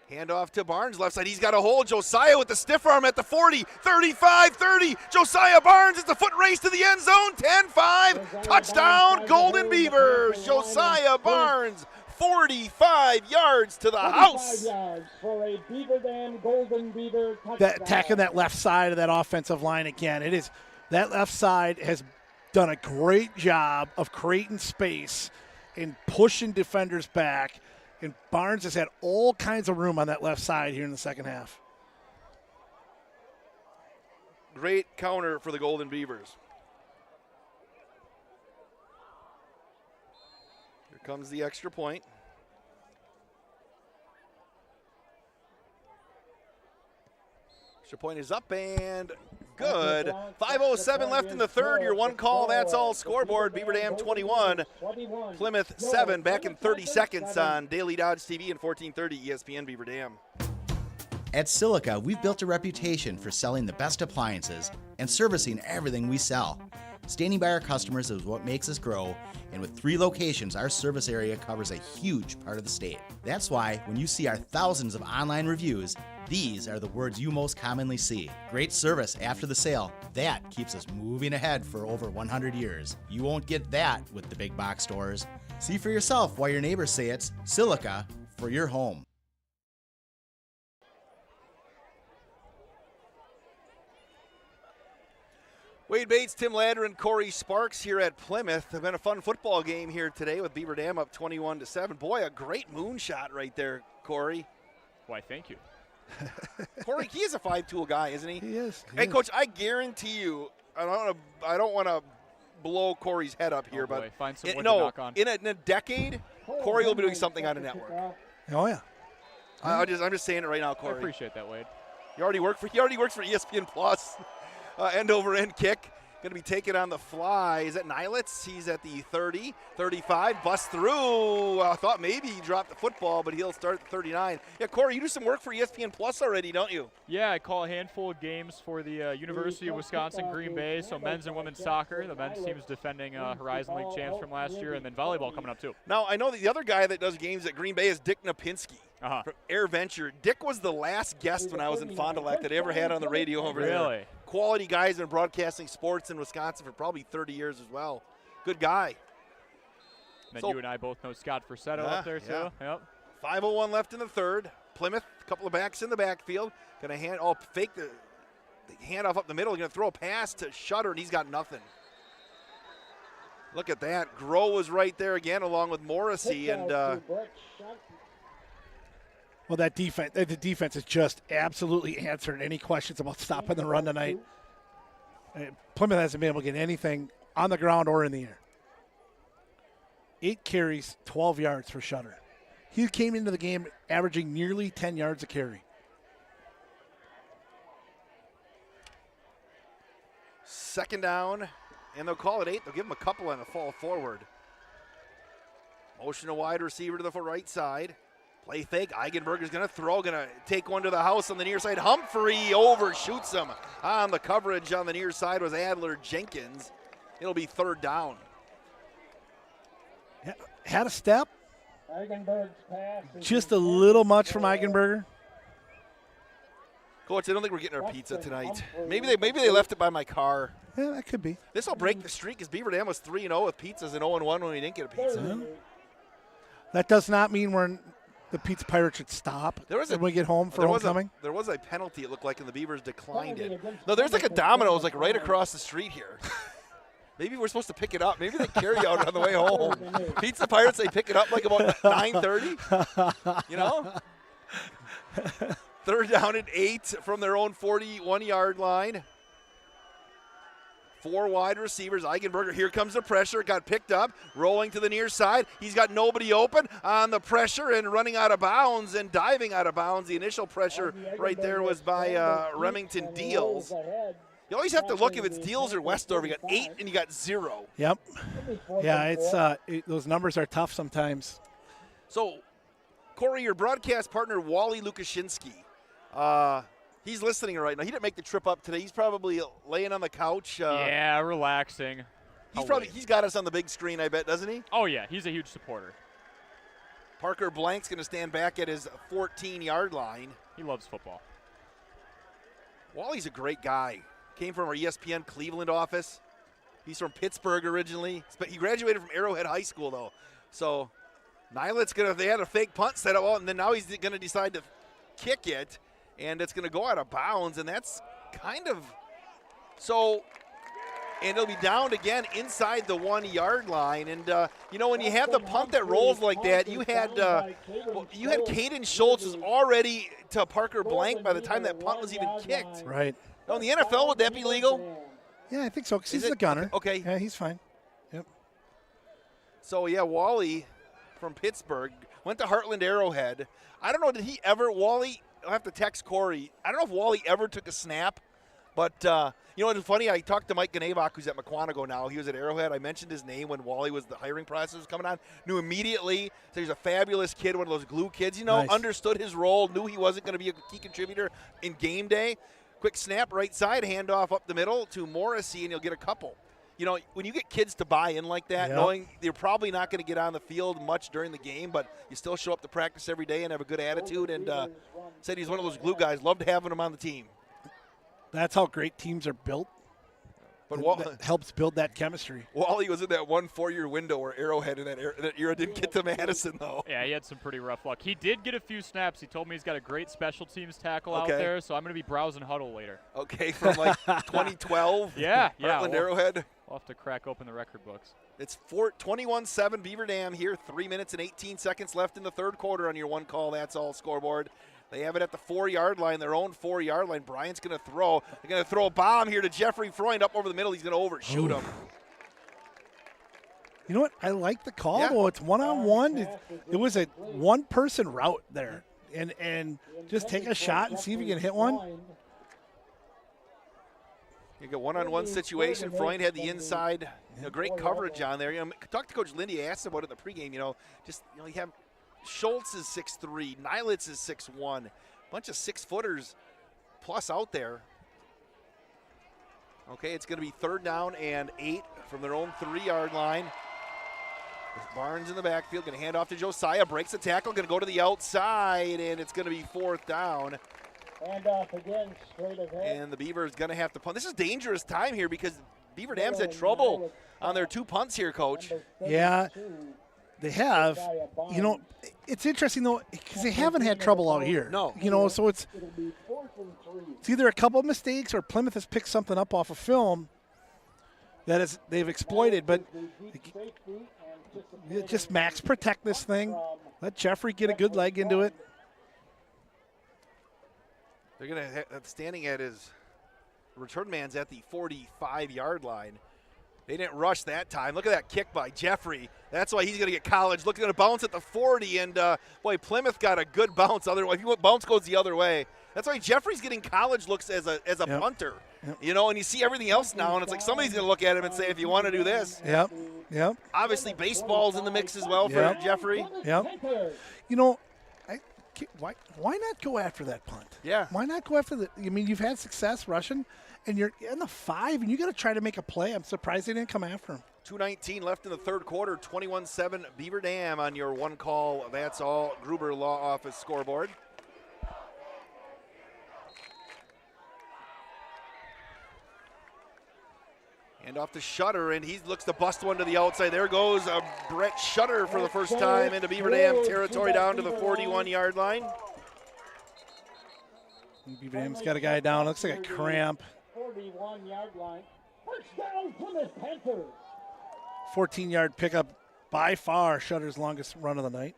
Hand off to Barnes, left side. He's got a hold. Josiah with the stiff arm at the 40, 35, 30. Josiah Barnes, it's a foot race to the end zone. 10-5, touchdown, Golden Beavers. Josiah Barnes, 45 yards to the house. 45 yards for a Beaver Dam Golden Beaver touchdown. Attacking that left side of that offensive line again. It is that left side has done a great job of creating space and pushing defenders back. And Barnes has had all kinds of room on that left side here in the second half. Great counter for the Golden Beavers. Here comes the extra point. Extra point is up and good. 5:07 left in the 3rd. Your one call, that's all. Scoreboard, Beaver Dam 21, Plymouth 7. Back in 30 seconds on Daily Dodge TV and 1430 ESPN Beaver Dam. At Silica, we've built a reputation for selling the best appliances and servicing everything we sell. Standing by our customers is what makes us grow, and with 3 locations, our service area covers a huge part of the state. That's why when you see our thousands of online reviews, these are the words you most commonly see. Great service after the sale. That keeps us moving ahead for over 100 years. You won't get that with the big box stores. See for yourself why your neighbors say it's Silica for your home. Wade Bates, Tim Ladder, and Corey Sparks here at Plymouth. It's been a fun football game here today with Beaver Dam up 21-7. Boy, a great moonshot right there, Corey. Why, thank you. Corey, he is a 5-tool guy, isn't he? He is. Hey, Coach, I guarantee you, I don't want to blow Corey's head up here, but find some wood to knock on. In a decade, Corey will be doing something on a network. Oh yeah. I'm just saying it right now, Corey. I appreciate that, Wade. He already works for ESPN Plus. End over end kick. Going to be taken on the fly. Is that Nilitz? He's at the 30, 35, bust through. I thought maybe he dropped the football, but he'll start at 39. Yeah, Corey, you do some work for ESPN Plus already, don't you? Yeah, I call a handful of games for the University of Wisconsin Green Bay, so men's and women's soccer. The men's team is defending Horizon League champs from last year, and then volleyball coming up too. Now, I know that the other guy that does games at Green Bay is Dick Napinski from Air Venture. Dick was the last guest when I was in Fond du Lac that I ever had on the radio over there. Really? Quality guys in broadcasting sports in Wisconsin for probably 30 years as well. Good guy. And then you and I both know Scott Fursetto up there too. Yeah. 5:01 left in the third. Plymouth, a couple of backs in the backfield. Going to fake the handoff up the middle. Going to throw a pass to Shutter, and he's got nothing. Look at that. Groh was right there again, along with Morrissey, and well, the defense has just absolutely answered any questions about stopping the run tonight. Plymouth hasn't been able to get anything on the ground or in the air. 8 carries, 12 yards for Shutter. He came into the game averaging nearly 10 yards a carry. Second down, and they'll call it 8. They'll give him a couple and a fall forward. Motion a wide receiver to the right side. Play fake. Eigenberger's going to throw, going to take one to the house on the near side. Humphrey overshoots him. On the coverage on the near side was Adler Jenkins. It'll be third down. Yeah, had a step. Just a little much from Eigenberger. Coach, I don't think we're getting our pizza tonight. Maybe they left it by my car. Yeah, that could be. This will break the streak because Beaver Dam was 3-0 with pizzas and 0-1 when we didn't get a pizza. Yeah. That does not mean the Pizza Pirates should stop when we get home for homecoming. There was a penalty, it looked like, and the Beavers declined it. No, there's like a Domino's like right across the street here. Maybe we're supposed to pick it up. Maybe they carry out on the way home. Pizza Pirates, they pick it up like about 9:30. You know? Third down and 8 from their own 41-yard line. 4 wide receivers. Eigenberger, here comes the pressure. Got picked up, rolling to the near side. He's got nobody open on the pressure and running out of bounds and diving out of bounds. The initial pressure right there was by Remington Deals. You always have to look if it's Deals or Westover. You got 8 and you got 0. Yep. Yeah, it's those numbers are tough sometimes. So, Corey, your broadcast partner, Wally Lukashinsky, he's listening right now. He didn't make the trip up today. He's probably laying on the couch. Yeah, relaxing. He's got us on the big screen, I bet, doesn't he? Oh, yeah. He's a huge supporter. Parker Blank's going to stand back at his 14-yard line. He loves football. Wally's a great guy. Came from our ESPN Cleveland office. He's from Pittsburgh originally. He graduated from Arrowhead High School, though. So Nilitz they had a fake punt set up, and then now he's going to decide to kick it. And it's going to go out of bounds, and that's kind of so. And it'll be downed again inside the 1-yard line. And when you have the punt that rolls like that, you had Caden Schultz was already to Parker Blank by the time that punt was even kicked. Right. Now in the NFL, would that be legal? Yeah, I think so. Because he's a gunner. Okay. Yeah, he's fine. Yep. So yeah, Wally from Pittsburgh went to Heartland Arrowhead. I don't know. Did he ever Wally? I'll have to text Corey. I don't know if Wally ever took a snap, but you know what's funny? I talked to Mike Ganavak, who's at McQuantico now. He was at Arrowhead. I mentioned his name when Wally was the hiring process was coming on. Knew immediately. So he's a fabulous kid, one of those glue kids. Nice. Understood his role. Knew he wasn't going to be a key contributor in game day. Quick snap, right side, handoff up the middle to Morrissey, and you'll get a couple. You know, when you get kids to buy in like that, knowing they're probably not going to get on the field much during the game, but you still show up to practice every day and have a good attitude, and said he's one of those glue guys. Loved having him on the team. That's how great teams are built. But that helps build that chemistry. Wally was in that 1 4-year window where Arrowhead in that era didn't get to Madison, though. Yeah, he had some pretty rough luck. He did get a few snaps. He told me he's got a great special teams tackle out there, so I'm going to be browsing Huddle later. Okay, from like 2012? Yeah. Heartland Arrowhead? We'll have to crack open the record books. It's 21-7 Beaver Dam here. 3 minutes and 18 seconds left in the third quarter on your one call. That's all scoreboard. They have it at the 4-yard line, their own 4-yard line. Bryant's going to throw. They're going to throw a bomb here to Jeffrey Freund up over the middle. He's going to overshoot him. You know what? I like the call, though. It's one-on-one. It was a one-person route there. And just take a shot and see if you can hit one. You got one-on-one situation. Freund had the inside, great coverage on there. Talk to Coach Lindy. I asked him about it in the pregame. You have Schultz is 6'3", Nylitz is 6'1", bunch of 6-footers plus out there. Okay, it's going to be 3rd down and 8 from their own 3-yard line. Barnes in the backfield, going to hand off to Josiah, breaks the tackle, going to go to the outside, and it's going to be 4th down. And off again, straight ahead. And the Beavers going to have to punt. This is dangerous time here because Beaver Dam's had trouble on their 2 punts here, Coach. Yeah, they have. It's interesting, though, because they haven't had trouble out here. No. So it's either a couple of mistakes or Plymouth has picked something up off of film that they've exploited. But just max protect this thing. Let Jeffrey get a good leg into it. They're going to standing at his return man's at the 45-yard line. They didn't rush that time. Look at that kick by Jeffrey. That's why he's going to get college. Looking at a bounce at the 40, and boy, Plymouth got a good bounce. Otherwise, bounce goes the other way. That's why Jeffrey's getting college looks as a punter. Yep. And you see everything else now, and it's like somebody's going to look at him and say, if you want to do this. Yep. Obviously, baseball's in the mix as well for Jeffrey. Yep. Why not go after that punt? Yeah. Why not go after you've had success rushing, and you're in the 5, and you got to try to make a play. I'm surprised they didn't come after him. 2:19 left in the 3rd quarter. 21-7 Beaver Dam on your one call. That's all Gruber Law Office scoreboard. And off to Shutter, and he looks to bust one to the outside. There goes Brett Shutter for the first time into Beaver Dam territory down to the 41-yard line. Beaver Dam's got a guy down. Looks like a cramp. 41-yard line. First down, Plymouth Panthers. 14-yard pickup, by far Shutter's longest run of the night.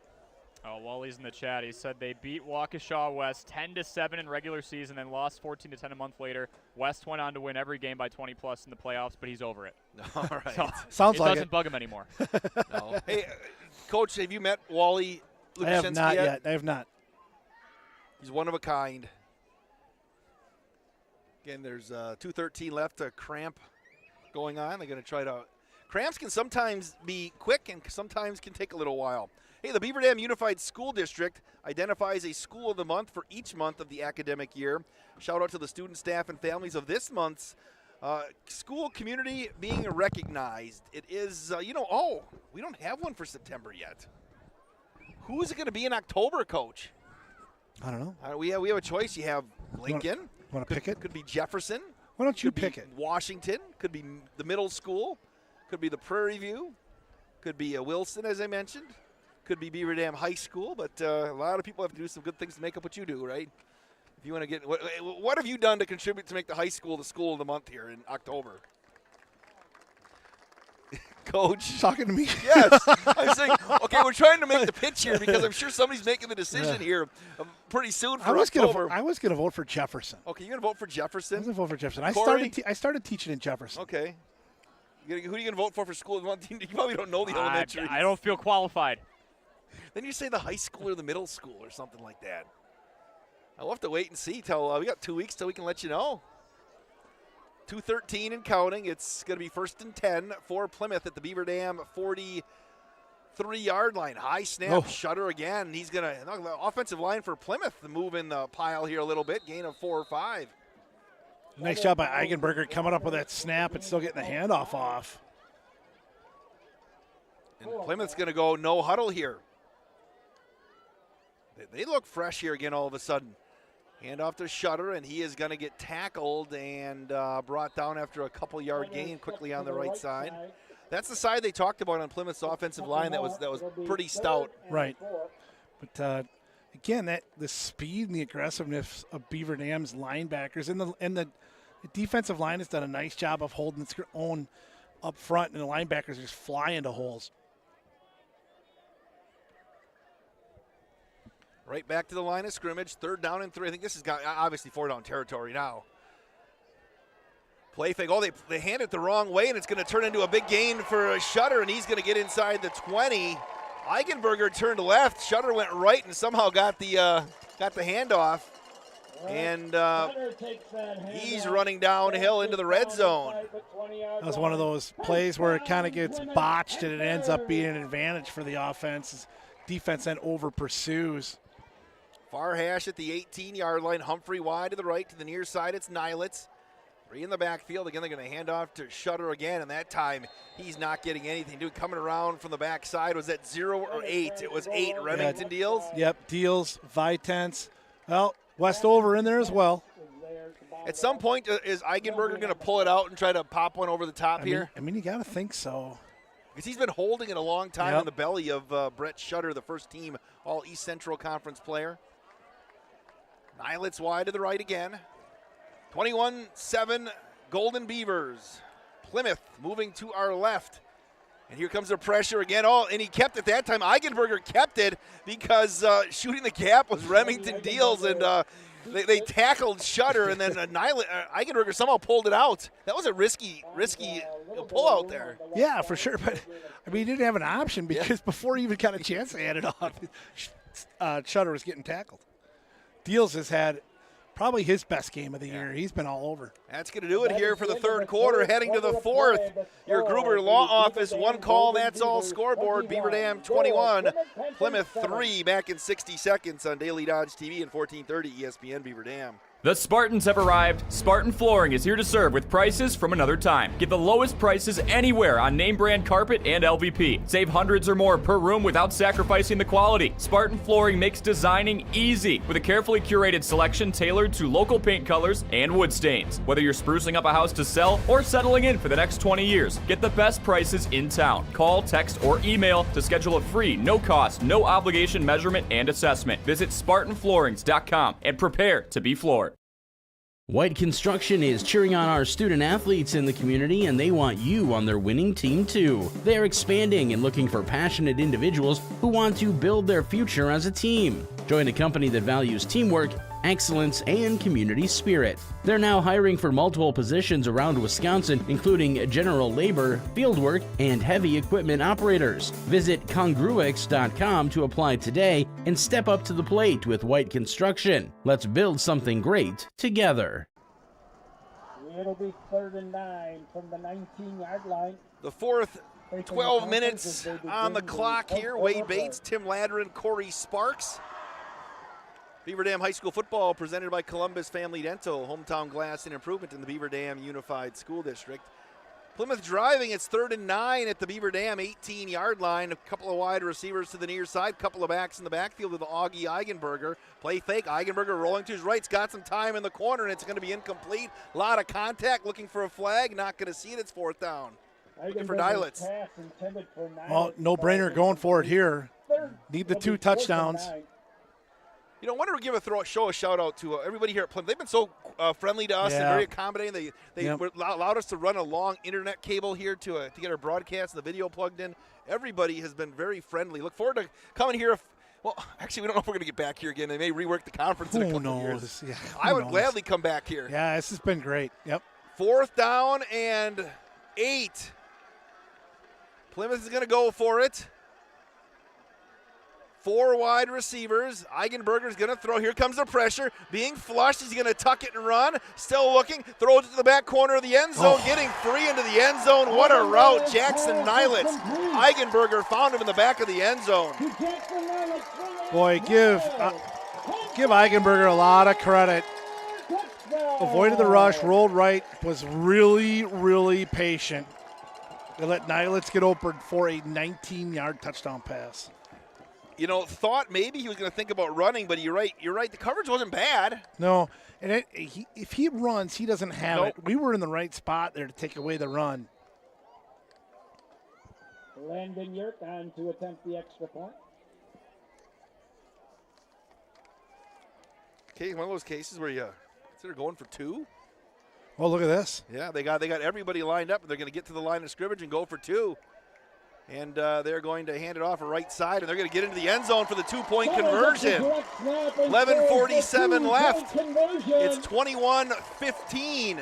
Oh, Wally's in the chat. He said they beat Waukesha West 10-7 in regular season, then lost 14-10 a month later. West went on to win every game by 20+ in the playoffs, but he's over it. All right. So Sounds like it. It doesn't bug him anymore. No. Hey, Coach, have you met Wally Lukashinsky I have not yet. I have not. He's one of a kind. Again, there's 2:13 left. A cramp going on. They're going to try to. Cramps can sometimes be quick and sometimes can take a little while. Hey, the Beaver Dam Unified School District identifies a school of the month for each month of the academic year. Shout out to the student, staff, and families of this month's school community being recognized. It is, we don't have one for September yet. Who is it going to be in October, Coach? I don't know. We have a choice. You have Lincoln. Want to pick it? Could be Jefferson. Why don't you pick it? Washington. Could be the middle school. Could be the Prairie View. Could be Wilson, as I mentioned. Could be Beaver Dam High School. But a lot of people have to do some good things to make up what you do, right? If you want to get, what have you done to contribute to make the high school the school of the month here in October? Coach. Talking to me? Yes. I'm saying, okay, we're trying to make the pitch here because I'm sure somebody's making the decision here pretty soon for October. I was going to vote for Jefferson. Okay, you're going to vote for Jefferson? I was going to vote for Jefferson. I started teaching in Jefferson. Okay. Who are you going to vote for school? You probably don't know the elementary. I don't feel qualified. Then you say the high school or the middle school or something like that. I'll have to wait and see till we got 2 weeks till we can let you know. 2:13 and counting. It's going to be 1st and 10 for Plymouth at the Beaver Dam 43-yard line. High snap, Shutter again. He's going to – offensive line for Plymouth to move in the pile here a little bit. Gain of 4 or 5. Nice job by Eigenberger coming up with that snap and still getting the handoff off. And Plymouth's going to go no huddle here. They look fresh here again all of a sudden. Hand off to Shutter, and he is going to get tackled and brought down after a couple-yard gain quickly on the right side. That's the side they talked about on Plymouth's offensive line that was pretty stout. Right. But, again, the speed and the aggressiveness of Beaver Dam's linebackers and the defensive line has done a nice job of holding its own up front, and the linebackers just fly into holes. Right back to the line of scrimmage. 3rd down and 3. I think this has got obviously 4-down territory now. Play fake. Oh, they hand it the wrong way, and it's going to turn into a big gain for Shutter, and he's going to get inside the 20. Eigenberger turned left. Shutter went right and somehow got the handoff. And he's running downhill into the red zone. That was one of those plays where it kind of gets botched and it ends up being an advantage for the offense. Defense then over pursues. Far hash at the 18-yard line. Humphrey wide to the right. To the near side, it's Nilitz. 3 in the backfield. Again, they're going to hand off to Shutter again, and that time he's not getting anything. Dude, coming around from the backside. Was that 0 or 8? It was 8. Remington deals? Yep, deals, Vitens. Well, Westover in there as well. At some point, is Eigenberger going to pull it out and try to pop one over the top here? I mean, you got to think so. Because he's been holding it a long time in the belly of Brett Shutter, the first team All-East Central Conference player. Nilitz wide to the right again. 21-7 Golden Beavers. Plymouth moving to our left. And here comes the pressure again. Oh, and he kept it that time. Eigenberger kept it because shooting the gap was Remington Deals, and they tackled Shutter, and then Eigenberger somehow pulled it out. That was a risky pull out there. Yeah, for sure. But, I mean, he didn't have an option because before he even got a chance to hand it off, Shutter was getting tackled. Deals has had probably his best game of the year. He's been all over. That's going to do it here for the 3rd quarter. Heading to the 4th. Your Gruber Law Office, 1 call, that's all. Scoreboard, Beaver Dam 21, Plymouth 3, back in 60 seconds on Daily Dodge TV and 1430 ESPN Beaver Dam. The Spartans have arrived. Spartan Flooring is here to serve with prices from another time. Get the lowest prices anywhere on name brand carpet and LVP. Save hundreds or more per room without sacrificing the quality. Spartan Flooring makes designing easy with a carefully curated selection tailored to local paint colors and wood stains. Whether you're sprucing up a house to sell or settling in for the next 20 years, get the best prices in town. Call, text, or email to schedule a free, no-cost, no-obligation measurement and assessment. Visit SpartanFloorings.com and prepare to be floored. White Construction is cheering on our student athletes in the community, and they want you on their winning team too. They are expanding and looking for passionate individuals who want to build their future as a team. Join a company that values teamwork, excellence, and community spirit. They're now hiring for multiple positions around Wisconsin, including general labor, fieldwork, and heavy equipment operators. Visit congruix.com to apply today and step up to the plate with White Construction. Let's build something great together. It'll be 3rd and 9 from the 19-yard line. The 4th, 12 minutes on the clock here. Wade Bates, Tim Ladrin, Corey Sparks. Beaver Dam High School football presented by Columbus Family Dental, hometown glass and improvement in the Beaver Dam Unified School District. Plymouth driving, it's 3rd and 9 at the Beaver Dam 18-yard line. A couple of wide receivers to the near side, couple of backs in the backfield with Augie Eigenberger. Play fake, Eigenberger rolling to his right. It's got some time in the corner, and it's going to be incomplete. A lot of contact, looking for a flag, not going to see it. It's 4th down. Looking for Nilitz. Well, no-brainer going for it here. Need the 2 touchdowns. You know, I wanted to give a shout out to everybody here at Plymouth. They've been so friendly to us and very accommodating. They allowed us to run a long internet cable here to get our broadcast and the video plugged in. Everybody has been very friendly. Look forward to coming here. Well, actually, we don't know if we're going to get back here again. They may rework the conference in a couple of years. Yeah, I would gladly come back here. Yeah, this has been great. Yep. 4th down and 8. Plymouth is going to go for it. 4 wide receivers. Eigenberger's going to throw. Here comes the pressure. Being flushed. He's going to tuck it and run. Still looking. Throws it to the back corner of the end zone. Getting free into the end zone. What a route. Jackson Nilitz. Eigenberger found him in the back of the end zone. Boy, give Eigenberger a lot of credit. Avoided the rush. Rolled right. Was really, really patient. They let Nilitz get open for a 19-yard touchdown pass. You know, thought maybe he was going to think about running, but you're right. The coverage wasn't bad. No, and if he runs, he doesn't have it. We were in the right spot there to take away the run. Landon Yerk on to attempt the extra point. Okay, one of those cases where you consider going for 2. Oh, look at this. Yeah, they got everybody lined up, and they're going to get to the line of scrimmage and go for 2. And they're going to hand it off a right side, and they're going to get into the end zone for the two-point conversion. 11:47 left. It's 21-15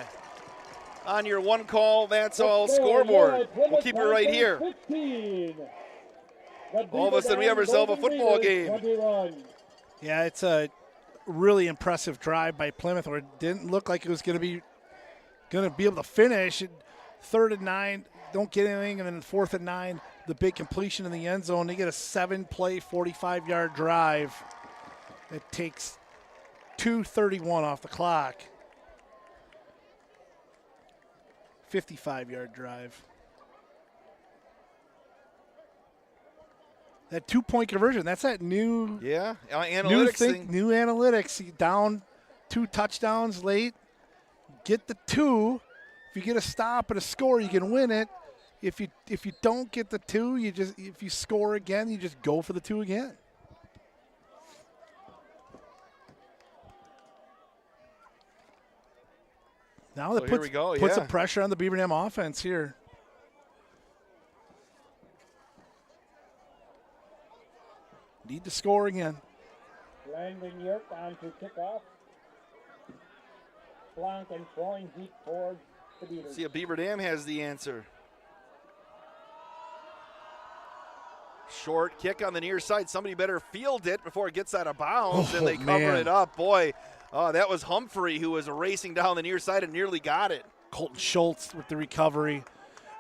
on your one call, that's all scoreboard. We'll keep it right here. All of a sudden, we have ourselves a football game. Yeah, it's a really impressive drive by Plymouth, where it didn't look like it was going to be able to finish. 3rd and 9, don't get anything, and then 4th and 9, the big completion in the end zone. They get a 7-play, 45-yard drive that takes 2:31 off the clock. 55-yard drive. That 2-point conversion, that's that new analytics new analytics. You down 2 touchdowns late, get the 2. If you get a stop and a score, you can win it. If you don't get the 2, if you score again, you just go for the 2 again. Now that puts some pressure on the Beaver Dam offense here. Need to score again. Landon York on to kickoff. Blanc and throwing deep forward to Beaver. See if Beaver Dam has the answer. Short kick on the near side. Somebody better field it before it gets out of bounds, and they cover it up. Boy, that was Humphrey who was racing down the near side and nearly got it. Colton Schultz with the recovery.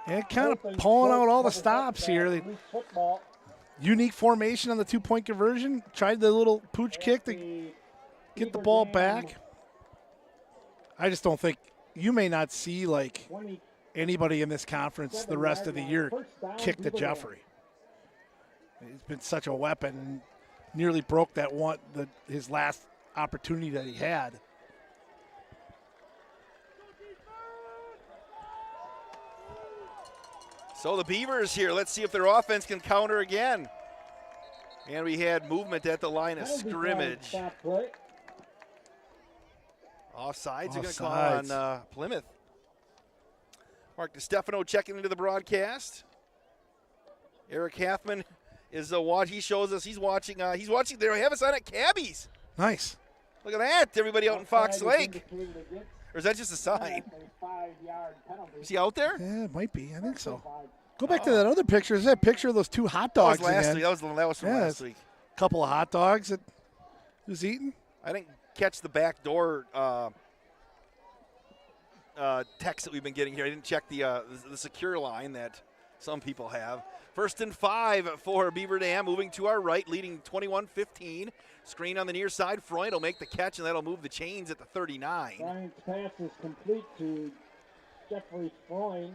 And kind of pulling out all the stops here. Unique formation on the 2-point conversion. Tried the little pooch kick to get the ball back. I just don't think you may not see like anybody in this conference the rest of the year kick to Jeffrey. He's been such a weapon. Nearly broke that his last opportunity that he had. So the Beavers here, let's see if their offense can counter again. And we had movement at the line of scrimmage. Offsides are going to call on Plymouth. Mark DiStefano checking into the broadcast. Eric Halfman is he shows us he's watching. They have us on at Cabby's. Nice. Look at that, everybody out in Fox Lake. Or is that just a sign? Is he out there? Yeah, it might be. I think so. Go back to that other picture. Is that picture of those 2 hot dogs? That was last week. That was from last week. A couple of hot dogs that he was eating. I didn't catch the back door text that we've been getting here. I didn't check the secure line that some people have. 1st and 5 for Beaver Dam, moving to our right, leading 21-15. Screen on the near side. Freund will make the catch, and that'll move the chains at the 39. Bryant's pass is complete to Jeffrey Freund.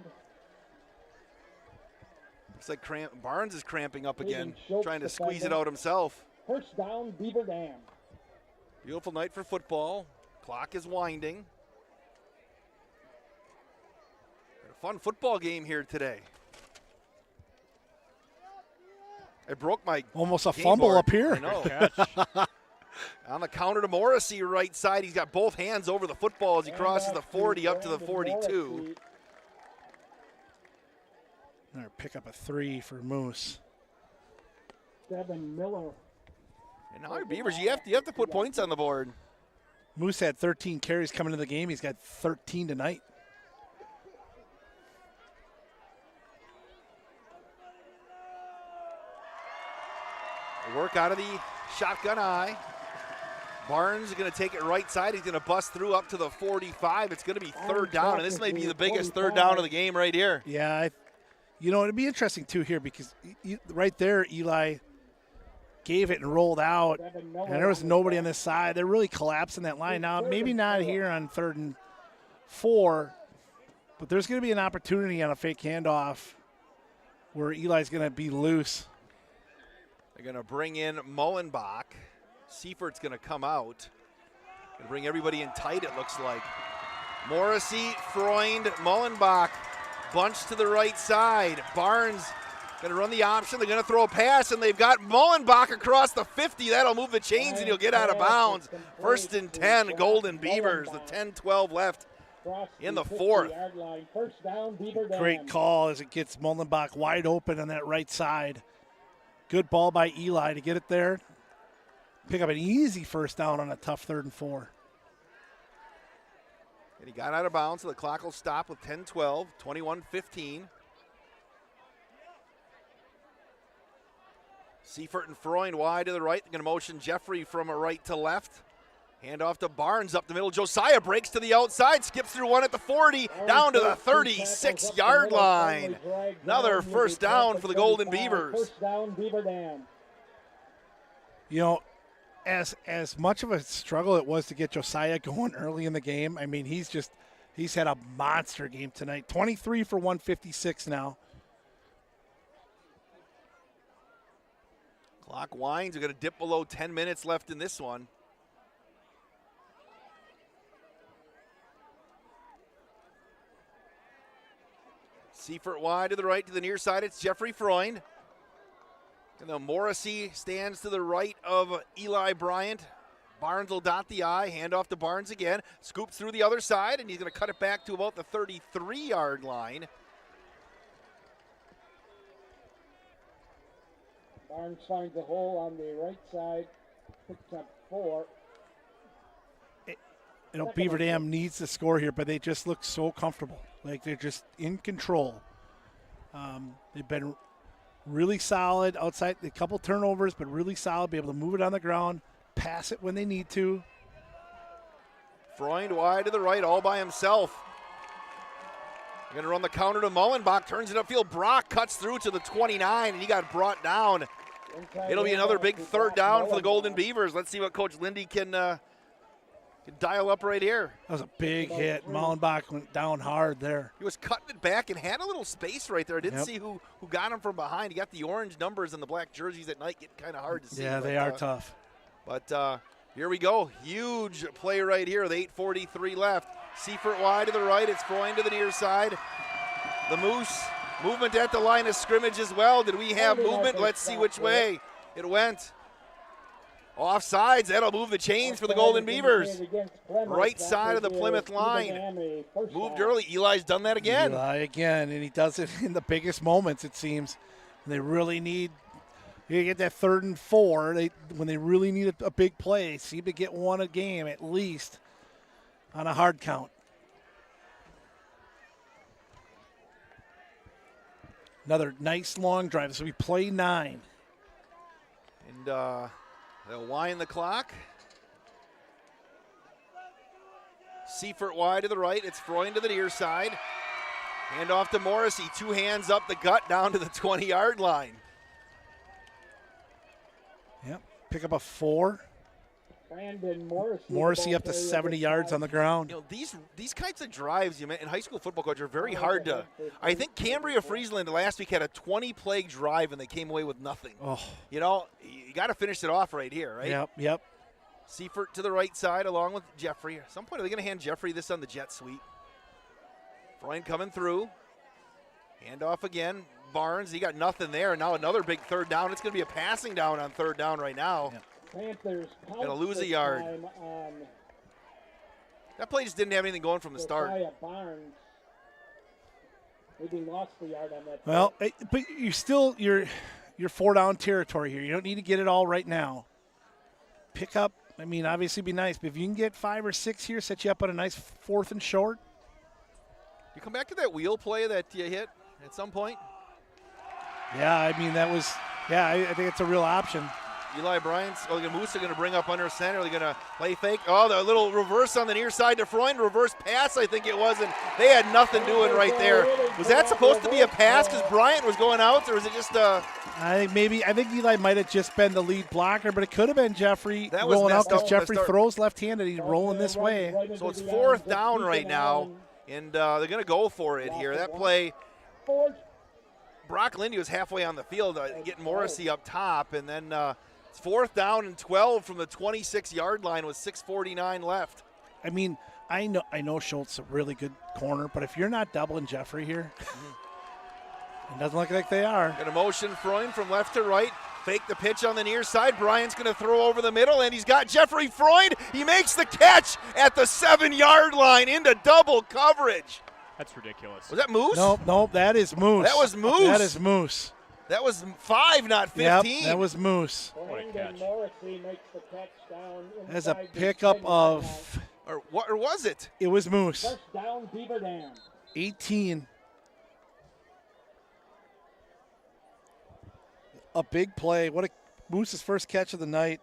Looks like Barnes is cramping up again, trying to squeeze it out himself. 1st down, Beaver Dam. Beautiful night for football. Clock is winding. A fun football game here today. I broke my almost a fumble up here. I know. On the counter to Morrissey, right side. He's got both hands over the football as he crosses the 40 up to the 42. Pick up a 3 for Moose. Devin Miller. And now your Beavers, you have to put points on the board. Moose had 13 carries coming into the game. He's got 13 tonight. Work out of the shotgun eye. Barnes is going to take it right side. He's going to bust through up to the 45. It's going to be 3rd down, and this may be the biggest 3rd down of the game right here. Yeah, it'd be interesting, too, here because right there, Eli gave it and rolled out, and there was nobody on this side. They're really collapsing that line. Now, maybe not here on 3rd and 4, but there's going to be an opportunity on a fake handoff where Eli's going to be loose. They're going to bring in Mullenbach. Seifert's going to come out. Going to bring everybody in tight, it looks like. Morrissey, Freund, Mullenbach. Bunch to the right side. Barnes going to run the option. They're going to throw a pass, and they've got Mullenbach across the 50. That'll move the chains, and he'll get out of bounds. 1st and 10, Golden Beavers. The 10-12 left in the fourth. Line. First down, Beaver Dam. Great call as it gets Mullenbach wide open on that right side. Good ball by Eli to get it there. Pick up an easy first down on a tough 3rd and 4. And he got out of bounds, so the clock will stop with 10-12, 21-15. Seifert and Freund wide to the right. They're going to motion Jeffrey from a right to left. Hand off to Barnes up the middle. Josiah breaks to the outside, skips through one at the 40, down to the 36-yard line. Another first down for the Golden Beavers. First down, Beaver Dam. You know, as much of a struggle it was to get Josiah going early in the game, I mean, he's had a monster game tonight. 23 for 156 now. Clock winds. We're going to dip below 10 minutes left in this one. Seifert wide to the right, to the near side. It's Jeffrey Freund. And then Morrissey stands to the right of Eli Bryant. Barnes will dot the I. Hand off to Barnes again. Scoops through the other side, and he's going to cut it back to about the 33-yard line. Barnes finds a hole on the right side. Picks up 4. Beaver Dam needs to score here, but they just look so comfortable. Like they're just in control. They've been really solid outside, a couple turnovers, but really solid, be able to move it on the ground, pass it when they need to. Freund wide to the right, all by himself. They're going to run the counter to Mullenbach, turns it upfield. Brock cuts through to the 29, and he got brought down. It'll be another big third down for the Golden Beavers. Let's see what Coach Lindy can dial up right here. That was a big hit. Mullenbach went down hard there. He was cutting it back and had a little space right there. I didn't see who got him from behind. He got the orange numbers and the black jerseys at night. Getting kind of hard to see. Yeah, they are tough. But here we go. Huge play right here with 8:43 left. Seifert wide to the right. It's Freund to the near side. The Moose movement at the line of scrimmage as well. Did we have movement? Let's see which way it went. Offsides, that'll move the chains for the Golden Beavers. Right side of the Plymouth line. Moved early. Eli's done that again. Eli again, and he does it in the biggest moments, it seems. And they really need, you get that 3rd and 4, when they really need a big play, seem to get one a game at least on a hard count. Another nice long drive. So we play 9. And they'll wind the clock. Seifert wide to the right. It's Freund to the near side. Hand off to Morrissey. 2 hands up the gut down to the 20-yard line. Yep. Pick up a 4. Morrissey up to 70 yards on the ground. You know, these kinds of drives, in high school football, coach, are very hard to. I think Cambria Friesland last week had a 20-play drive and they came away with nothing. Oh. You got to finish it off right here, right? Yep. Seifert to the right side along with Jeffrey. At some point, are they going to hand Jeffrey this on the jet sweep? Freund coming through. Hand off again. Barnes, he got nothing there. Now another big third down. It's going to be a passing down on third down right now. Yep. Panthers going to lose a yard. That play just didn't have anything going from the start. Barnes. Maybe lost the yard on that. Well, but you're 4 down territory here. You don't need to get it all right now. Pick up. I mean, obviously, be nice, but if you can get 5 or 6 here, set you up on a nice 4th and short. You come back to that wheel play that you hit at some point. Yeah, I mean I think it's a real option. Eli Bryant's, the Moose are going to bring up under center. They're going to play fake. Oh, the little reverse on the near side to Freund. Reverse pass, I think it was, and they had nothing doing right there. Was that supposed to be a pass because Bryant was going out, or was it just a... I think Eli might have just been the lead blocker, but it could have been Jeffrey rolling out because Jeffrey throws left-handed. He's rolling this way. So it's 4th down right now, and they're going to go for it here. That play... Brock Lindy was halfway on the field getting Morrissey up top, and then... it's 4th down and 12 from the 26-yard line with 6:49 left. I mean, I know Schultz is a really good corner, but if you're not doubling Jeffrey here, it doesn't look like they are. An motion Freund from left to right. Fake the pitch on the near side. Bryant's going to throw over the middle, and he's got Jeffrey Freund. He makes the catch at the 7-yard line into double coverage. That's ridiculous. Was that Moose? Nope, that is Moose. That was Moose. That is Moose. That was 5, not 15. Yep, that was Moose. What a catch. That's a pickup of... Or was it? It was Moose. First down, Beaver Dam. 18. A big play. What a Moose's first catch of the night.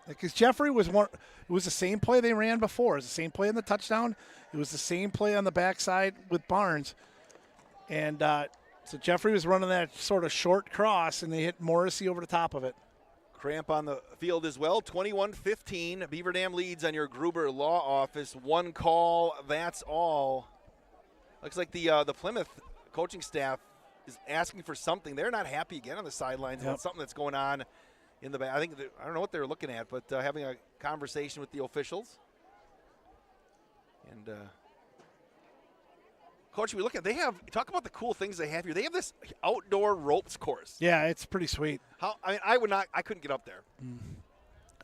Because Jeffrey was one. It was the same play they ran before. It was the same play on the touchdown. It was the same play on the backside with Barnes. And so Jeffrey was running that sort of short cross, and they hit Morrissey over the top of it. Cramp on the field as well. 21-15. Beaver Dam leads on your Gruber Law Office. One call, that's all. Looks like the Plymouth coaching staff is asking for something. They're not happy again on the sidelines about something that's going on in the back. I don't know what they're looking at, but having a conversation with the officials. And Coach, we look at talk about the cool things they have here. They have this outdoor ropes course. Yeah, it's pretty sweet. I couldn't get up there.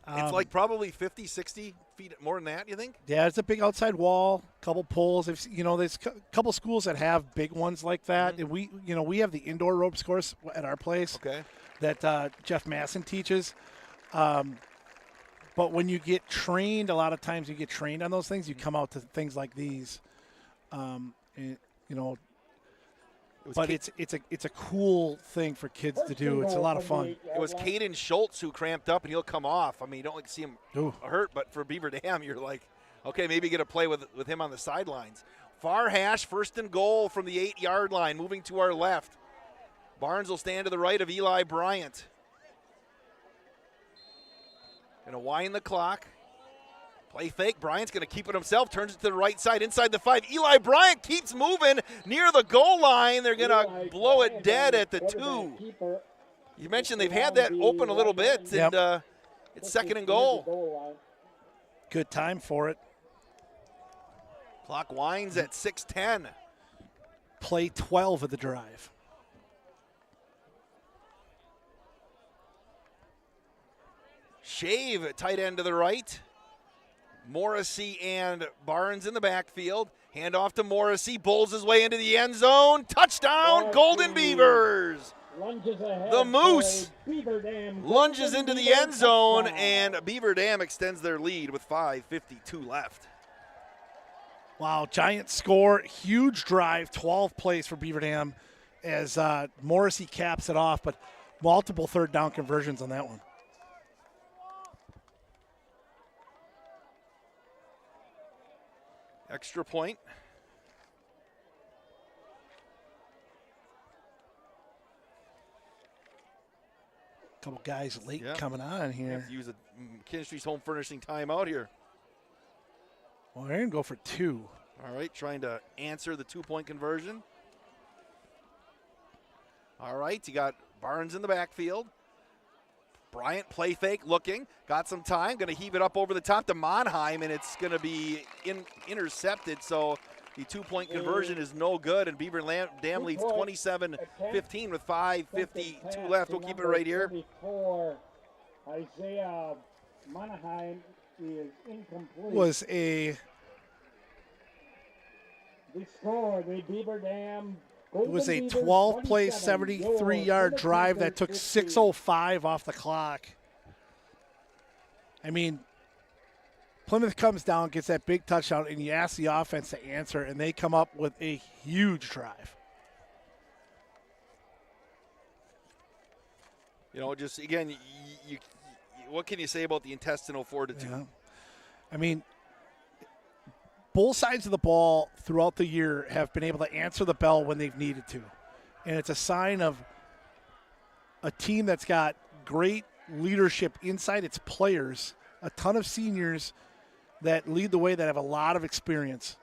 It's like probably 50, 60 feet more than that, you think? Yeah, it's a big outside wall, couple poles. There's a couple schools that have big ones like that. And we have the indoor ropes course at our place that Jeff Masson teaches. But when you get trained, a lot of times you get trained on those things, you come out to things like these. But it's a cool thing for kids to do. It's a lot of fun. It was Caden Schultz who cramped up, and he'll come off. I mean, you don't like to see him hurt, but for Beaver Dam, you're like, okay, maybe get a play with him on the sidelines. Far hash, 1st and goal from the 8-yard line, moving to our left. Barnes will stand to the right of Eli Bryant. Going to wind the clock. Play fake. Bryant's going to keep it himself. Turns it to the right side inside the 5. Eli Bryant keeps moving near the goal line. They're going to blow it dead at the 2. You mentioned they've had that open a little bit, and it's 2nd and goal. Good time for it. Clock winds at 6:10. Play 12 of the drive. Shave, tight end to the right. Morrissey and Barnes in the backfield. Hand off to Morrissey. Bowls his way into the end zone. Touchdown, Golden Beavers. The Moose lunges into the end zone, and Beaver Dam extends their lead with 5:52 left. Wow, giant score. Huge drive. 12 plays for Beaver Dam as Morrissey caps it off, but multiple third down conversions on that one. Extra point. Couple guys late coming on here. Have to use a McKinstry's home furnishing timeout here. Well, they're going to go for 2. All right, trying to answer the 2-point conversion. All right, you got Barnes in the backfield. Bryant play fake looking, got some time, going to heave it up over the top to Monheim, and it's going to be intercepted. So the 2-point conversion is no good, and Beaver Dam leads 27-15 with 5:52 left. We'll keep it right here. Isaiah Monheim is incomplete. Was a. The score, the Beaver Dam. It was a 12-play, 73-yard drive that took 6:05 off the clock. I mean, Plymouth comes down, gets that big touchdown, and you ask the offense to answer, and they come up with a huge drive. You know, just again, you what can you say about the intestinal fortitude? Yeah. I mean, both sides of the ball throughout the year have been able to answer the bell when they've needed to. And it's a sign of a team that's got great leadership inside its players, a ton of seniors that lead the way that have a lot of experience.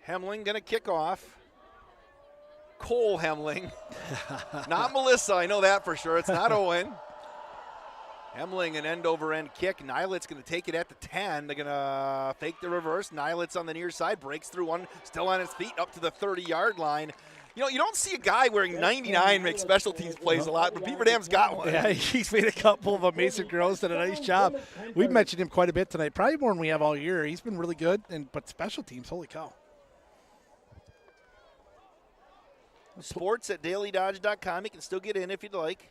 Hemling going to kick off. Cole Hemling. Not Melissa, I know that for sure. It's not Owen. Emling, an end-over-end kick. Nylit's going to take it at the 10. They're going to fake the reverse. Nylit's on the near side, breaks through one, still on his feet, up to the 30-yard line. You know, you don't see a guy wearing 99 make special teams plays a lot, but Beaver Dam's got one. Yeah, he's made a couple of them. Mason Gross did a nice job. We've mentioned him quite a bit tonight, probably more than we have all year. He's been really good, but special teams, holy cow. Sports at dailydodge.com. You can still get in if you'd like.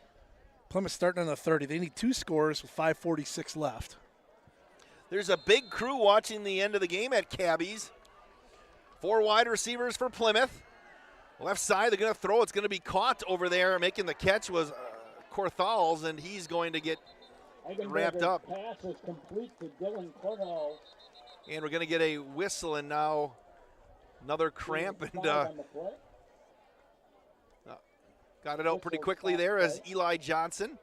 Plymouth starting on the 30. They need 2 scores with 5:46 left. There's a big crew watching the end of the game at Cabby's. 4 wide receivers for Plymouth. Left side, they're going to throw. It's going to be caught over there. Making the catch was Korthals, and he's going to get wrapped up. Pass is complete to Dylan Korthals. And we're going to get a whistle, and now another cramp. And got it out pretty quickly there as Eli Johnson.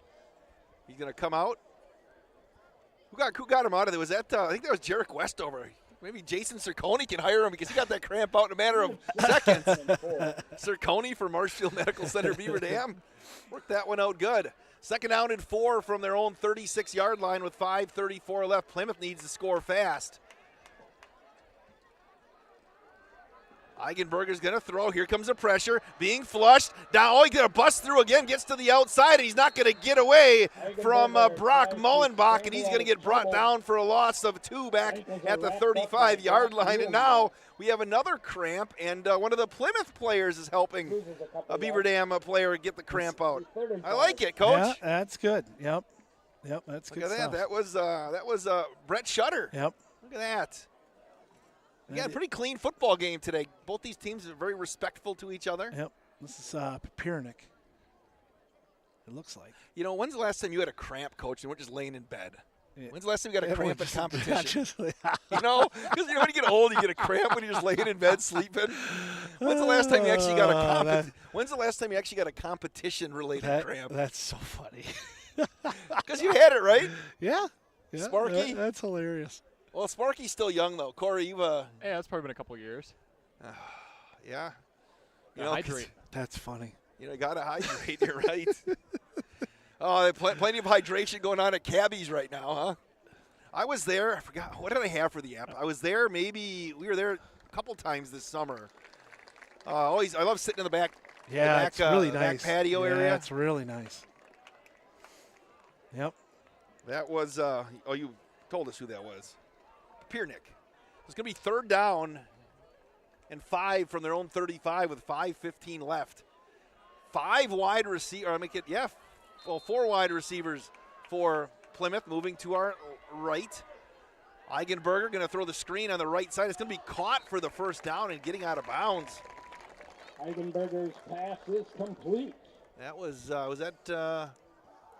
He's going to come out. Who got him out of there? Was that, I think that was Jarek Westover. Maybe Jason Circoni can hire him because he got that cramp out in a matter of seconds. Circoni for Marshfield Medical Center, Beaver Dam. Worked that one out good. 2nd down and 4 from their own 36-yard line with 5:34 left. Plymouth needs to score fast. Eigenberger's going to throw. Here comes the pressure. Being flushed. Down. Oh, he's going to bust through again. Gets to the outside, and he's not going to get away from Brock Mullenbach, and he's going to get brought down for a loss of 2 back at the 35-yard line. And now we have another cramp, and one of the Plymouth players is helping a Beaver Dam player get the cramp out. I like it, Coach. Yeah, that's good. Yep, that's good Look at stuff. That was Brett Shutter. Yep. Look at that. We got a pretty clean football game today. Both these teams are very respectful to each other. Yep. This is Papirnik. It looks like. You know, when's the last time you had a cramp, Coach, and we're just laying in bed? Yeah. When's the last time you got a cramp at competition? You know, because when you get old, you get a cramp when you're just laying in bed sleeping. When's the last time you actually got a competition-related cramp? That's so funny. Because you had it, right? Yeah. Sparky? That's hilarious. Well, Sparky's still young, though. Corey, you've yeah, it's probably been a couple of years. Yeah. Hydrate. That's funny. You got to hydrate. You're right. Oh, plenty of hydration going on at Cabby's right now, huh? I was there. I forgot. What did I have for the app? I was there we were there a couple times this summer. I love sitting in the back. Yeah, it's really nice. Back patio area. Yeah, it's really nice. Yep. That was, you told us who that was. Piernick. It's going to be 3rd down and 5 from their own 35 with 5:15 left. 4 wide receivers for Plymouth moving to our right. Eigenberger going to throw the screen on the right side. It's going to be caught for the 1st down and getting out of bounds. Eigenberger's pass is complete. That was that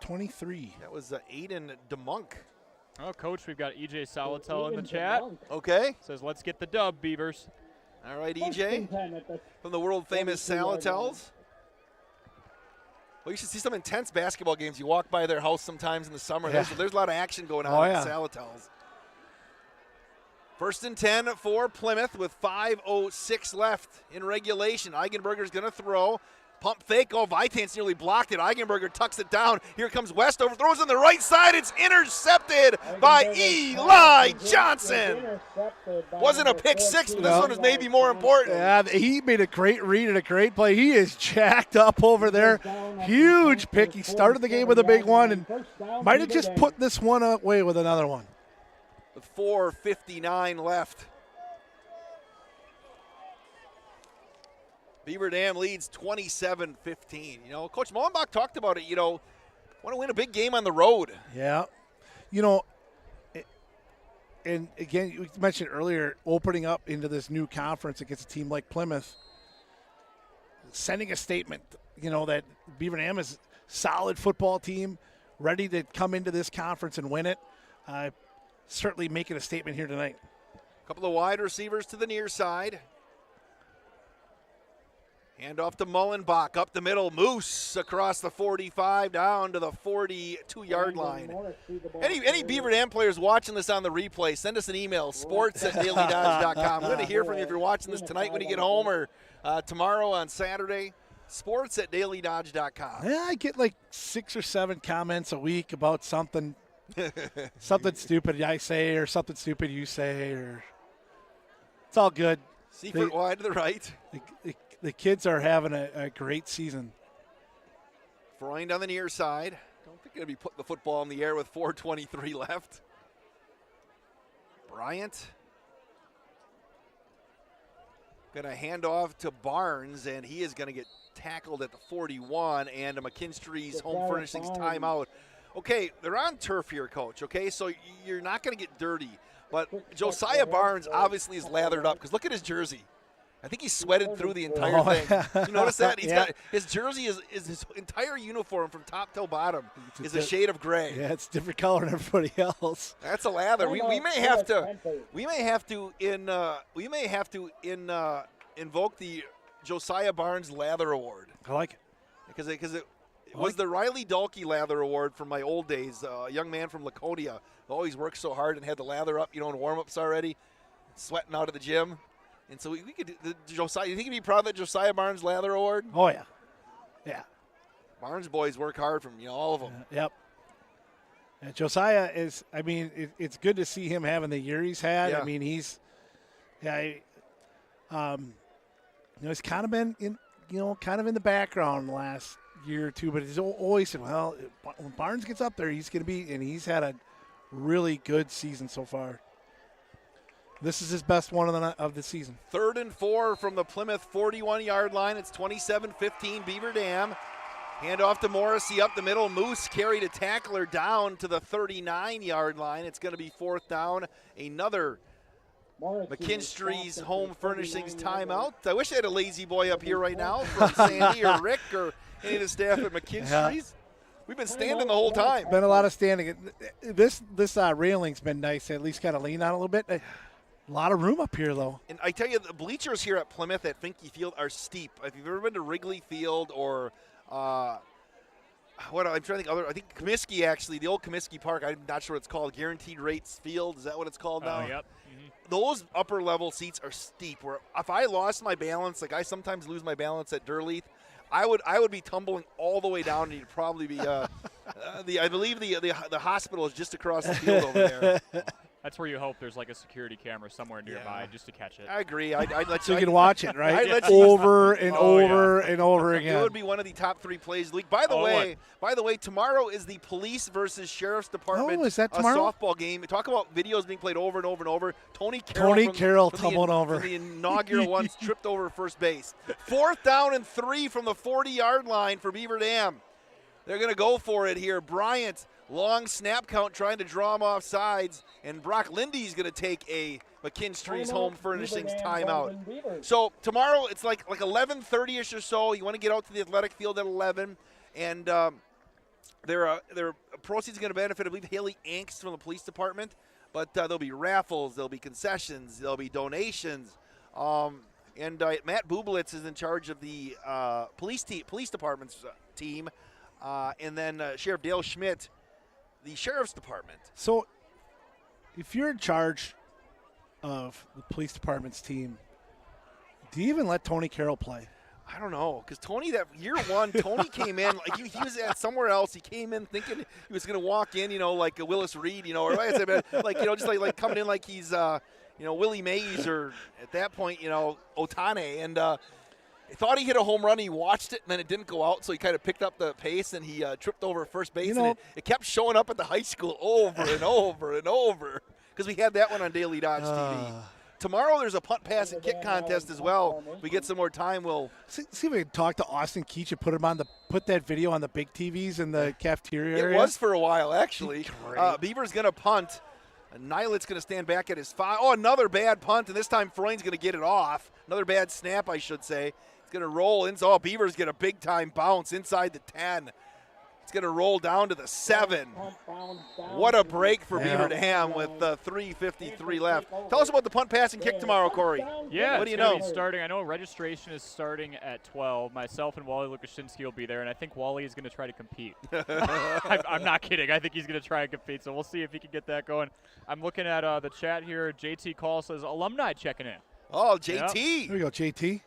23. That was Aiden DeMunk. Oh, Coach, we've got EJ Salatel in the chat. Okay. Says, let's get the dub, Beavers. All right, EJ, from the world-famous Salatels. Well, you should see some intense basketball games. You walk by their house sometimes in the summer. Yeah. There's a lot of action going on at Salatels. 1st and 10 for Plymouth with 5:06 left in regulation. Eigenberger's going to throw. Pump fake. Oh, Vitance nearly blocked it. Eigenberger tucks it down. Here comes Westover. Throws on the right side. It's intercepted by Eli Johnson. Wasn't a pick six, but this one is maybe more important. Yeah, he made a great read and a great play. He is jacked up over there. Huge pick. He started the game with a big one and might have just put this one away with another one. With 4:59 left. Beaver Dam leads 27-15. You know, Coach Mullenbach talked about it. You know, want to win a big game on the road. Yeah. You know, and again, you mentioned earlier, opening up into this new conference against a team like Plymouth, sending a statement, you know, that Beaver Dam is a solid football team, ready to come into this conference and win it. Certainly making a statement here tonight. A couple of wide receivers to the near side. Hand off to Mullenbach, up the middle, Moose across the 45, down to the 42-yard line. Any Beaver Dam players watching this on the replay, send us an email, sports@dailydodge.com. We're going to hear from you if you're watching this tonight when you get home or tomorrow on Saturday. sports@dailydodge.com. Yeah, I get like 6 or 7 comments a week about something something stupid I say or something stupid you say. Or it's all good. Secret wide to the right. The kids are having a great season. Freund on the near side. Don't think going to be putting the football in the air with 4:23 left. Bryant going to hand off to Barnes, and he is going to get tackled at the 41, and a McKinstry's Home Furnishings timeout. Okay, they're on turf here, Coach, okay? So you're not going to get dirty. But Josiah Barnes obviously is lathered up because look at his jersey. I think he sweated through the entire thing. You notice that? He's got his jersey is his entire uniform from top till bottom is a shade of gray. Yeah, it's different color than everybody else. That's a lather. We may have to invoke the Josiah Barnes Lather Award. I like it because it was the Riley Dalkey Lather Award from my old days. A young man from Laconia who always worked so hard and had the lather up, in warm-ups already, sweating out of the gym. And so we could do Josiah. You think he'd be proud of the Josiah Barnes Lather Award? Oh, yeah. Yeah. Barnes boys work hard from, all of them. Yep. And Josiah is, it's good to see him having the year he's had. Yeah. He's kind of been in the background the last year or two, but he's always said, well, when Barnes gets up there, he's going to be, and he's had a really good season so far. This is his best one of the season. 3rd and 4 from the Plymouth 41-yard line. It's 27-15 Beaver Dam. Hand off to Morrissey up the middle. Moose carried a tackler down to the 39-yard line. It's going to be 4th down. Another McKinstry's Home Furnishings timeout. I wish I had a lazy boy up here right now from Sandy or Rick or any of the staff at McKinstry's. Yeah. We've been standing the whole time. Been a lot of standing. This railing's been nice. At least kind of lean out a little bit. A lot of room up here, though. And I tell you, the bleachers here at Plymouth at Finke Field are steep. If you've ever been to Wrigley Field or I'm trying to think. I think Comiskey, actually, the old Comiskey Park. I'm not sure what it's called. Guaranteed Rates Field. Is that what it's called now? Yep. Mm-hmm. Those upper level seats are steep. Where if I lost my balance, like I sometimes lose my balance at Durleith, I would be tumbling all the way down, and you'd probably be. I believe the hospital is just across the field over there. That's where you hope there's like a security camera somewhere nearby just to catch it. I agree. I'd let so you can watch it, right? Over and over again. It would be one of the top 3 plays of the league. By the way, tomorrow is the Police versus Sheriff's Department is that tomorrow? Softball game. Talk about videos being played over and over and over. Tony Carroll tumbling over. The inaugural one tripped over first base. 4th down and 3 from the 40-yard line for Beaver Dam. They're going to go for it here. Bryant, long snap count, trying to draw him off sides. And Brock Lindy's going to take a McKinstry's Home Furnishings timeout. So tomorrow it's like 11:30ish or so. You want to get out to the athletic field at 11. And their proceeds are going to benefit, I believe, Haley Angst from the police department. But there'll be raffles, there'll be concessions, there'll be donations. And Matt Bublitz is in charge of the police department's team. And then Sheriff Dale Schmidt, the sheriff's department. So if you're in charge of the police department's team, do you even let Tony Carroll play? I don't know, because Tony, that year one, Tony came in like he was at somewhere else. He came in thinking he was going to walk in, like a Willis Reed, or just like coming in like he's, Willie Mays or at that point, Otane, and he thought he hit a home run. He watched it, and then it didn't go out, so he kind of picked up the pace, and he tripped over first base. And it kept showing up at the high school over and over and over because we had that one on Daily Dodge TV. Tomorrow there's a punt, pass, and kick contest as well. If we get some more time, we'll see if we can talk to Austin Keach and put that video on the big TVs in the cafeteria area. It was for a while, actually. Beaver's going to punt. Nylet's going to stand back at his 5. Oh, another bad punt, and this time Freund's going to get it off. Another bad snap, I should say. It's going to roll in. Oh, Beavers get a big-time bounce inside the 10. It's going to roll down to the 7. What a break for Beaver Dam with 3:53 left. Tell us about the punt, pass, and kick tomorrow, Corey. Yeah, what do you know? know? Starting. I know registration is starting at 12. Myself and Wally Lukashinsky will be there, and I think Wally is going to try to compete. I'm not kidding. I think he's going to try and compete, so we'll see if he can get that going. I'm looking at the chat here. JT Call says alumni checking in. Oh, JT. Yep. There we go, JT.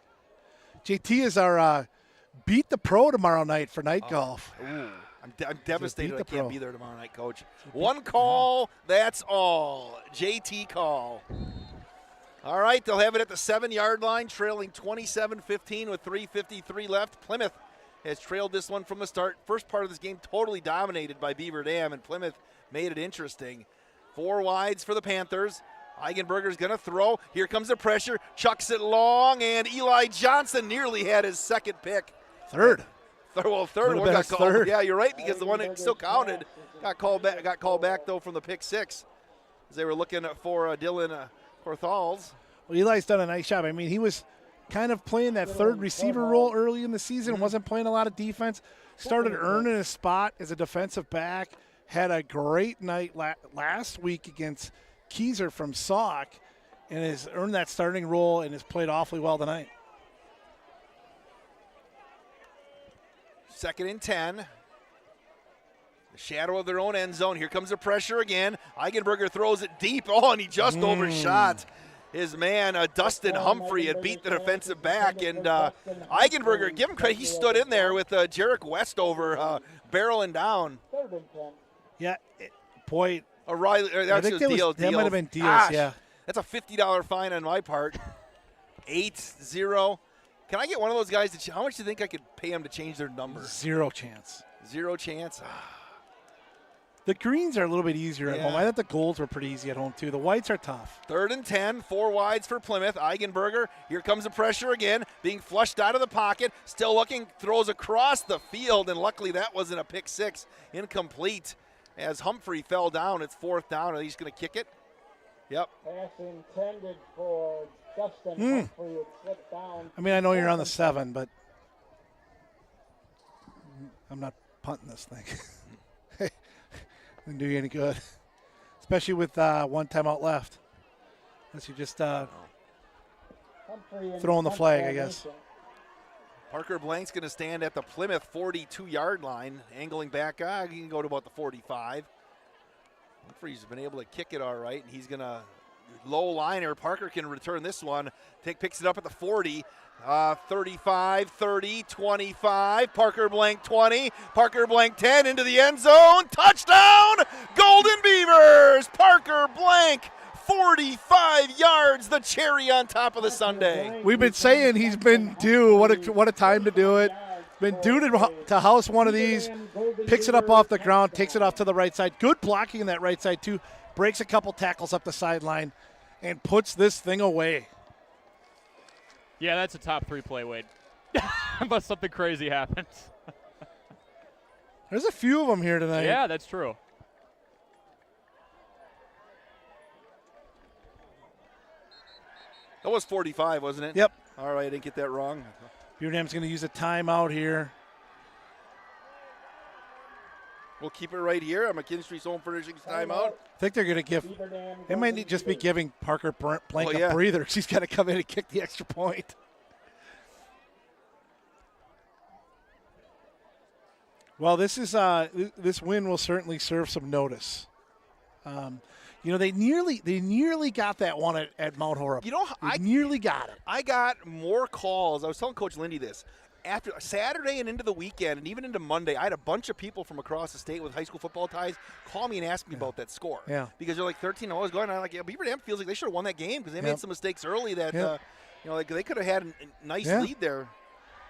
JT is our beat the pro tomorrow night for night golf. Ooh, I'm devastated I beat the can't pro. be there tomorrow night, Coach. One call, that's all. JT call. All right, they'll have it at the 7-yard line, trailing 27-15 with 3:53 left. Plymouth has trailed this one from the start. First part of this game totally dominated by Beaver Dam, and Plymouth made it interesting. 4 wides for the Panthers. Eigenberger's going to throw. Here comes the pressure. Chucks it long, and Eli Johnson nearly had his second pick. Third. Third one got called. Third. Yeah, you're right, because the one that still counted got called back though from the pick 6, as they were looking for Dylan Corthals. Well, Eli's done a nice job. I mean, he was kind of playing that third receiver role early in the season, wasn't playing a lot of defense, started earning a spot as a defensive back, had a great night last week against Keyser from Sauk, and has earned that starting role and has played awfully well tonight. 2nd and 10. The shadow of their own end zone. Here comes the pressure again. Eigenberger throws it deep. Oh, and he just overshot his man, Dustin Humphrey, had beat the defensive back. And Eigenberger, give him credit, he stood in there with Jarek Westover barreling down. Yeah, boy. O'Reilly, I think that might have been Diaz, yeah. That's a $50 fine on my part. 8-0. Can I get one of those guys? How much do you think I could pay him to change their number? Zero chance. Zero chance? The greens are a little bit easier at home. I thought the golds were pretty easy at home, too. The whites are tough. 3rd and 10, 4 wides for Plymouth. Eigenberger, here comes the pressure again, being flushed out of the pocket, still looking, throws across the field, and luckily that wasn't a pick 6. Incomplete. As Humphrey fell down, it's 4th down. Are they just going to kick it? Yep. Pass intended for Dustin Humphrey. It slipped down. I mean, I know you're on the 7, but I'm not punting this thing. Didn't do you any good, especially with 1 timeout left. Unless you just throwing the flag, I guess. Parker Blank's going to stand at the Plymouth 42-yard line, angling back. He can go to about the 45. Humphrey's been able to kick it all right, and he's going to low liner. Parker can return this one. Picks it up at the 40. 35, 30, 25. Parker Blank 20. Parker Blank 10 into the end zone. Touchdown, Golden Beavers. Parker Blank, 45 yards, the cherry on top of the sundae. We've been saying he's been due. What a time to do it. Been due to house one of these. Picks it up off the ground, takes it off to the right side. Good blocking in that right side, too. Breaks a couple tackles up the sideline and puts this thing away. Yeah, that's a top 3 play, Wade. Unless something crazy happens. There's a few of them here tonight. Yeah, that's true. That was 45, wasn't it? Yep. All right, I didn't get that wrong. Beaver Dam's going to use a timeout here. We'll keep it right here. I'm McKinstry's Home Furnishings timeout. I think they're going to give – they might just be giving Parker Blank a breather. She's got to come in and kick the extra point. Well, this is this win will certainly serve some notice. They nearly got that one at Mount Horeb. I nearly got it. I got more calls. I was telling Coach Lindy this. After Saturday and into the weekend and even into Monday, I had a bunch of people from across the state with high school football ties call me and ask me about that score. Yeah. Because they're like 13-0 is going on. I'm like, Beaver Dam feels like they should have won that game because they made some mistakes early that, they could have had a nice lead there.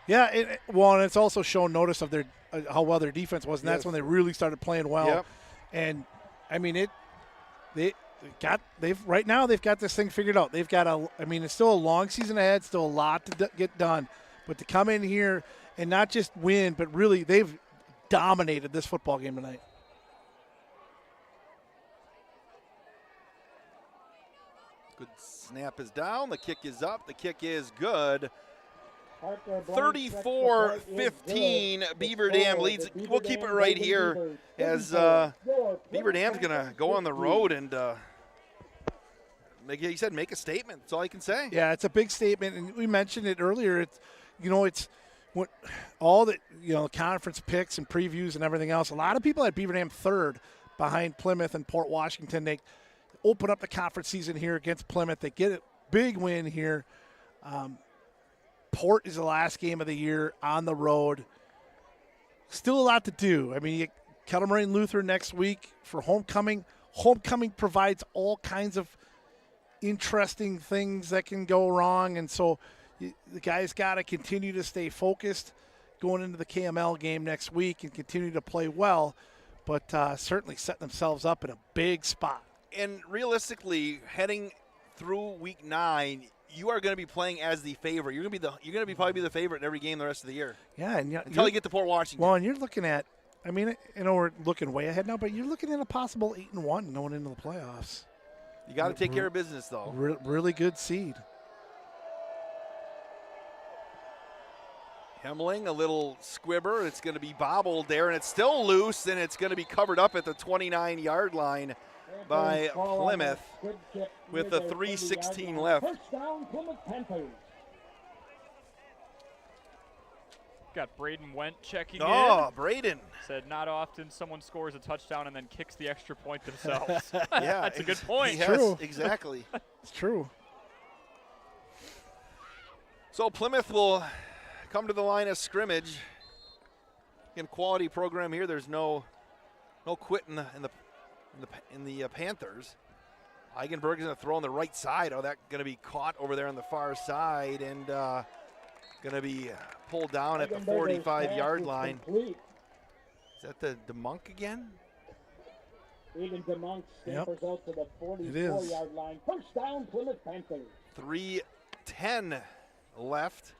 Yeah, and it's also shown notice of their how well their defense was, and that's when they really started playing well. Yep. And I mean they've got this thing figured out. They've got it's still a long season ahead, still a lot to get done. But to come in here and not just win, but really they've dominated this football game tonight. Good snap is down. The kick is up. The kick is good. 34-15, Beaver Dam leads. We'll keep it right here as Beaver Dam's going to go on the road and, like you said, make a statement. That's all you can say. Yeah, it's a big statement, and we mentioned it earlier. It's what all the conference picks and previews and everything else. A lot of people had Beaver Dam third behind Plymouth and Port Washington. They open up the conference season here against Plymouth. They get a big win here. Port is the last game of the year on the road. Still a lot to do. I mean, Kettle Moraine Lutheran next week for homecoming. Homecoming provides all kinds of interesting things that can go wrong, and so the guys got to continue to stay focused going into the KML game next week and continue to play well, but certainly setting themselves up in a big spot. And realistically, heading through week 9, you are going to be playing as the favorite. You're going to be probably the favorite in every game the rest of the year. Yeah, and until you get to Port Washington. Well, and you're looking at, I mean, you know, we're looking way ahead now, but you're looking at a possible 8-1 going into the playoffs. You got to take care of business, though. Really good seed. Hemling, a little squibber. It's going to be bobbled there, and it's still loose, and it's going to be covered up at the 29-yard line by Plymouth with the 3:16 left. First down, Plymouth Panthers. Got Braden Went checking in. Braden. Said not often someone scores a touchdown and then kicks the extra point themselves. Yeah, that's a good point. Yes, true. Exactly. It's true. So Plymouth will come to the line of scrimmage. In quality program here, there's no quit in the Panthers. Eigenberg is going to throw on the right side. Oh, that's going to be caught over there on the far side and going to be pulled down at the 45-yard line. Complete. Is that the DeMonk again? Even DeMonk scampers out to the 44-yard line. First down, Plymouth Panthers. 3:10 left.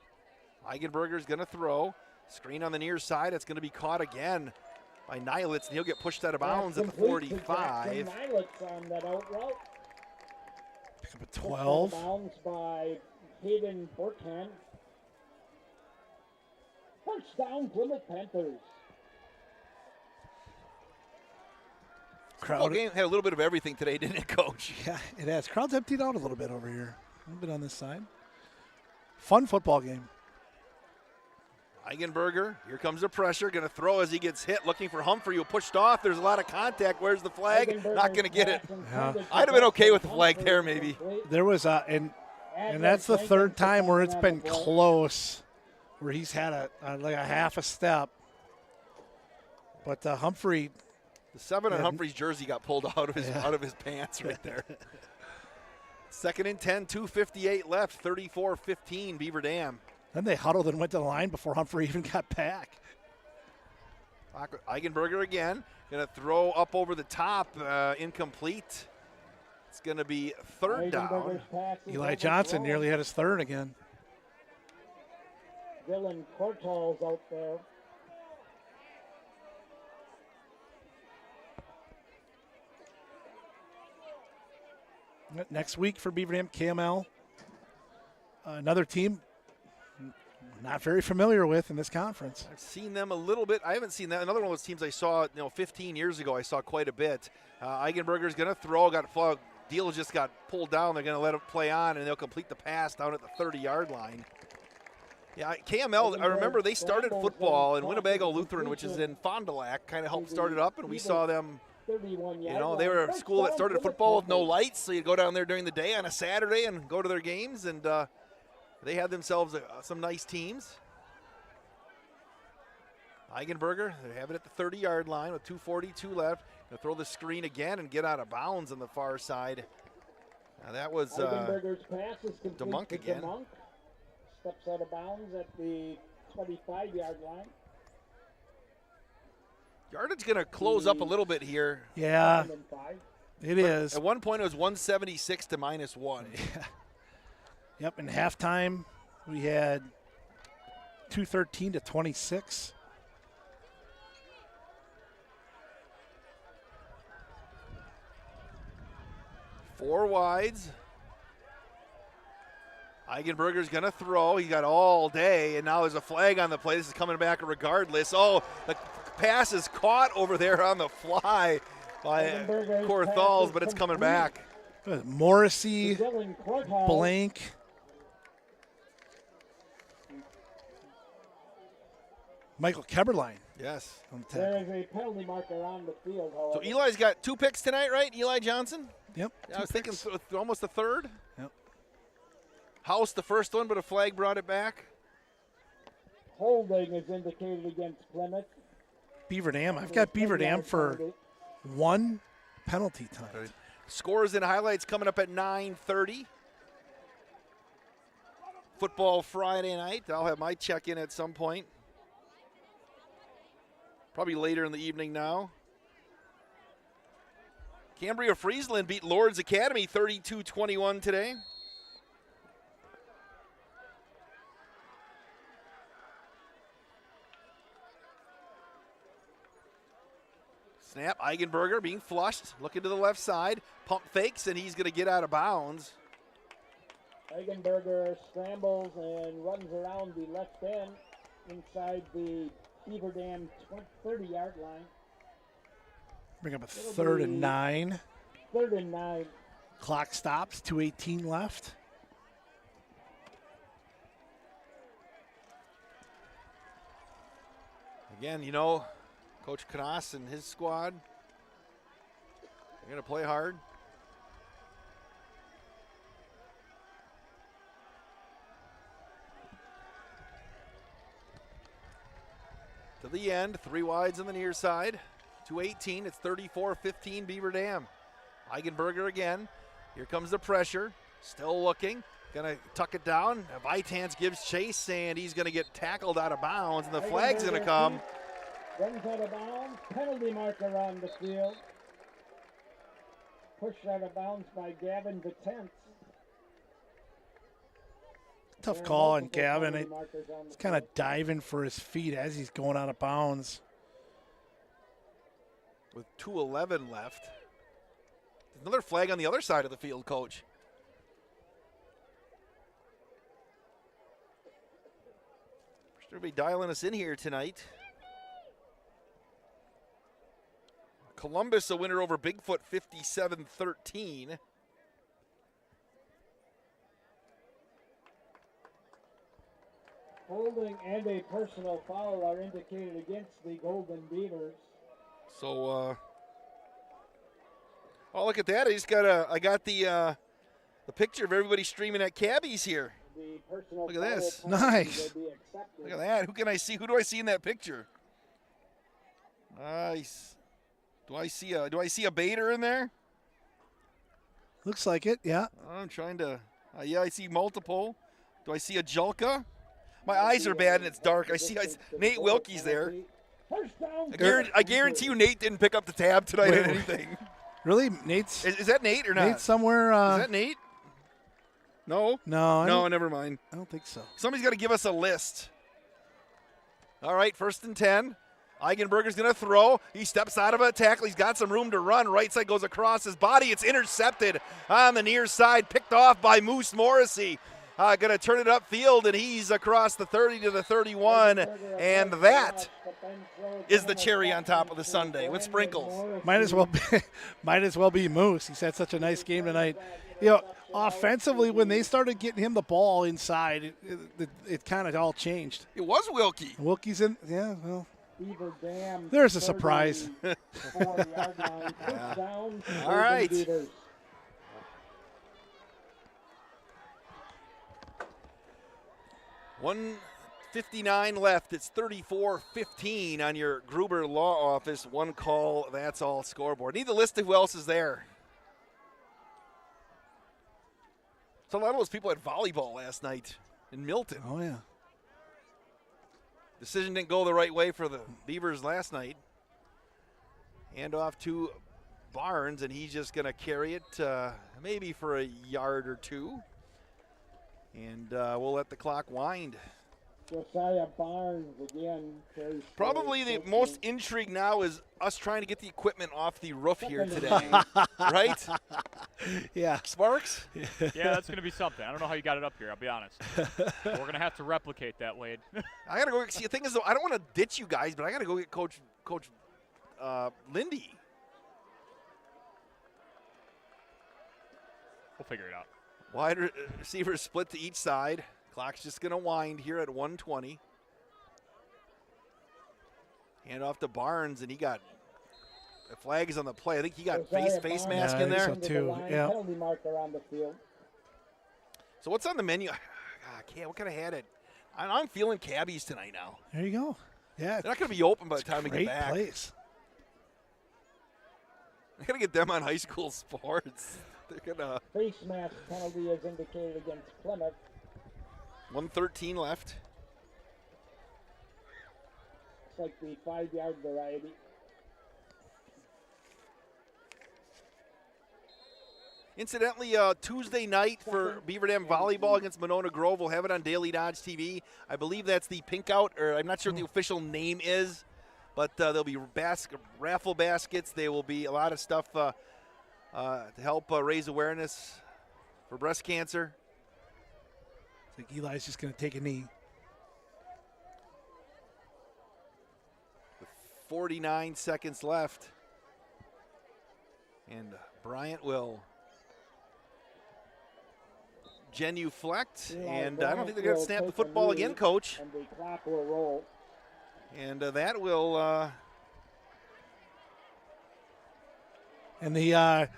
Eigenberger's going to throw. Screen on the near side. It's going to be caught again by Nilitz, and he'll get pushed out of bounds at the 45. Nilitz on that out route. Pick up a 12. Bounds by Hayden Burkham. First down, Plymouth Panthers. Crowd game had a little bit of everything today, didn't it, Coach? Yeah, it has. Crowd's emptied out a little bit over here. A little bit on this side. Fun football game. Eigenberger, here comes the pressure, going to throw as he gets hit, looking for Humphrey, who pushed off. There's a lot of contact. Where's the flag? Not going to get it. Yeah. I'd have been okay with the flag there, maybe. There was and that's the third time where it's been close, where he's had like a half a step. But Humphrey. The 7 on Humphrey's jersey got pulled out of his pants right there. 2nd and 10, 2:58 left, 34-15 Beaver Dam. Then they huddled and went to the line before Humphrey even got back. Eigenberger again, going to throw up over the top, incomplete. It's going to be 3rd down. Eli Johnson nearly had his 3rd again. Dylan Cortall's out there. Next week for Beaver Dam, KML. Another team not very familiar with in this conference. I've seen them a little bit. I haven't seen that. Another one of those teams I saw 15 years ago. I saw quite a bit. Eigenberger's going to throw. Deal just got pulled down. They're going to let it play on, and they'll complete the pass down at the 30-yard line. Yeah, KML, I remember they started football in Winnebago Lutheran, which is in Fond du Lac, kind of helped start it up, and we saw them. They were a school that started football with no lights, so you'd go down there during the day on a Saturday and go to their games, and they had themselves some nice teams. Eigenberger, they have it at the 30-yard line with 2:42 left. Going to throw the screen again and get out of bounds on the far side. Now that was Eigenberger's pass is complete DeMonk to again. DeMonk. Steps out of bounds at the 25-yard line. Yardage going to close up a little bit here. Yeah, it is. At one point, it was 176 to -1. Yeah. Yep, in halftime, we had 213 to 26. Four wides. Eigenberger's going to throw. He got all day, and now there's a flag on the play. This is coming back regardless. Oh, the pass is caught over there on the fly by Corthals, but it's coming back. Morrissey, Blank. Michael Keberline. Yes. There is a penalty marker on the field, however. So Eli's got 2 picks tonight, right? Eli Johnson? Yep. I was thinking almost a 3rd. Yep. House the first one, but a flag brought it back. Holding is indicated against Plymouth. Beaver Dam. I've got Beaver Dam for 1 penalty time. Scores and highlights coming up at 9:30. Football Friday night. I'll have my check-in at some point. Probably later in the evening now. Cambria Friesland beat Lord's Academy 32-21 today. Snap, Eigenberger being flushed, looking to the left side, pump fakes, and he's going to get out of bounds. Eigenberger scrambles and runs around the left end inside the Beaver Dam 30-yard line. Bring up a 3rd and 9. 3rd and 9. Clock stops, 2:18 left. Again, you know, Coach Knaus and his squad, they're going to play hard. To the end, 3 wides on the near side. 2:18, it's 34-15 Beaver Dam. Eigenberger again. Here comes the pressure. Still looking. Going to tuck it down. Vitans gives chase, and he's going to get tackled out of bounds, and the flag's going to come. Runs out of bounds. Penalty marker on the field. Pushed out of bounds by Gavin Vitens. Tough call on Gavin. He's kind of diving for his feet as he's going out of bounds. With 2:11 left. There's another flag on the other side of the field, Coach. Everybody dialing us in here tonight. Columbus a winner over Bigfoot 57-13. Holding and a personal foul are indicated against the Golden Beavers. So, oh, look at that! I got the picture of everybody streaming at Cabby's here. Look at this! Nice. Look at that! Who can I see? Who do I see in that picture? Nice. Do I see a Bader in there? Looks like it. Yeah. I'm trying to. Yeah, I see multiple. Do I see a Julka? My eyes are bad and it's dark. I see Nate Wilkie's there. I guarantee you Nate didn't pick up the tab tonight or anything. Really? Nate's. Is that Nate or not? Nate's somewhere. Is that Nate? No? No, never mind. I don't think so. Somebody's got to give us a list. All right, 1st and 10. Eigenberger's going to throw. He steps out of a tackle. He's got some room to run. Right side goes across his body. It's intercepted on the near side, picked off by Moose Morrissey. Going to turn it upfield, and he's across the 30 to the 31, and that is the cherry on top of the sundae with sprinkles. Might as well be Moose. He's had such a nice game tonight. You know, offensively, when they started getting him the ball inside, it kind of all changed. It was Wilkie. Wilkie's in, yeah, well. There's a surprise. All right. 1:59 left. It's 34-15 on your Gruber Law Office. One call, that's all scoreboard. Need the list of who else is there. So a lot of those people had volleyball last night in Milton. Oh, yeah. Decision didn't go the right way for the Beavers last night. Hand off to Barnes, and he's just going to carry it maybe for a yard or two. And we'll let the clock wind. Josiah Barnes again. Probably the most intrigue now is us trying to get the equipment off the roof here today. Right? Yeah. Sparks? Yeah, that's going to be something. I don't know how you got it up here, I'll be honest. We're going to have to replicate that, Wade. I got to go. See, the thing is, though, I don't want to ditch you guys, but I got to go get Coach Lindy. We'll figure it out. Wide receivers split to each side. Clock's just going to wind here at 1:20. Hand off to Barnes, and he got the flag is on the play. I think he got face mask in there. So too. Yeah. Penalty marker on the field. So what's on the menu? What could have had it? I'm feeling cabbies tonight now. There you go. Yeah. They're not going to be open by the time we get back. Great place. I got to get them on high school sports. They're going to. Face mask penalty is indicated against Plymouth. 1:13 left. It's like the 5-yard variety. Incidentally, Tuesday night for Beaver Dam volleyball against Monona Grove. We'll have it on Daily Dodge TV. I believe that's the Pink Out, or I'm not sure what the official name is, but there'll be raffle baskets. There will be a lot of stuff to help raise awareness for breast cancer. I think Eli's just going to take a knee. With 49 seconds left. And Bryant will genuflect, and I don't think they're going to snap the football again, Coach. And the clock will roll. And that will. And the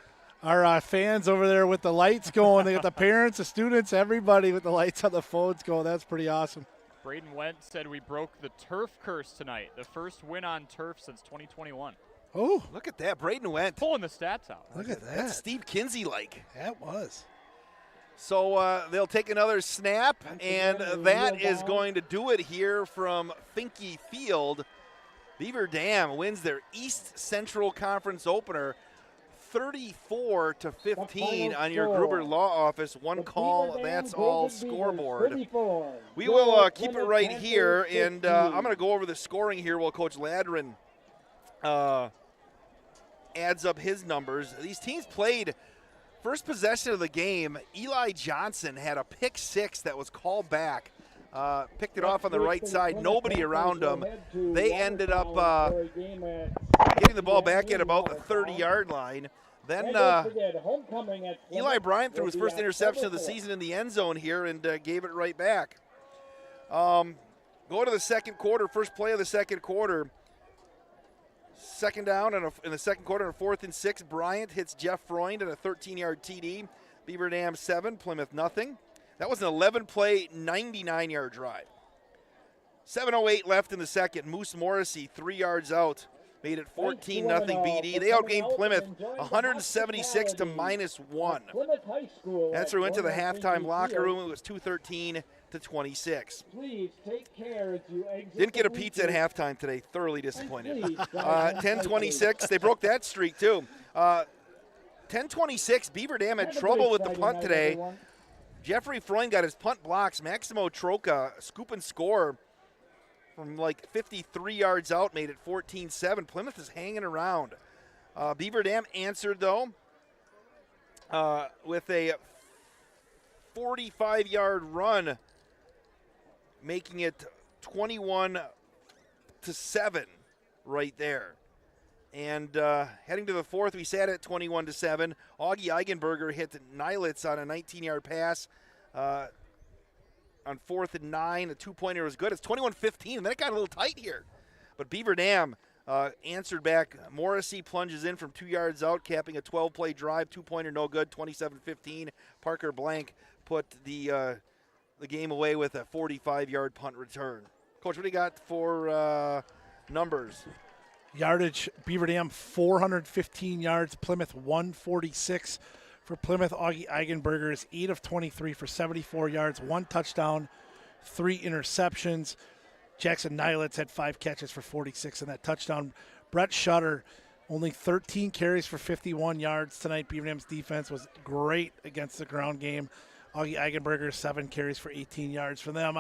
our fans over there with the lights going. They got the parents, the students, everybody with the lights on the phones going. That's pretty awesome. Braden Wentz said we broke the turf curse tonight. The first win on turf since 2021. Oh, look at that. Braden Wentz. Pulling the stats out. Look at that. That's Steve Kinsey-like. That was. So they'll take another snap, and that is going to do it here from Finke Field. Beaver Dam wins their East Central Conference opener 34-15 on your Gruber Law Office. One call, that's all scoreboard. We will keep it right here, and I'm going to go over the scoring here while Coach Ladrin adds up his numbers. These teams played first possession of the game. Eli Johnson had a pick six that was called back. Picked it off on the right side. Nobody around them. They ended up getting the ball back at about the 30-yard line. Then Eli Bryant threw his first interception of the season in the end zone here and gave it right back. Go to the second quarter, first play of the second quarter. Second down in the second quarter, on 4th and 6. Bryant hits Jeff Freund at a 13-yard TD. Beaver Dam 7, Plymouth nothing. That was an 11-play, 99-yard drive. 7:08 left in the second. Moose Morrissey 3 yards out. Made it 14-0 BD. They outgained Plymouth 176 to -1. That threw into the halftime locker room. It was 213 to 26. Please take care as you exit. Didn't get a pizza at halftime today. Thoroughly disappointed. 10-26. They broke that streak too. 10-26. Beaver Dam had trouble with the punt today. Jeffrey Freund got his punt blocks. Maximo Troca, scoop and score from like 53 yards out, made it 14-7. Plymouth is hanging around. Beaver Dam answered, though, with a 45-yard run, making it 21-7 right there. And heading to the fourth, we sat at 21-7. Augie Eigenberger hit Nilitz on a 19-yard pass. On 4th and 9, a two-pointer was good. It's 21-15, and then it got a little tight here. But Beaver Dam answered back. Morrissey plunges in from 2 yards out, capping a 12-play drive. Two-pointer no good, 27-15. Parker Blank put the game away with a 45-yard punt return. Coach, what do you got for numbers? Yardage, Beaver Dam 415 yards, Plymouth 146. For Plymouth, Augie Eigenberger is 8 of 23 for 74 yards, 1 touchdown, 3 interceptions. Jackson Nilitz had 5 catches for 46 and that touchdown. Brett Shutter, only 13 carries for 51 yards tonight. Beaver Dam's defense was great against the ground game. Augie Eigenberger, 7 carries for 18 yards for them.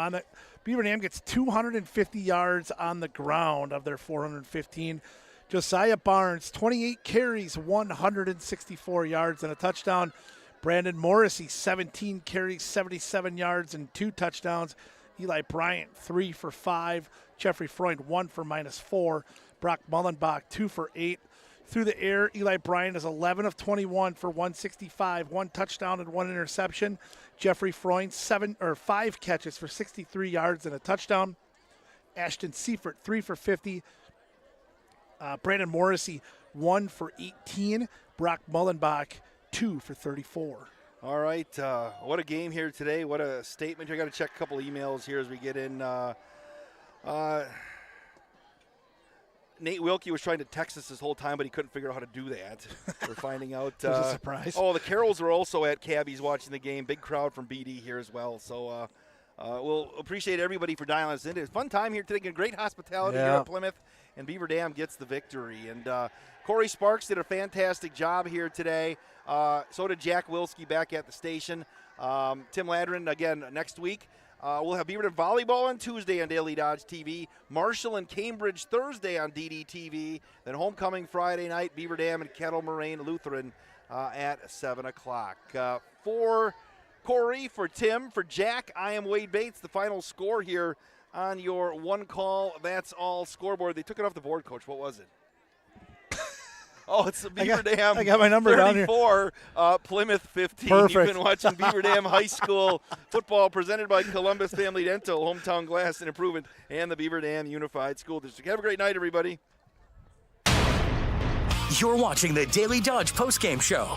Beaver Dam gets 250 yards on the ground of their 415. Josiah Barnes, 28 carries, 164 yards and a touchdown. Brandon Morrissey, 17 carries, 77 yards and 2 touchdowns. Eli Bryant, 3 for 5. Jeffrey Freund, 1 for -4. Brock Mullenbach, 2 for 8. Through the air, Eli Bryant is 11 of 21 for 165, 1 touchdown and 1 interception. Jeffrey Freund, 5 catches for 63 yards and a touchdown. Ashton Seifert, 3 for 50. Brandon Morrissey, 1 for 18. Brock Mullenbach, 2 for 34. All right, what a game here today. What a statement. I got to check a couple emails here as we get in. Nate Wilkie was trying to text us this whole time, but he couldn't figure out how to do that. We're finding out. It was a surprise. Oh, the Carrolls were also at Cabby's watching the game. Big crowd from BD here as well. So we'll appreciate everybody for dialing us in. It's a fun time here today. Great hospitality here at Plymouth, and Beaver Dam gets the victory. And Corey Sparks did a fantastic job here today. So did Jack Wilski back at the station. Tim Ladrin, again, next week. We'll have Beaver Dam volleyball on Tuesday on Daily Dodge TV. Marshall and Cambridge Thursday on DDTV. Then homecoming Friday night, Beaver Dam and Kettle Moraine Lutheran at 7 o'clock. For Corey, for Tim, for Jack, I am Wade Bates. The final score here on your one call, that's all scoreboard. They took it off the board, Coach. What was it? Oh, it's the Beaver Dam. I got my number 34, down here. Plymouth 15. Perfect. You've been watching Beaver Dam High School football presented by Columbus Family Dental, Hometown Glass and Improvement, and the Beaver Dam Unified School District. Have a great night, everybody. You're watching the Daily Dodge postgame show.